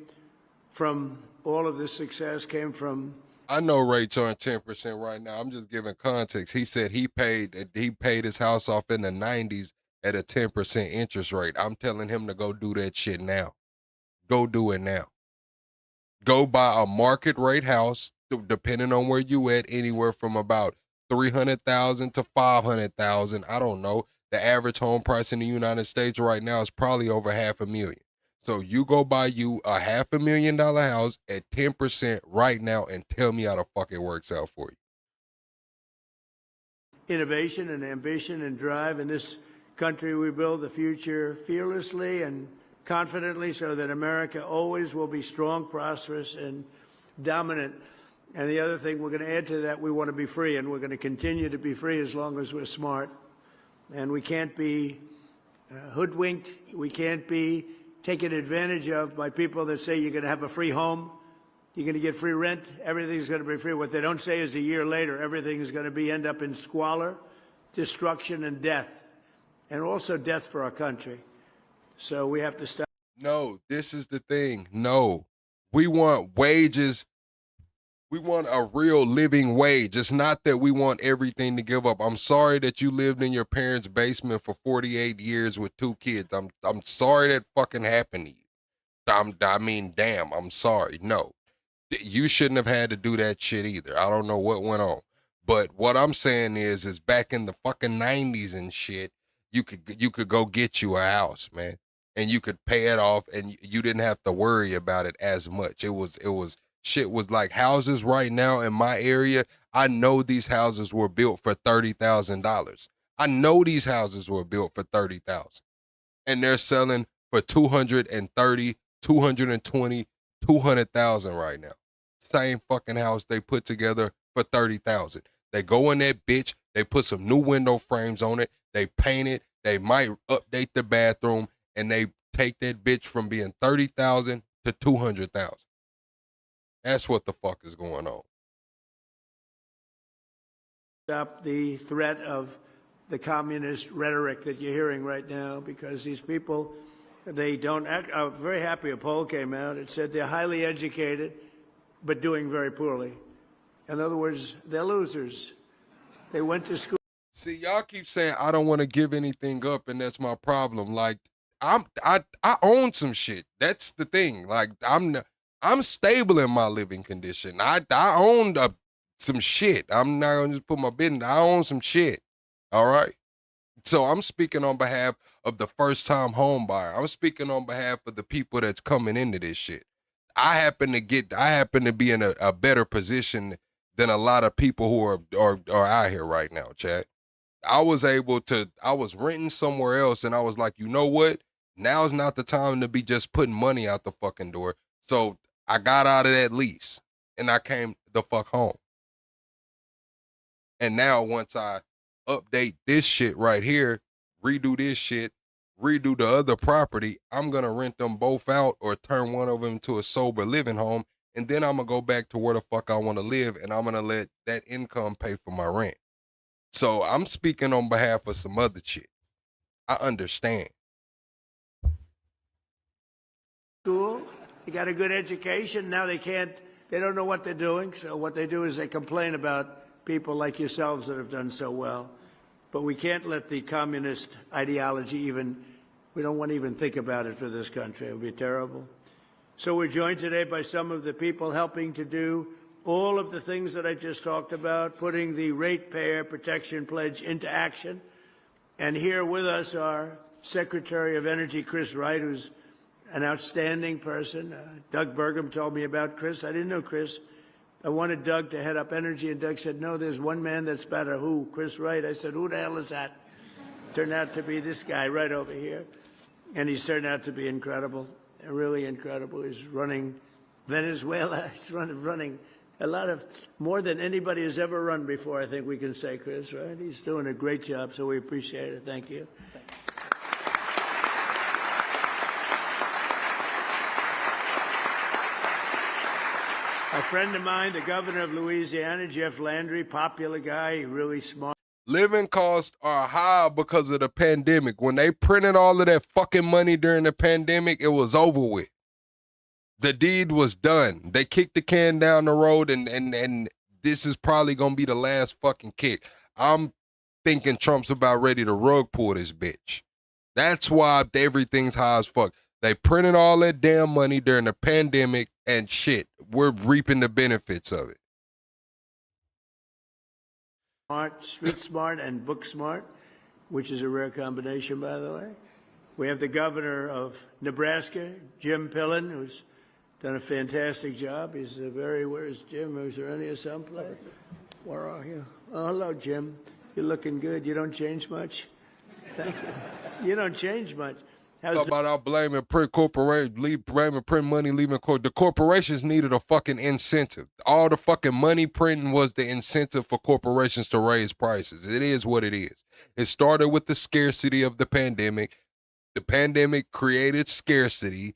from all of this success, came from. I know rates aren't 10% right now. I'm just giving context. He said he paid his house off in the 90s at a 10% interest rate. I'm telling him to go do that shit now. Go do it now. Go buy a market rate house, depending on where you at, anywhere from about $300,000 to $500,000. I don't know. The average home price in the United States right now is probably over $500,000. So you go buy you a $500,000 house at 10% right now and tell me how the fuck it works out for you. Innovation and ambition and drive. In this country, we build the future fearlessly and confidently so that America always will be strong, prosperous, and dominant. And the other thing we're going to add to that, we want to be free, and we're going to continue to be free as long as we're smart. And we can't be hoodwinked. We can't be taken advantage of by people that say you're going to have a free home, you're going to get free rent, everything's going to be free. What they don't say is a year later, everything is going to end up in squalor, destruction, and death, and also death for our country. So we have to stop. No, this is the thing. No, we want wages. We want a real living wage. It's not that we want everything to give up. I'm sorry that you lived in your parents' basement for 48 years with 2 kids. I'm sorry that fucking happened to you. Damn, I'm sorry. No, you shouldn't have had to do that shit either. I don't know what went on. But what I'm saying is back in the fucking 90s and shit, you could go get you a house, man, and you could pay it off, and you didn't have to worry about it as much. It was shit was like houses right now in my area. I know these houses were built for $30,000. I know these houses were built for $30,000, and they're selling for 230, 220, 200,000 right now. Same fucking house they put together for 30,000. They go in that bitch, they put some new window frames on it, they paint it, they might update the bathroom, and they take that bitch from being 30,000 to 200,000. That's what the fuck is going on. Stop the threat of the communist rhetoric that you're hearing right now, because these people, they don't act. I'm very happy a poll came out. It said they're highly educated, but doing very poorly. In other words, they're losers. They went to school. See, y'all keep saying I don't want to give anything up, and that's my problem. Like, I own some shit. That's the thing. Like, I'm stable in my living condition. I own some shit. I'm not gonna just put my business. I own some shit. All right. So I'm speaking on behalf of the first-time home buyer. I'm speaking on behalf of the people that's coming into this shit. I happen to be in a better position than a lot of people who are out here right now, Chad. I was renting somewhere else, and I was like, you know what? Now's not the time to be just putting money out the fucking door. So I got out of that lease, and I came the fuck home. And now once I update this shit right here, redo this shit, redo the other property, I'm going to rent them both out or turn one of them to a sober living home, and then I'm going to go back to where the fuck I want to live, and I'm going to let that income pay for my rent. So I'm speaking on behalf of some other shit. I understand. School, they got a good education. Now they don't know what they're doing. So what they do is they complain about people like yourselves that have done so well. But we can't let the communist ideology we don't want to even think about it for this country. It would be terrible. So we're joined today by some of the people helping to do all of the things that I just talked about, putting the Ratepayer Protection Pledge into action. And here with us are Secretary of Energy Chris Wright, who's an outstanding person. Doug Burgum told me about Chris. I didn't know Chris. I wanted Doug to head up energy, and Doug said, no, there's one man that's better. Who? Chris Wright. I said, who the hell is that? Turned out to be this guy right over here. And he's turned out to be incredible, really incredible. He's running Venezuela. He's running a lot of, more than anybody has ever run before, I think we can say, Chris, right? He's doing a great job, so we appreciate it. Thank you. A friend of mine, the governor of Louisiana, Jeff Landry, popular guy, really smart. Living costs are high because of the pandemic. When they printed all of that fucking money during the pandemic, it was over with. The deed was done. They kicked the can down the road, and this is probably gonna be the last fucking kick. I'm thinking Trump's about ready to rug pull this bitch. That's why everything's high as fuck. They printed all that damn money during the pandemic, and shit, we're reaping the benefits of it. Smart, street smart, and book smart, which is a rare combination, by the way. We have the governor of Nebraska, Jim Pillen, who's done a fantastic job. He's where's Jim? Is there any someplace? Where are you? Oh, hello, Jim. You're looking good. You don't change much? You don't change much. How about I blaming print corporation, blaming print money, leaving the corporations needed a fucking incentive. All the fucking money printing was the incentive for corporations to raise prices. It is what it is. It started with the scarcity of the pandemic. The pandemic created scarcity.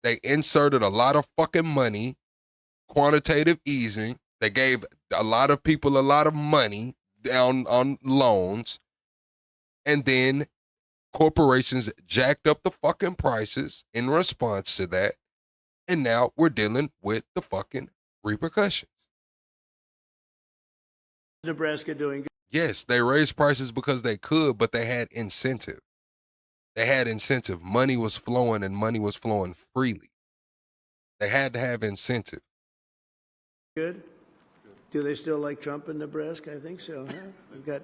They inserted a lot of fucking money, quantitative easing. They gave a lot of people a lot of money down on loans. And then corporations jacked up the fucking prices in response to that. And now we're dealing with the fucking repercussions. Nebraska doing good. Yes, they raised prices because they could, but they had incentive. They had incentive. Money was flowing, and money was flowing freely. They had to have incentive. Good. Do they still like Trump in Nebraska? I think so. Huh?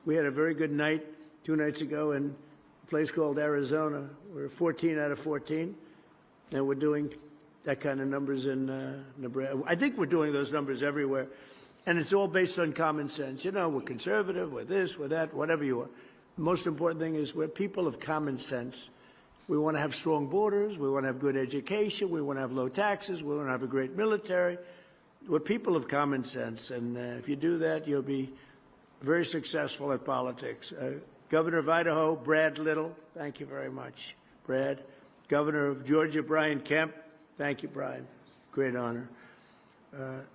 We had a very good night 2 nights ago in a place called Arizona. We're 14 out of 14, and we're doing that kind of numbers in Nebraska. I think we're doing those numbers everywhere, and it's all based on common sense. You know, we're conservative, we're this, we're that, whatever you are. The most important thing is we're people of common sense. We want to have strong borders. We want to have good education. We want to have low taxes. We want to have a great military. We're people of common sense, and if you do that, you'll be very successful at politics. Governor of Idaho, Brad Little, thank you very much, Brad. Governor of Georgia, Brian Kemp, thank you, Brian. Great honor.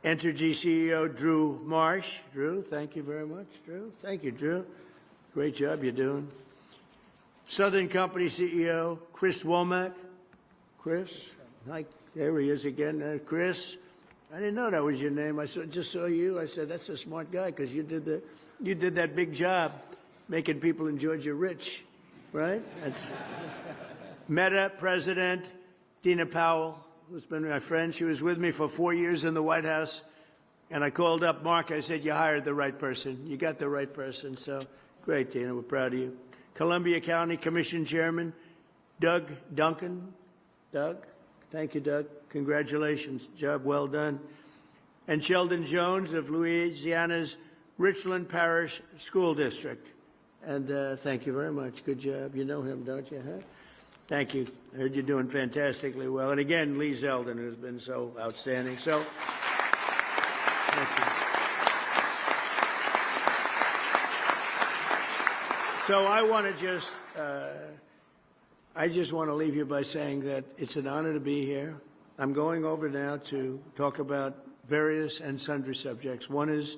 Entergy CEO, Drew Marsh. Drew, thank you very much, Drew. Thank you, Drew. Great job you're doing. Southern Company CEO, Chris Womack. Chris, hi, there he is again. Chris, I didn't know that was your name. Just saw you. I said, that's a smart guy because you did that big job making people in Georgia rich, right? That's Meta President Dina Powell, who's been my friend. She was with me for 4 years in the White House. And I called up Mark. I said, you hired the right person. You got the right person. So great, Dina. We're proud of you. Columbia County Commission Chairman Doug Duncan. Doug, thank you, Doug. Congratulations. Job well done. And Sheldon Jones of Louisiana's Richland Parish School District. And thank you very much. Good job. You know him, don't you? Huh? Thank you. I heard you're doing fantastically well. And again, Lee Zeldin, who's been so outstanding. So, thank you. So I want to just want to leave you by saying that it's an honor to be here. I'm going over now to talk about various and sundry subjects. One is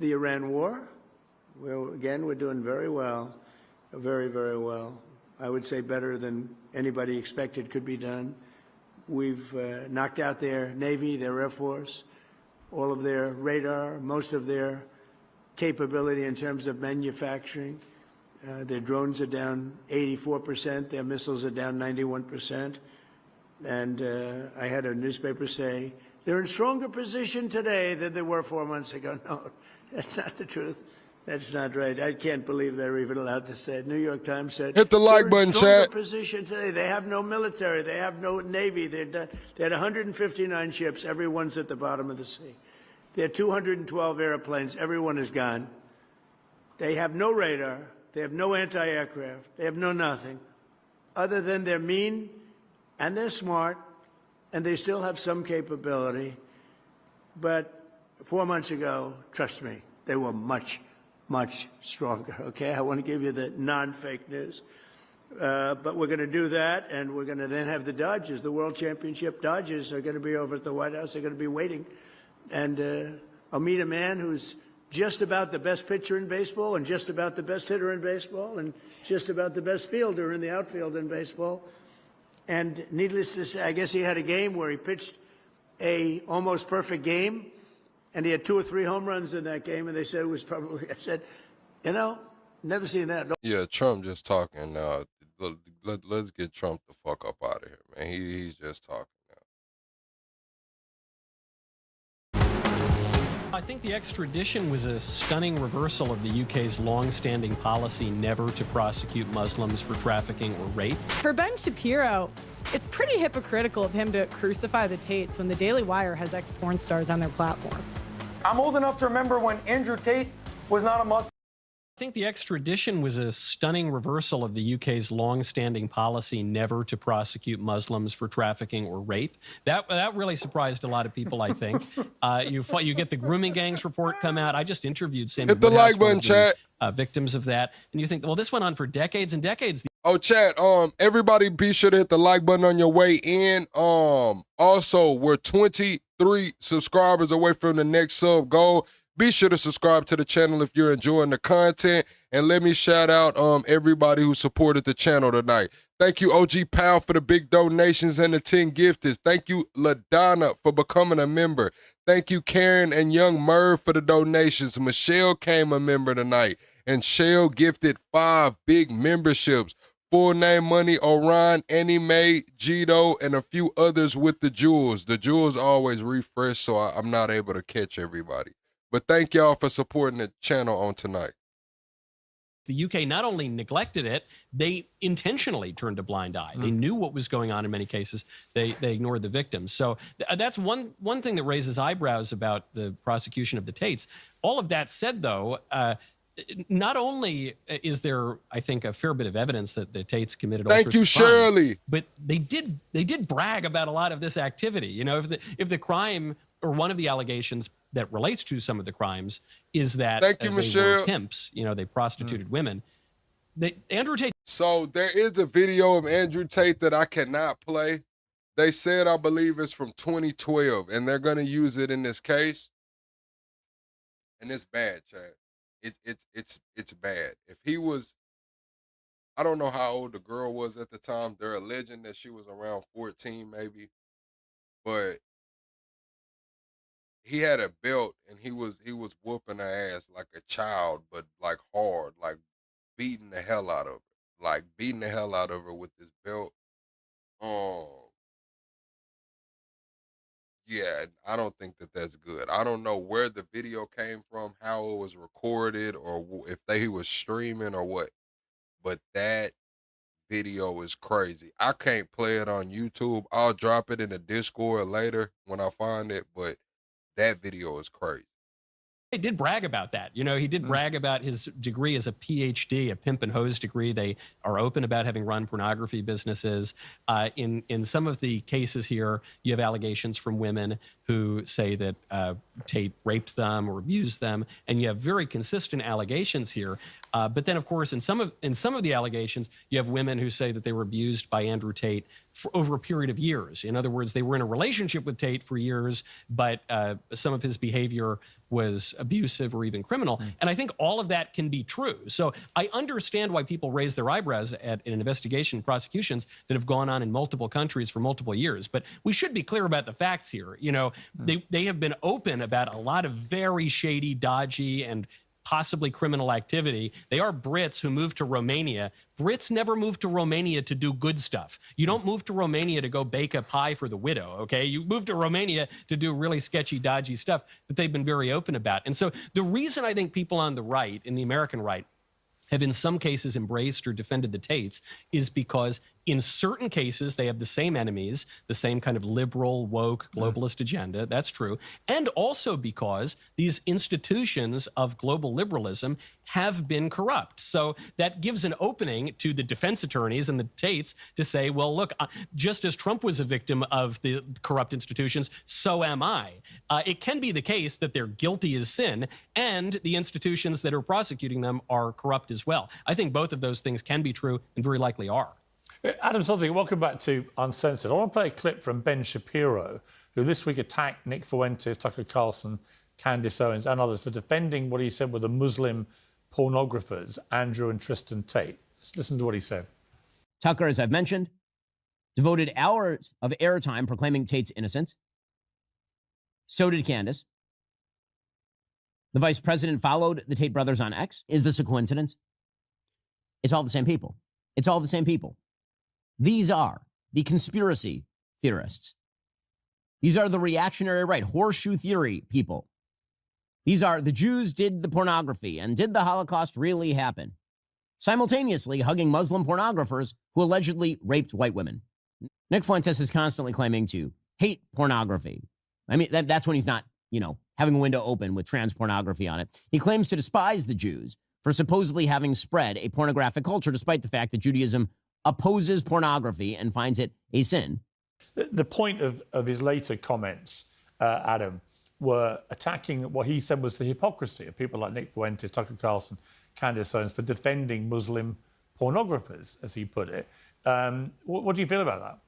the Iran war. Again, we're doing very well, very, very well. I would say better than anybody expected could be done. We've knocked out their Navy, their Air Force, all of their radar, most of their capability in terms of manufacturing. Their drones are down 84%. Their missiles are down 91%. And I had a newspaper say, they're in stronger position today than they were 4 months ago. No, that's not the truth. That's not right. I can't believe they're even allowed to say it. New York Times said, hit the like button, chat. Position today. They have no military. They have no Navy. They had 159 ships. Everyone's at the bottom of the sea. They had 212 airplanes. Everyone is gone. They have no radar. They have no anti-aircraft. They have no nothing other than they're mean and they're smart and they still have some capability. But 4 months ago, trust me, they were much, much stronger, okay? I want to give you the non-fake news. But we're going to do that, and we're going to then have the Dodgers, the World Championship Dodgers are going to be over at the White House. They're going to be waiting. And I'll meet a man who's just about the best pitcher in baseball and just about the best hitter in baseball and just about the best fielder in the outfield in baseball. And needless to say, I guess he had a game where he pitched a almost perfect game, and he had 2 or 3 home runs in that game, and they said it was probably, I said, you know, never seen that. Yeah, Trump just talking. Let's get Trump the fuck up out of here, man. He's just talking. I think the extradition was a stunning reversal of the UK's long-standing policy never to prosecute Muslims for trafficking or rape. For Ben Shapiro, it's pretty hypocritical of him to crucify the Tates when the Daily Wire has ex-porn stars on their platforms. I'm old enough to remember when Andrew Tate was not a Muslim. I think the extradition was a stunning reversal of the UK's long-standing policy never to prosecute Muslims for trafficking or rape. That really surprised a lot of people, I think. You get the grooming gangs report come out. I just interviewed Sammy Hit the Woodhouse, like button, one of the, chat. Victims of that, and you think, well, this went on for decades and decades. Oh, chat, everybody be sure to hit the like button on your way in. Also, we're 23 subscribers away from the next sub goal. Be sure to subscribe to the channel if you're enjoying the content. And let me shout out everybody who supported the channel tonight. Thank you, OG Pal, for the big donations and the 10 gifters. Thank you, LaDonna, for becoming a member. Thank you, Karen and Young Merv, for the donations. Michelle came a member tonight. And Shell gifted 5 big memberships. Full Name Money, Orion, Annie Mae, Gito, and a few others with the jewels. The jewels always refresh, so I'm not able to catch everybody. But thank y'all for supporting the channel on tonight. The UK not only neglected it, they intentionally turned a blind eye. They knew what was going on in many cases. They ignored the victims. So that's one thing that raises eyebrows about the prosecution of the Tates. All of that said, though, not only is there, I think, a fair bit of evidence that the Tates committed all sorts of crimes, Shirley. but they did brag about a lot of this activity. You know, if the crime or one of the allegations that relates to some of the crimes is that they were pimps, you know, they prostituted women. Andrew Tate. So there is a video of Andrew Tate that I cannot play. They said, I believe it's from 2012, and they're going to use it in this case. And it's bad, Chad. It's bad. If he was, I don't know how old the girl was at the time. They're alleging that she was around 14 maybe. But he had a belt and he was whooping her ass like a child, but like hard, like beating the hell out of her. Like beating the hell out of her with this belt. Yeah, I don't think that that's good. I don't know where the video came from, how it was recorded, or if they was streaming or what. But that video is crazy. I can't play it on YouTube. I'll drop it in the Discord later when I find it, but that video is crazy. He did brag about that. You know, he did brag about his degree as a PhD, a pimp and hose degree. They are open about having run pornography businesses. In some of the cases here, you have allegations from women who say that Tate raped them or abused them, and you have very consistent allegations here. But then, of course, in some of the allegations, you have women who say that they were abused by Andrew Tate for over a period of years. In other words, they were in a relationship with Tate for years, but some of his behavior was abusive or even criminal. And I think all of that can be true. So I understand why people raise their eyebrows at an investigation, prosecutions that have gone on in multiple countries for multiple years. But we should be clear about the facts here. You know, they have been open about a lot of very shady, dodgy, and possibly criminal activity. They are Brits who moved to Romania. Brits never moved to Romania to do good stuff. You don't move to Romania to go bake a pie for the widow, okay? You move to Romania to do really sketchy, dodgy stuff that they've been very open about. And so the reason I think people on the right, in the American right, have in some cases embraced or defended the Tates is because in certain cases they have the same enemies, the same kind of liberal, woke, globalist agenda. That's true. And also because these institutions of global liberalism have been corrupt. So that gives an opening to the defense attorneys and the Tates to say, well, look, just as Trump was a victim of the corrupt institutions, so am I. It can be the case that they're guilty as sin and the institutions that are prosecuting them are corrupt as well. I think both of those things can be true and very likely are. Adam Salzig, welcome back to Uncensored. I want to play a clip from Ben Shapiro, who this week attacked Nick Fuentes, Tucker Carlson, Candace Owens and others for defending what he said were the Muslim pornographers, Andrew and Tristan Tate. Let's listen to what he said. Tucker, as I've mentioned, devoted hours of airtime proclaiming Tate's innocence. So did Candace. The vice president followed the Tate brothers on X. Is this a coincidence? It's all the same people. It's all the same people. These are the conspiracy theorists. These are the reactionary right, horseshoe theory people. These are the Jews did the pornography, and did the Holocaust really happen? Simultaneously hugging Muslim pornographers who allegedly raped white women. Nick Fuentes is constantly claiming to hate pornography. I mean, that's when he's not, having a window open with trans pornography on it. He claims to despise the Jews for supposedly having spread a pornographic culture, despite the fact that Judaism opposes pornography and finds it a sin. The point of his later comments, Adam, were attacking what he said was the hypocrisy of people like Nick Fuentes, Tucker Carlson, Candace Owens for defending Muslim pornographers, as he put it. What do you feel about that?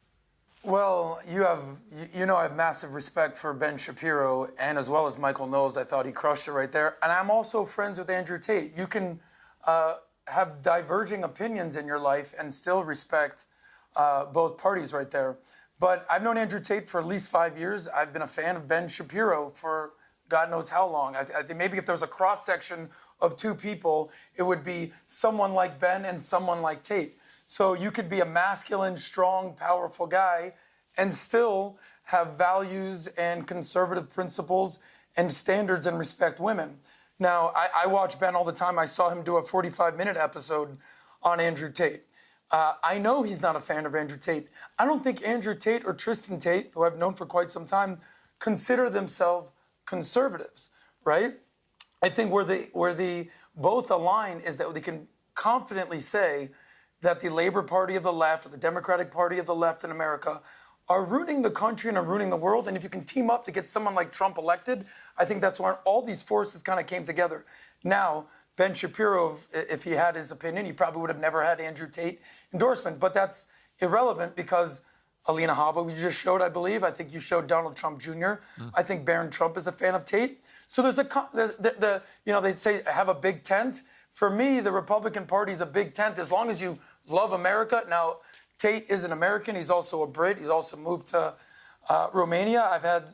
Well, I have massive respect for Ben Shapiro and as well as Michael Knowles. I thought he crushed it right there. And I'm also friends with Andrew Tate. You can have diverging opinions in your life and still respect both parties right there. But I've known Andrew Tate for at least 5 years. I've been a fan of Ben Shapiro for God knows how long. I think maybe if there was a cross-section of two people, it would be someone like Ben and someone like Tate. So you could be a masculine, strong, powerful guy and still have values and conservative principles and standards and respect women. Now, I watch Ben all the time. I saw him do a 45-minute episode on Andrew Tate. I know he's not a fan of Andrew Tate. I don't think Andrew Tate or Tristan Tate, who I've known for quite some time, consider themselves conservatives, right? I think where the both align is that they can confidently say that the Labor Party of the left or the Democratic Party of the left in America are ruining the country and are ruining the world. And if you can team up to get someone like Trump elected, I think that's where all these forces kind of came together. Now, Ben Shapiro, if he had his opinion, he probably would have never had Andrew Tate endorsement. But that's irrelevant because Alina Habba, you just showed, I believe. I think you showed Donald Trump Jr. I think Barron Trump is a fan of Tate. So they say have a big tent. For me, the Republican Party is a big tent as long as you love America. Now, Tate is an American. He's also a Brit. He's also moved to Romania.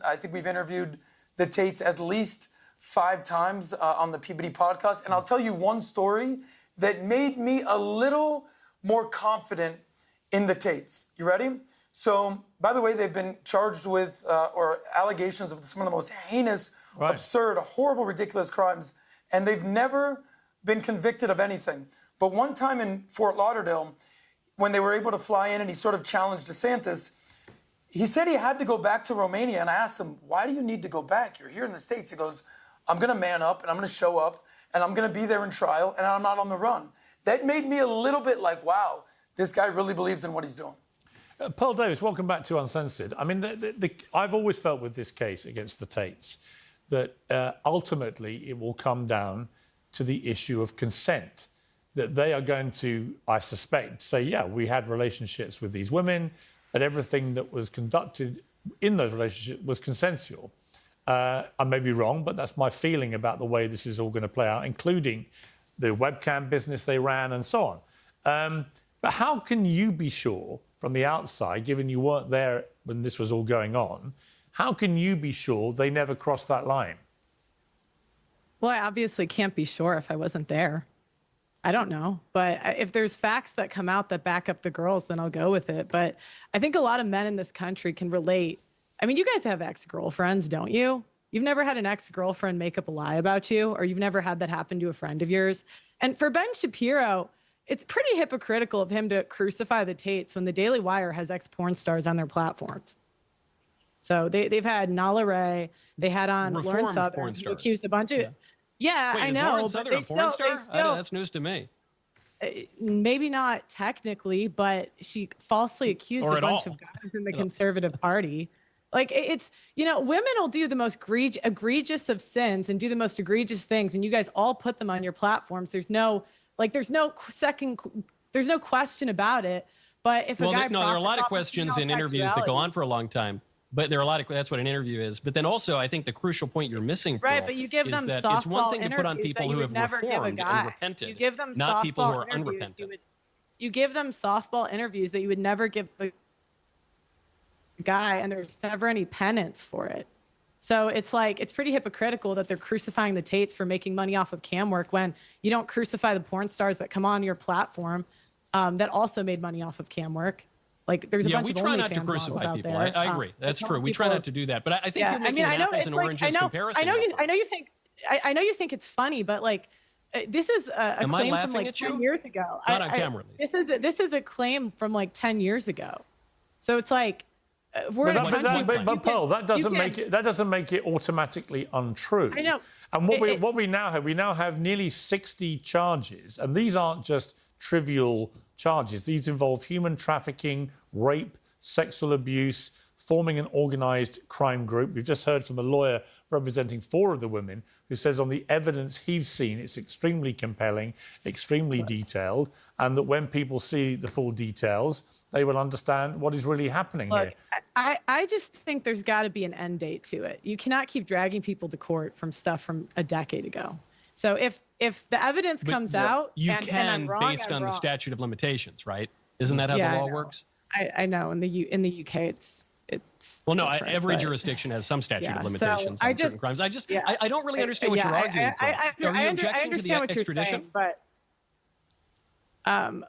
I think we've interviewed the Tates at least 5 times on the Peabody podcast. And I'll tell you one story that made me a little more confident in the Tates. You ready? So, by the way, they've been charged with or allegations of some of the most heinous, absurd, horrible, ridiculous crimes. And they've never been convicted of anything. But one time in Fort Lauderdale, when they were able to fly in and he sort of challenged DeSantis, he said he had to go back to Romania. And I asked him, why do you need to go back? You're here in the States. He goes, I'm going to man up and I'm going to show up and I'm going to be there in trial and I'm not on the run. That made me a little bit like, wow, this guy really believes in what he's doing. Pearl Davis, welcome back to Uncensored. I mean, I've always felt with this case against the Tates that ultimately it will come down to the issue of consent. That they are going to, I suspect, say, yeah, we had relationships with these women, and everything that was conducted in those relationships was consensual. I may be wrong, but that's my feeling about the way this is all going to play out, including the webcam business they ran and so on. But how can you be sure from the outside, given you weren't there when this was all going on, how can you be sure they never crossed that line? Well, I obviously can't be sure if I wasn't there. I don't know. But if there's facts that come out that back up the girls, then I'll go with it. But I think a lot of men in this country can relate. I mean, you guys have ex-girlfriends, don't you? You've never had an ex-girlfriend make up a lie about you, or you've never had that happen to a friend of yours. And for Ben Shapiro, it's pretty hypocritical of him to crucify the Tates when the Daily Wire has ex-porn stars on their platforms. So they've had Nala Ray, they had on Lauren Southern, who accused a bunch of... Yeah, Wait, I is know. Lauren Southern a porn star? That's news to me. Maybe not technically, but she falsely accused a bunch of guys in the conservative party. Like, it's, women will do the most egregious of sins and do the most egregious things, and you guys all put them on your platforms. There's no question about it. But if there are a lot of questions in interviews that go on for a long time. But there are a lot of, that's what an interview is. But then also, I think the crucial point you're missing, right? But you give them softball it's one thing to put on people who have reformed and repented, you give them not people who are interviews. unrepentant. You give them softball interviews that you would never give a guy, and there's never any penance for it. So it's pretty hypocritical that they're crucifying the Tates for making money off of cam work when you don't crucify the porn stars that come on your platform that also made money off of cam work. Like, there's a bunch of OnlyFans models out there. We try not to crucify people. I agree. That's true. We try not to do that. But I think you're making an apples and oranges comparison. I know you think it's funny, but this is a claim from 10 years ago. Not on camera. This is a claim from 10 years ago. So it's we're in a country. But Pearl, that doesn't make it automatically untrue. I know. And what we now have nearly 60 charges, and these aren't just trivial charges. These involve human trafficking, rape, sexual abuse, forming an organised crime group. We've just heard from a lawyer representing 4 of the women who says on the evidence he's seen, it's extremely compelling, extremely detailed, and that when people see the full details, they will understand what is really happening here. I just think there's got to be an end date to it. You cannot keep dragging people to court from stuff from a decade ago. So if the evidence comes out, you and can I'm wrong, based on the statute of limitations, right? Isn't that how the law works? I know. In the UK, it's well, no. Every jurisdiction has some statute of limitations on certain crimes. I don't really understand what you're arguing for. Are you objecting to the extradition? But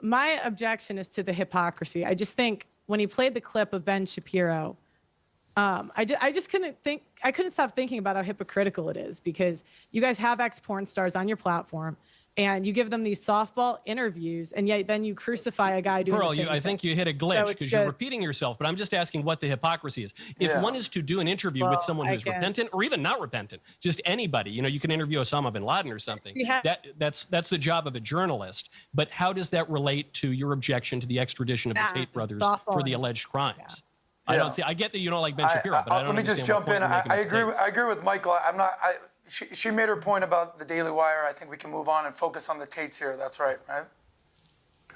my objection is to the hypocrisy. I just think when he played the clip of Ben Shapiro, I just couldn't stop thinking about how hypocritical it is, because you guys have ex-porn stars on your platform and you give them these softball interviews, and yet then you crucify a guy doing Pearl, the same I think you hit a glitch because you're repeating yourself, but I'm just asking what the hypocrisy is. If one is to do an interview with someone who's repentant or even not repentant, just anybody, you can interview Osama bin Laden or something. That's the job of a journalist. But how does that relate to your objection to the extradition of the Tate brothers for the alleged crimes? Yeah. I don't see. I get that you don't like Ben Shapiro, but I don't. Let me just jump in. I agree with Michael. I'm not. She made her point about the Daily Wire. I think we can move on and focus on the Tates here. That's right, right?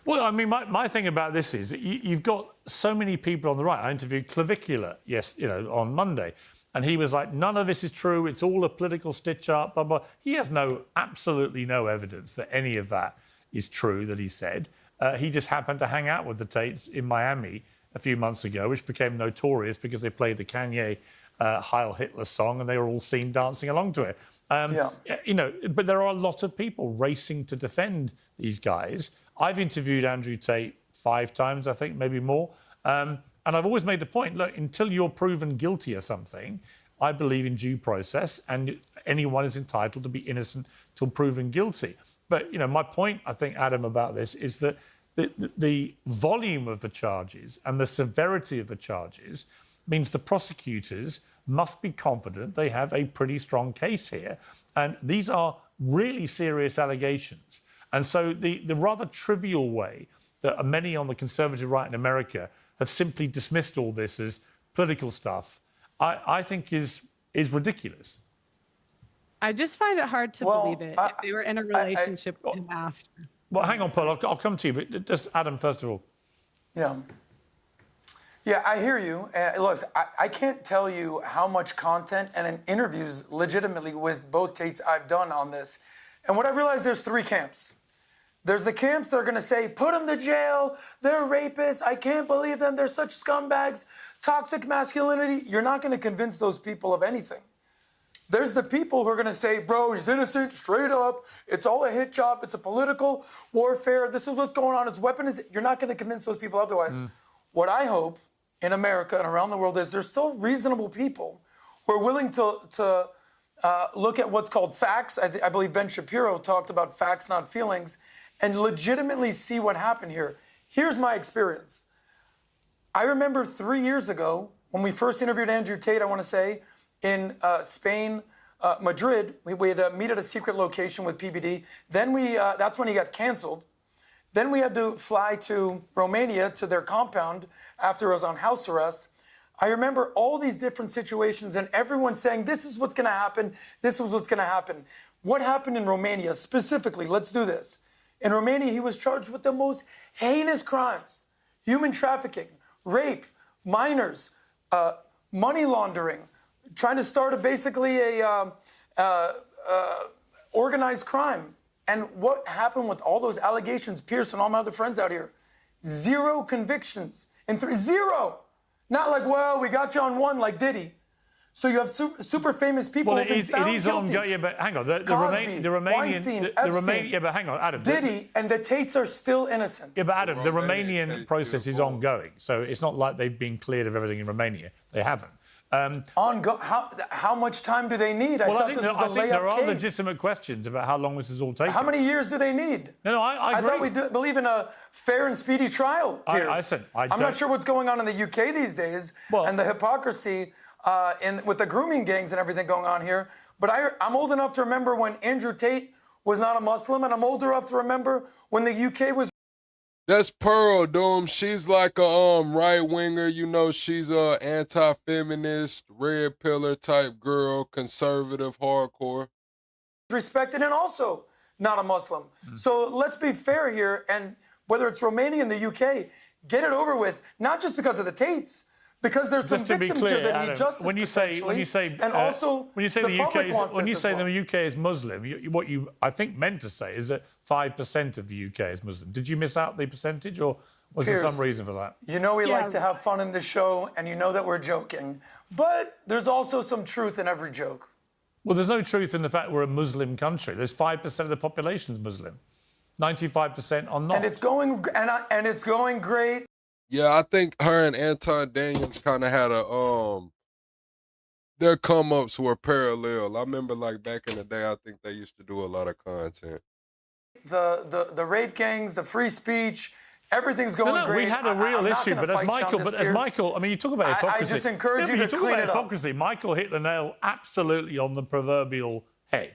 Well, I mean, my thing about this is you've got so many people on the right. I interviewed Clavicular, on Monday, and he was like, none of this is true. It's all a political stitch-up, blah, blah. He has absolutely no evidence that any of that is true that he said. He just happened to hang out with the Tates in Miami a few months ago, which became notorious because they played the Kanye Heil Hitler song, and they were all seen dancing along to it. But there are a lot of people racing to defend these guys. I've interviewed Andrew Tate 5 times, I think, maybe more. And I've always made the point, look, until you're proven guilty of something, I believe in due process, and anyone is entitled to be innocent till proven guilty. But, my point, I think, Adam, about this is that the volume of the charges and the severity of the charges means the prosecutors must be confident they have a pretty strong case here. And these are really serious allegations. And so the rather trivial way that many on the conservative right in America have simply dismissed all this as political stuff, I think is ridiculous. I just find it hard to believe it if they were in a relationship with him after. Well, hang on, Paul. I'll come to you, but just Adam, first of all. Yeah, I hear you. Look, I can't tell you how much content and interviews legitimately with both Tates I've done on this. And what I realize, there's 3 camps. There's the camps that are going to say, put them to jail, they're rapists, I can't believe them, they're such scumbags, toxic masculinity. You're not going to convince those people of anything. There's the people who are going to say, bro, he's innocent, straight up, it's all a hit job, it's a political warfare, this is what's going on, it's weaponized. You're not going to convince those people otherwise. What I hope in America and around the world is there's still reasonable people who are willing to look at what's called facts. I believe Ben Shapiro talked about facts, not feelings, and legitimately see what happened here. Here's my experience. I remember 3 years ago when we first interviewed Andrew Tate, I want to say, in Spain, Madrid. We had to meet at a secret location with PBD. Then that's when he got canceled. Then we had to fly to Romania to their compound after I was on house arrest. I remember all these different situations and everyone saying, this is what's going to happen. This is what's going to happen. What happened in Romania specifically? Let's do this. In Romania, he was charged with the most heinous crimes: human trafficking, rape, minors, money laundering, trying to start basically a organized crime. And what happened with all those allegations, Pierce and all my other friends out here? 0 convictions. And 0. Not like, well, we got you on 1 like Diddy. So you have super famous people. Well, it is ongoing. Yeah, but hang on. The Romanian. Yeah, but hang on, Adam. Diddy and the Tates are still innocent. Yeah, but Adam, the Romanian process is ongoing. So it's not like they've been cleared of everything in Romania. They haven't. How much time do they need? I think there are legitimate questions about how long this is all taking. How many years do they need? No, I agree. I thought we believe in a fair and speedy trial. I'm not sure what's going on in the UK these days, and the hypocrisy with the grooming gangs and everything going on here. But I'm old enough to remember when Andrew Tate was not a Muslim, and I'm old enough to remember when the UK was. That's Pearl, Doom. She's like a right-winger, she's a anti-feminist, red pillar type girl, conservative, hardcore. Respected and also not a Muslim. So let's be fair here, and whether it's Romania and the UK, get it over with, not just because of the Tates, because there's some victims here that need justice. When you say the UK is Muslim, what you I think meant to say is that 5% of the UK is Muslim. Did you miss out the percentage, or was there some reason for that? We like to have fun in the show, and that we're joking, but there's also some truth in every joke. Well, there's no truth in the fact we're a Muslim country. There's 5% of the population is Muslim, 95% are not. And it's going great. Yeah, I think her and Anton Daniels kind of had a their come ups were parallel. I remember like back in the day, I think they used to do a lot of content. The rape gangs, the free speech, everything's going great. We had a real issue, but as Michael, I mean, you talk about hypocrisy. I just encourage you to talk clean about it up. hypocrisy. Michael hit the nail absolutely on the proverbial head.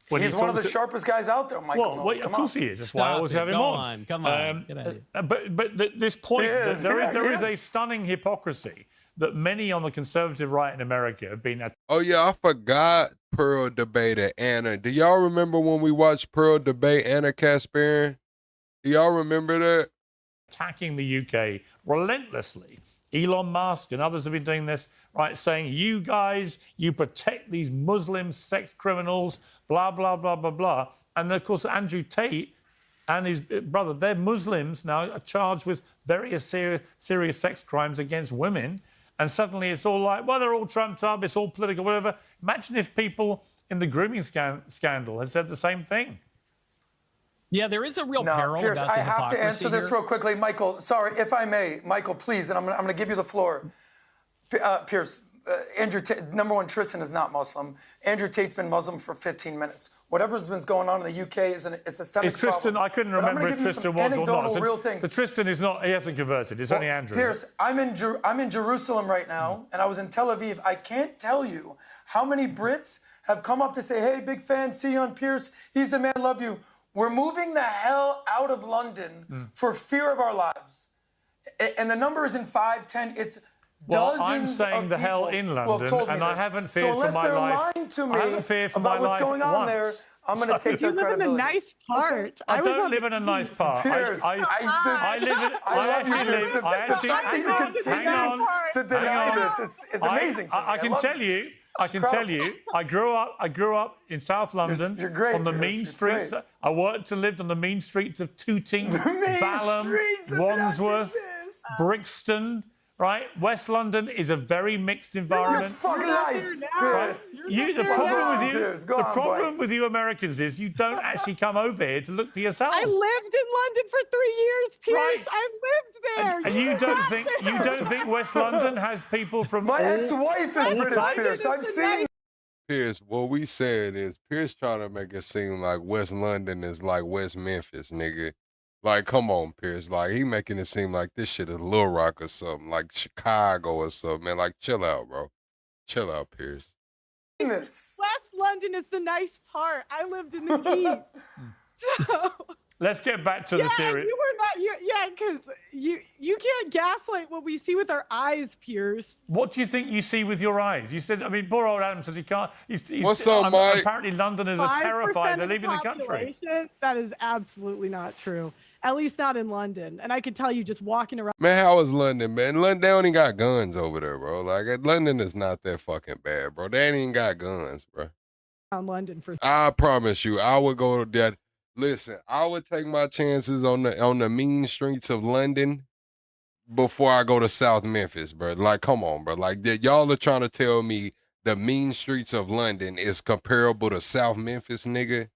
When He's one of the sharpest guys out there, Michael. Well, of course he is. That's why I always have him on. Come on. Get out of here. But this point, there is a stunning hypocrisy that many on the conservative right in America have been. Oh yeah, I forgot Pearl debated Anna. Do y'all remember when we watched Pearl debate Anna Kasparian? Do y'all remember that? Attacking the UK relentlessly. Elon Musk and others have been doing this, right? Saying, you guys, you protect these Muslim sex criminals, blah, blah, blah, blah, blah. And of course, Andrew Tate and his brother, they're Muslims now, are charged with various serious sex crimes against women. And suddenly it's all like, well, they're all trumped up, it's all political, whatever. Imagine if people in the grooming scandal had said the same thing. Yeah, there is a real peril Pierce, about the I have to answer this here. real quickly. Michael, sorry, if I may. Michael, please, and I'm going to give you the floor. Pierce, Andrew Tate, number one, Tristan is not Muslim. Andrew Tate's been Muslim for 15 minutes. Whatever's been going on in the UK is a systemic Is Tristan, problem. I couldn't remember if Tristan was or not. So Tristan is not, he hasn't converted. It's only Andrew. Pierce, I'm in Jerusalem right now, and I was in Tel Aviv. I can't tell you how many Brits have come up to say, hey, big fan, see you on Pierce. He's the man, love you. We're moving the hell out of London for fear of our lives. And the number isn't 5, 10, it's well, dozens I'm staying of the hell people in who have London, told me and I this. haven't feared for my life. Lying to me I haven't feared for about my what's life going on there, once. I'm going to take their You live in the credibility. nice part. I don't live in a nice part. Pierce, I live in. I actually live. I actually. Hang on. To deny this is amazing. I can tell you. I can tell you. I grew up in South London You're great, on the Pierce, mean you're streets. great. I worked and lived on the mean streets of Tooting, Balham, Wandsworth, Brixton. Right, West London is a very mixed environment. Fucking life, Pierce. The problem with you Americans is you don't actually come over here to look for yourselves. I lived in London for 3 years, Pierce. Right. I lived there. And you don't think West London has people from My all, ex-wife is all British, types? Pierce. I've seen. Pierce, what we saying is Pierce trying to make it seem like West London is like West Memphis, nigga. Like, come on, Pierce. Like, he making it seem like this shit is Little Rock or something, like Chicago or something, man. Like, chill out, bro. Chill out, Pierce. This. West London is the nice part. I lived in the east. So. Let's get back to the series. You were not. Because you can't gaslight what we see with our eyes, Pierce. What do you think you see with your eyes? You said, I mean, poor old Adam said he can't. What's up, Mike? Apparently, Londoners are terrified they're leaving the country. That is absolutely not true. At least not in London. And I can tell you, just walking around. Man, how is London, man? London, they only got guns over there, bro. Like, London is not that fucking bad, bro. They ain't even got guns, bro. London for. I promise you, I would go to that. Listen, I would take my chances on the mean streets of London before I go to South Memphis, bro. Like, come on, bro. Like, y'all are trying to tell me the mean streets of London is comparable to South Memphis, nigga?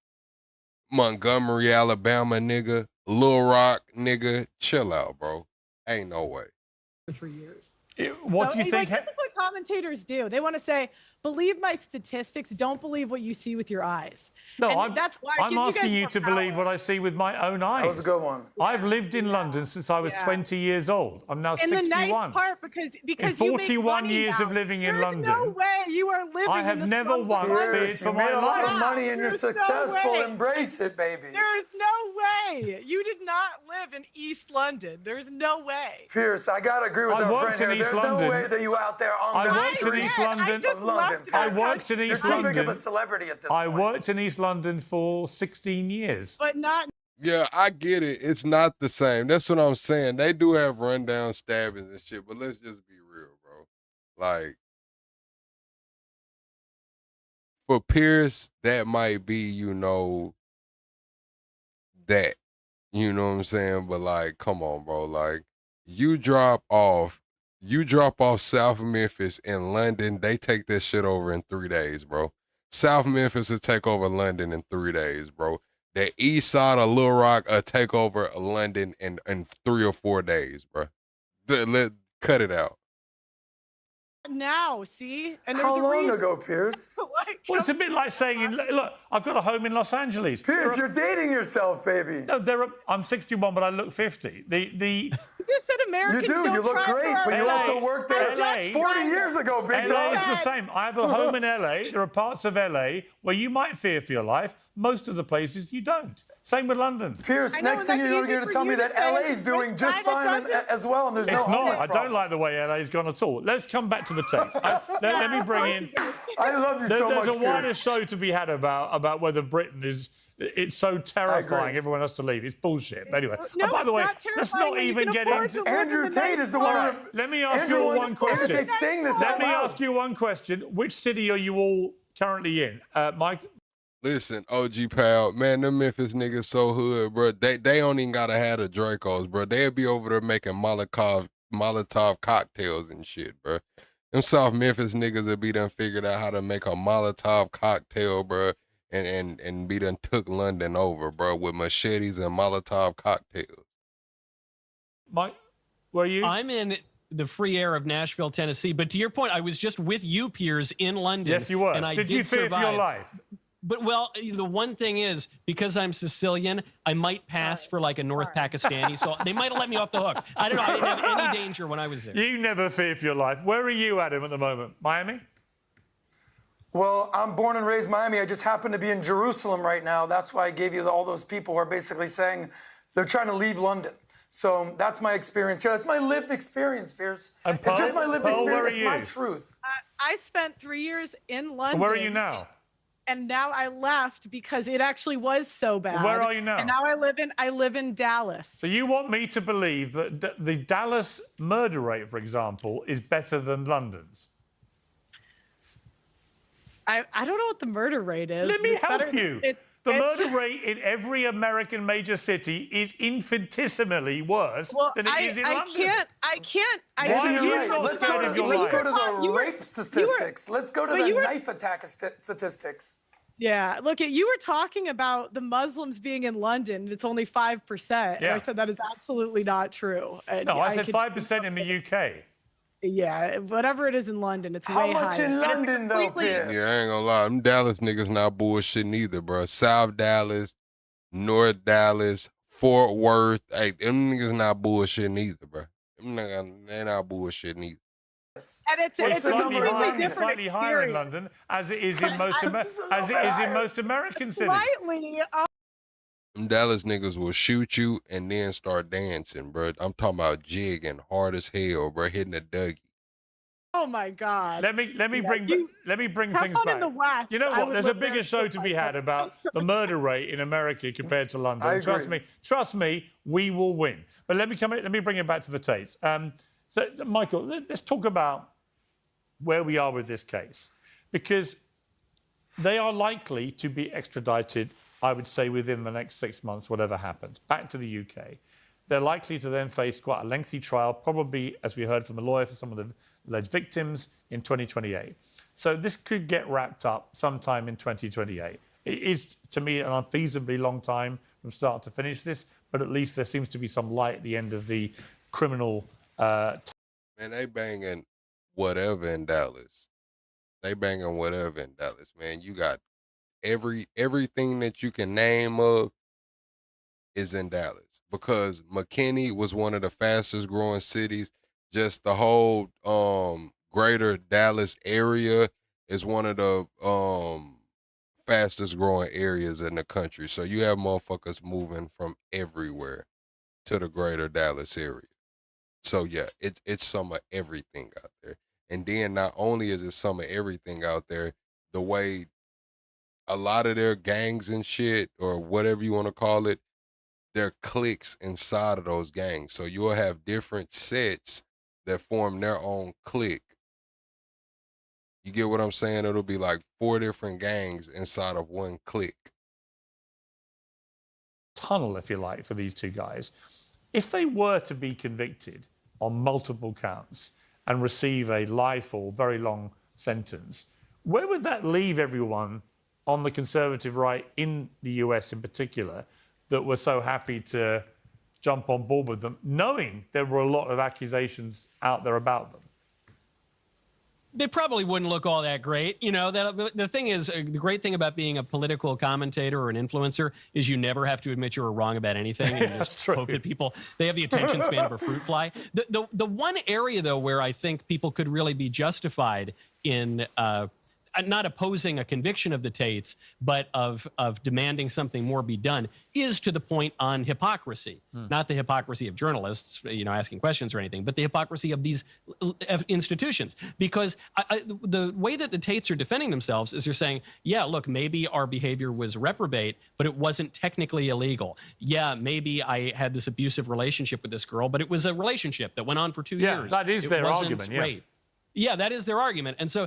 Montgomery, Alabama, nigga? Little Rock, nigga? Chill out, bro. Ain't no way. For 3 years. What do you think? This is what commentators do. They want to say, believe my statistics. Don't believe what you see with your eyes. No, and that's why I'm asking you to believe what I see with my own eyes. That was a good one. I've lived in London since I was 20 years old. I'm now 61. And the nice part, because in 41 years of living in London, no way you are living. I have never once feared for my life. You made a lot of life. money and you're successful. Embrace it, baby. There's no way. You did not live in East London. There's no way. Pierce, I gotta agree with our friend here. There's no way that you out there on the streets of London. I worked in East London. You're too big of a celebrity at this I point. worked in East London for 16 years. But not. Yeah, I get it. It's not the same. That's what I'm saying. They do have rundown stabbings and shit, but let's just be real, bro. Like, for Pierce, that might be, you know, that. You know what I'm saying? But, like, come on, bro. Like, you drop off South Memphis in London, they take that shit over in 3 days, bro. South Memphis will take over London in 3 days, bro. The east side of Little Rock will take over London in 3 or 4 days, bro. Cut it out. now, see? And there's How a long reason. ago, Pierce? Well, it's a bit like saying, look, I've got a home in Los Angeles. Pierce, you're dating yourself, baby. No, I'm 61, but I look 50. You just said Americans You do. don't You look try great, for but you ourselves. also worked there LA, 40 years ago, big LA dog. is the same. I have a home in LA. There are parts of LA where you might fear for your life. Most of the places you don't. Same with London. Pierce, next thing you're going to tell me that LA is doing just fine as well, and there's no It's not. homeless I problem. don't like the way LA's gone at all. Let's come back to the tapes. Let me bring in. I love you so much, There's a wider Pierce. show to be had about whether Britain is. It's so terrifying. Everyone has to leave. It's bullshit. But anyway, No, by the way, it's not let's terrifying not when you even can get afford into. to live in Andrew the Tate nice is the part. one. All right, let me ask Andrew you wants- one question. Andrew Tate's saying this Let out me loud. ask you one question. Which city are you all currently in, Mike? Listen, OG pal, man, them Memphis niggas so hood, bro. They don't even gotta have the Dracos, bro. They'll be over there making Molotov cocktails and shit, bro. Them South Memphis niggas will be done figured out how to make a Molotov cocktail, bro, and be done took London over, bro, with machetes and Molotov cocktails. Mike, where are you? I'm in the free air of Nashville, Tennessee. But to your point, I was just with you, Piers, in London. Yes, you were. And I Did you fear for your survive. life? But, well, the one thing is, because I'm Sicilian, I might pass for like a North Pakistani, so they might have let me off the hook. I don't know. I didn't have any danger when I was there. You never fear for your life. Where are you, Adam, at the moment? Miami? Well, I'm born and raised Miami. I just happen to be in Jerusalem right now. That's why I gave you all those people who are basically saying they're trying to leave London. So that's my experience here. That's my lived experience, Pierce. And It's Pearl? just my lived Pearl, experience. where are It's you? my truth. I spent 3 years in London. Where are you now? And now I left because it actually was so bad. Where are you now? And now I live in Dallas. So you want me to believe that the Dallas murder rate, for example, is better than London's? I don't know what the murder rate is. Let but me it's better help than- you. The it's- murder rate in every American major city is infinitesimally worse than it is in London. I can't. Why are you Right. not Let's scared of your let's go to life? the rape statistics. Let's go to but the you were- knife attack statistics. Yeah, look, you were talking about the Muslims being in London. And it's only 5%. And Yeah. I said that is absolutely not true. And No, I said could- 5% in the UK. Yeah, whatever it is in London, it's How way much higher. in And it's London, though, completely- Pierre? Yeah, I ain't gonna lie. Them Dallas niggas not bullshitting either, bro. South Dallas, North Dallas, Fort Worth. Hey, them niggas not bullshitting either, bro. Them niggas, they not bullshitting either. And it's Well, a slightly completely higher, different slightly higher in experience. London, as it is in most American cities. Slightly. Them Dallas niggas will shoot you and then start dancing, bro. I'm talking about jigging hard as hell, bro, hitting a Dougie. Oh my God. Let me bring Have things fun back. in the West. You know I what? would There's a live there bigger and show kill to be myself. had about the murder rate in America compared to London. I Trust agree. me, we will win. But let me bring it back to the Tates. So Michael, let's talk about where we are with this case, because they are likely to be extradited, I would say, within the next 6 months, whatever happens, back to the UK. They're likely to then face quite a lengthy trial, probably, as we heard from a lawyer, for some of the alleged victims in 2028. So this could get wrapped up sometime in 2028. It is, to me, an unfeasibly long time from start to finish this, but at least there seems to be some light at the end of the criminal. Man, they banging whatever in Dallas. They banging whatever in Dallas, man. You got everything that you can name of is in Dallas, because McKinney was one of the fastest growing cities. Just the whole greater Dallas area is one of the fastest growing areas in the country. So you have motherfuckers moving from everywhere to the greater Dallas area. So yeah, it's some of everything out there. And then not only is it some of everything out there, the way a lot of their gangs and shit, or whatever you want to call it, they're cliques inside of those gangs. So you'll have different sets that form their own clique. You get what I'm saying? It'll be like 4 different gangs inside of one clique. Tunnel, if you like, for these two guys. If they were to be convicted on multiple counts and receive a life or very long sentence, where would that leave everyone on the conservative right in the US in particular that were so happy to jump on board with them, knowing there were a lot of accusations out there about them? They probably wouldn't look all that great. You know, the thing is, the great thing about being a political commentator or an influencer is you never have to admit you were wrong about anything. And just hope that people, they have the attention span of a fruit fly. The one area, though, where I think people could really be justified in not opposing a conviction of the Tates, but of demanding something more be done, is to the point on hypocrisy. Not the hypocrisy of journalists, you know, asking questions or anything, but the hypocrisy of these institutions. Because the way that the Tates are defending themselves is they're saying, yeah, look, maybe our behavior was reprobate, but it wasn't technically illegal. Yeah, maybe I had this abusive relationship with this girl, but it was a relationship that went on for 2 years. That is their argument, yeah. Rape. Yeah, that is their argument. And so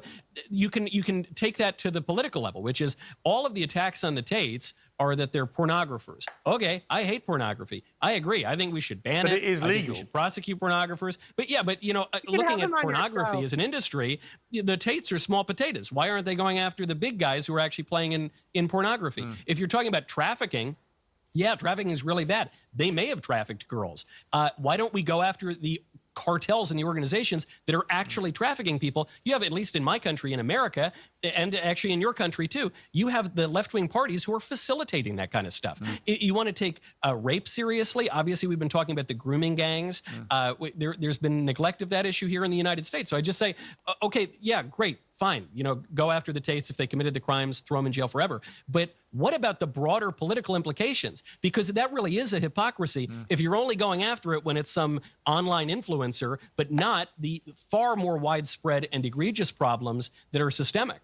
you can take that to the political level, which is all of the attacks on the Tates are that they're pornographers. Okay, I hate pornography. I agree. I think we should ban it. But it is I think legal. we should prosecute pornographers. But yeah, but you know, looking at pornography as an industry, the Tates are small potatoes. Why aren't they going after the big guys who are actually playing in pornography? If you're talking about trafficking, yeah, trafficking is really bad. They may have trafficked girls. Why don't we go after the cartels and the organizations that are actually trafficking people? You have, at least in my country, in America, and actually in your country too, you have the left-wing parties who are facilitating that kind of stuff. You want to take rape seriously? Obviously, we've been talking about the grooming gangs. There's been neglect of that issue here in the United States. So I just say, okay, yeah, great. Fine, you know, go after the Tates. If they committed the crimes, throw them in jail forever. But what about the broader political implications? Because that really is a hypocrisy if you're only going after it when it's some online influencer, but not the far more widespread and egregious problems that are systemic.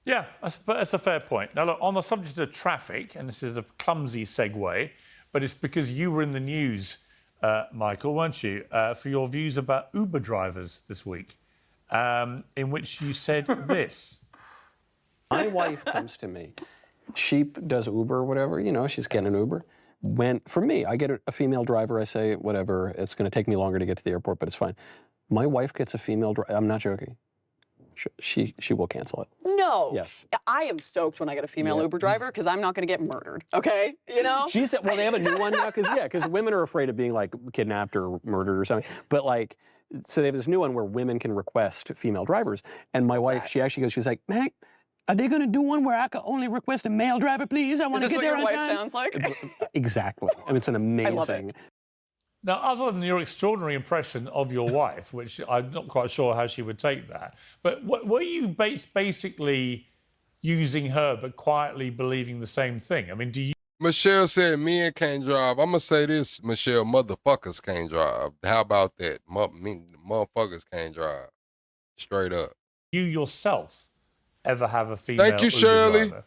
Yeah, that's a fair point. Now, look, on the subject of traffic, and this is a clumsy segue, but it's because you were in the news, Michael, weren't you, for your views about Uber drivers this week. In which you said this. My wife comes to me. She does Uber or whatever, you know, she's getting an Uber. For me, I get a female driver, I say, whatever, it's going to take me longer to get to the airport, but it's fine. My wife gets a female driver, I'm not joking. She will cancel it. No. Yes. I am stoked when I get a female Uber driver because I'm not going to get murdered, okay? You know? She said, well, they have a new one now, because women are afraid of being, like, kidnapped or murdered or something. But, like, so they have this new one where women can request female drivers. And my wife, she actually goes, she's like, Mac, are they going to do one where I can only request a male driver, please? I want to get there on time. Is this what your wife sounds like? Exactly. I mean, it's an amazing... I love it. Now, other than your extraordinary impression of your wife, which I'm not quite sure how she would take that, but were you basically using her but quietly believing the same thing? I mean, do you... Michelle said men can't drive. I'm going to say this, Michelle, motherfuckers can't drive. How about that? Motherfuckers can't drive. Straight up. You yourself ever have a female Thank you, Uber Shirley. driver?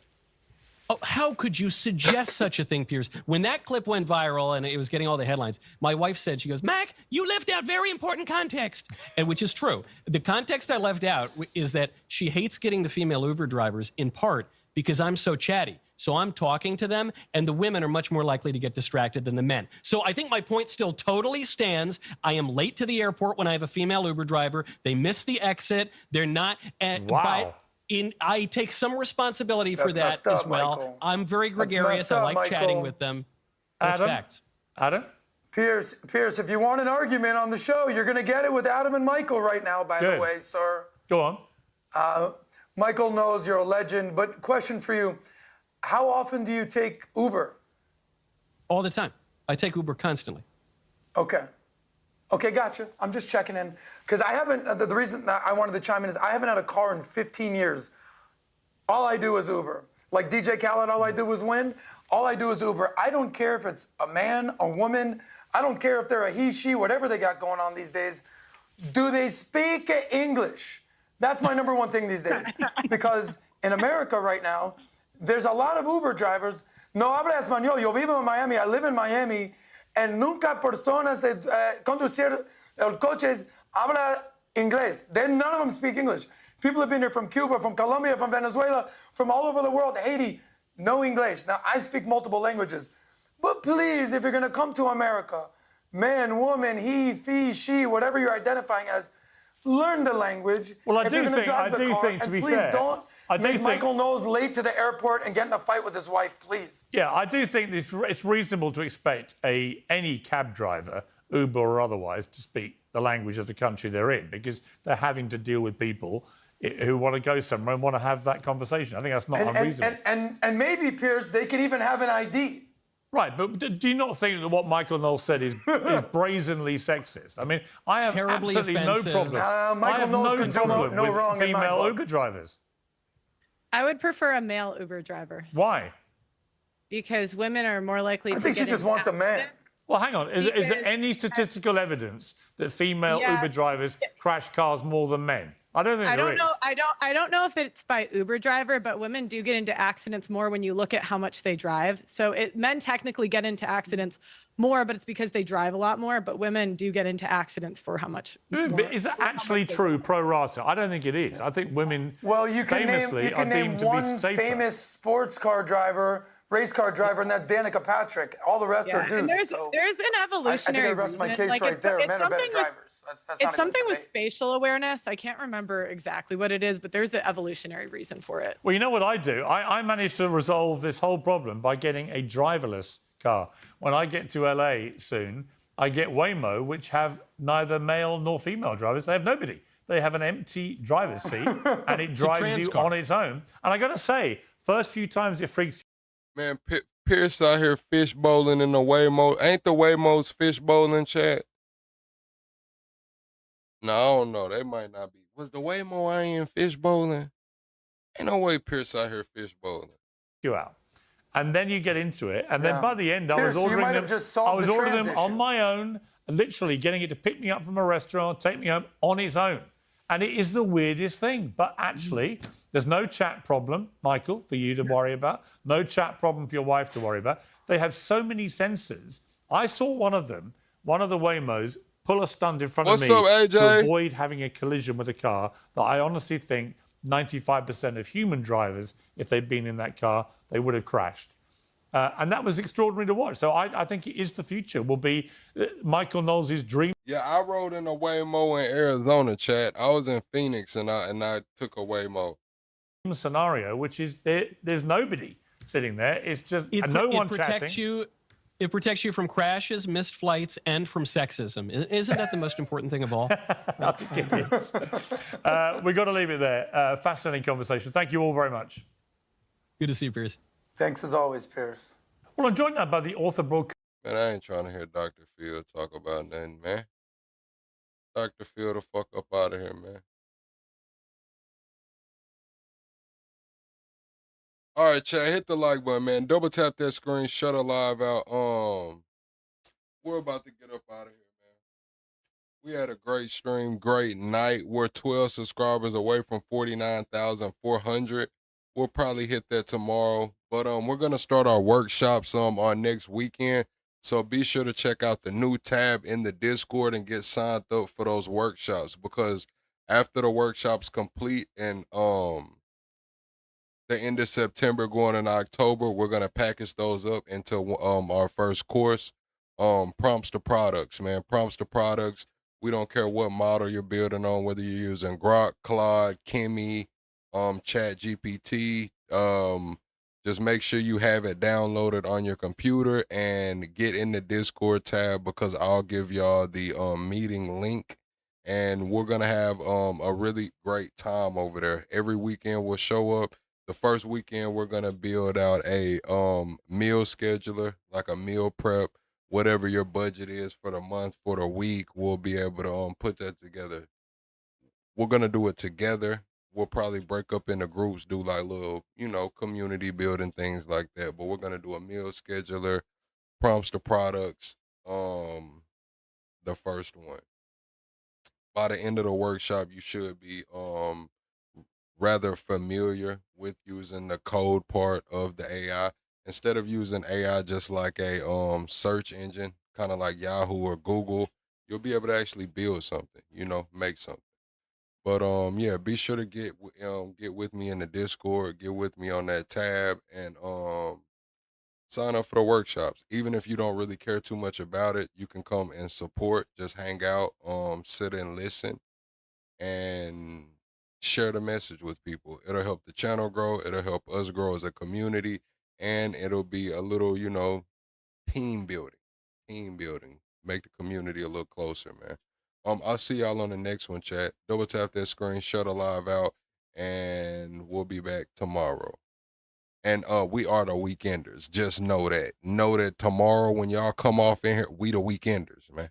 Oh, how could you suggest such a thing, Piers? When that clip went viral and it was getting all the headlines, my wife said, she goes, Mac, you left out very important context. And which is true. The context I left out is that she hates getting the female Uber drivers in part because I'm so chatty. So I'm talking to them, and the women are much more likely to get distracted than the men. So I think my point still totally stands. I am late to the airport when I have a female Uber driver. They miss the exit. They're not... Wow. I take some responsibility for that as well. Michael. I'm very gregarious. I like chatting with them. That's facts. Adam? Pierce, if you want an argument on the show, you're going to get it with Adam and Michael right now, by the way, sir. Go on. Michael knows you're a legend, but question for you. How often do you take Uber? All the time. I take Uber constantly. Okay, gotcha. I'm just checking in. Because I haven't, the reason that I wanted to chime in is I haven't had a car in 15 years. All I do is Uber. Like DJ Khaled, all I do is win. All I do is Uber. I don't care if it's a man, a woman. I don't care if they're a he, she, whatever they got going on these days. Do they speak English? That's my number one thing these days. Because in America right now, there's a lot of Uber drivers. No habla español. Yo vivo en Miami. I live in Miami. And nunca personas de conducir el coches habla inglés. Then none of them speak English. People have been here from Cuba, from Colombia, from Venezuela, from all over the world, Haiti, no English. Now, I speak multiple languages. But please, if you're going to come to America, man, woman, he, she, whatever you're identifying as, learn the language. Well, I if do you're gonna think, drive I the do car, think, to and be please fair, don't I do make think, Michael Knowles late to the airport and get in a fight with his wife, please. Yeah, I do think it's reasonable to expect any cab driver, Uber or otherwise, to speak the language of the country they're in, because they're having to deal with people who want to go somewhere and want to have that conversation. I think that's not unreasonable. And maybe, Piers, they can even have an ID. Right, but do you not think that what Michael Knowles said is brazenly sexist? I mean, I have Terribly absolutely offensive. no problem. Michael I have Knowles no can do problem no with wrong in my female book. Uber drivers. I would prefer a male Uber driver Why? because women are more likely to I think she get just into wants a man. Well, hang on. Is there any statistical evidence that female Uber drivers crash cars more than men? I don't think there is. I don't know if it's by Uber driver, but women do get into accidents more when you look at how much they drive. So men technically get into accidents more, but it's because they drive a lot more. But women do get into accidents for how much. But is that actually true, pro rata? I don't think it is. I think women Well, you can famously are deemed to be one safer. famous sports car driver, race car driver, and that's Danica Patrick. All the rest are dudes. And there's so an evolutionary I think I rest my reason. case right there. Men are better drivers. That's not It's even something a with debate. spatial awareness. I can't remember exactly what it is, but there's an evolutionary reason for it. Well, you know what I do? I managed to resolve this whole problem by getting a driverless car. When I get to LA soon, I get Waymo, which have neither male nor female drivers. They have nobody. They have an empty driver's seat, and it drives you on its own. And I got to say, first few times it freaks you. Man, Pierce out here fish bowling in the Waymo. Ain't the Waymo's fish bowling, chat? No, I don't know. They might not be. Was the Waymo I ain't fish bowling? Ain't no way Pierce out here fish bowling. You out. And then you get into it. And then by the end, I was Pierce, you ordering might them. have just solved the ordering them trans on issue. my own, literally getting it to pick me up from a restaurant, take me home on its own. And it is the weirdest thing. But actually, there's no chat problem, Michael, for you to worry about. No chat problem for your wife to worry about. They have so many sensors. I saw one of them, one of the Waymos, pull a stunt in front What's of me up, AJ? to avoid having a collision with a car that I honestly think 95% of human drivers, if they'd been in that car, they would have crashed. And that was extraordinary to watch. So I think it is the future, will be Michael Knowles' dream. Yeah, I rode in a Waymo in Arizona, chat. I was in Phoenix and I took a Waymo. Scenario, which is there's nobody sitting there. It's just no one chatting. It protects you from crashes, missed flights, and from sexism. Isn't that the most important thing of all? I think it is. We've got to leave it there. Fascinating conversation. Thank you all very much. Good to see you, Piers. Thanks as always, Pierce. Well, I'm joined now by the author broadcast. Man, I ain't trying to hear Dr. Phil talk about nothing, man. Dr. Phil, the fuck up out of here, man. All right, chat, hit the like button, man. Double tap that screen, shut a live out. We're about to get up out of here, man. We had a great stream, great night. We're 12 subscribers away from 49,400. We'll probably hit that tomorrow. But we're gonna start our workshops on next weekend. So be sure to check out the new tab in the Discord and get signed up for those workshops, because after the workshops complete and the end of September going into October, we're gonna package those up into our first course. Prompts to products, man. Prompts to products. We don't care what model you're building on, whether you're using Grok, Claude, Kimi, Chat GPT. Just make sure you have it downloaded on your computer and get in the Discord tab, because I'll give y'all the meeting link, and we're gonna have a really great time over there. Every weekend we'll show up. The first weekend we're gonna build out a meal scheduler, like a meal prep, whatever your budget is for the month, for the week. We'll be able to put that together. We're gonna do it together. We'll probably break up into groups, do like little, community building things like that. But we're gonna do a meal scheduler, prompts to products, the first one. By the end of the workshop, you should be rather familiar with using the code part of the AI. Instead of using AI just like a search engine, kind of like Yahoo or Google, you'll be able to actually build something, make something. But yeah, be sure to get with me in the Discord, get with me on that tab, and sign up for the workshops. Even if you don't really care too much about it, you can come and support, just hang out, sit and listen, and share the message with people. It'll help the channel grow, it'll help us grow as a community, and it'll be a little, team building. Make the community a little closer, man. I'll see y'all on the next one, chat. Double tap that screen, shut a live out, and we'll be back tomorrow. And we are the Weekenders. Just know that. Know that tomorrow when y'all come off in here, we the Weekenders, man.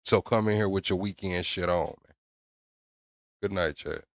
So come in here with your weekend shit on, man. Good night, Chad.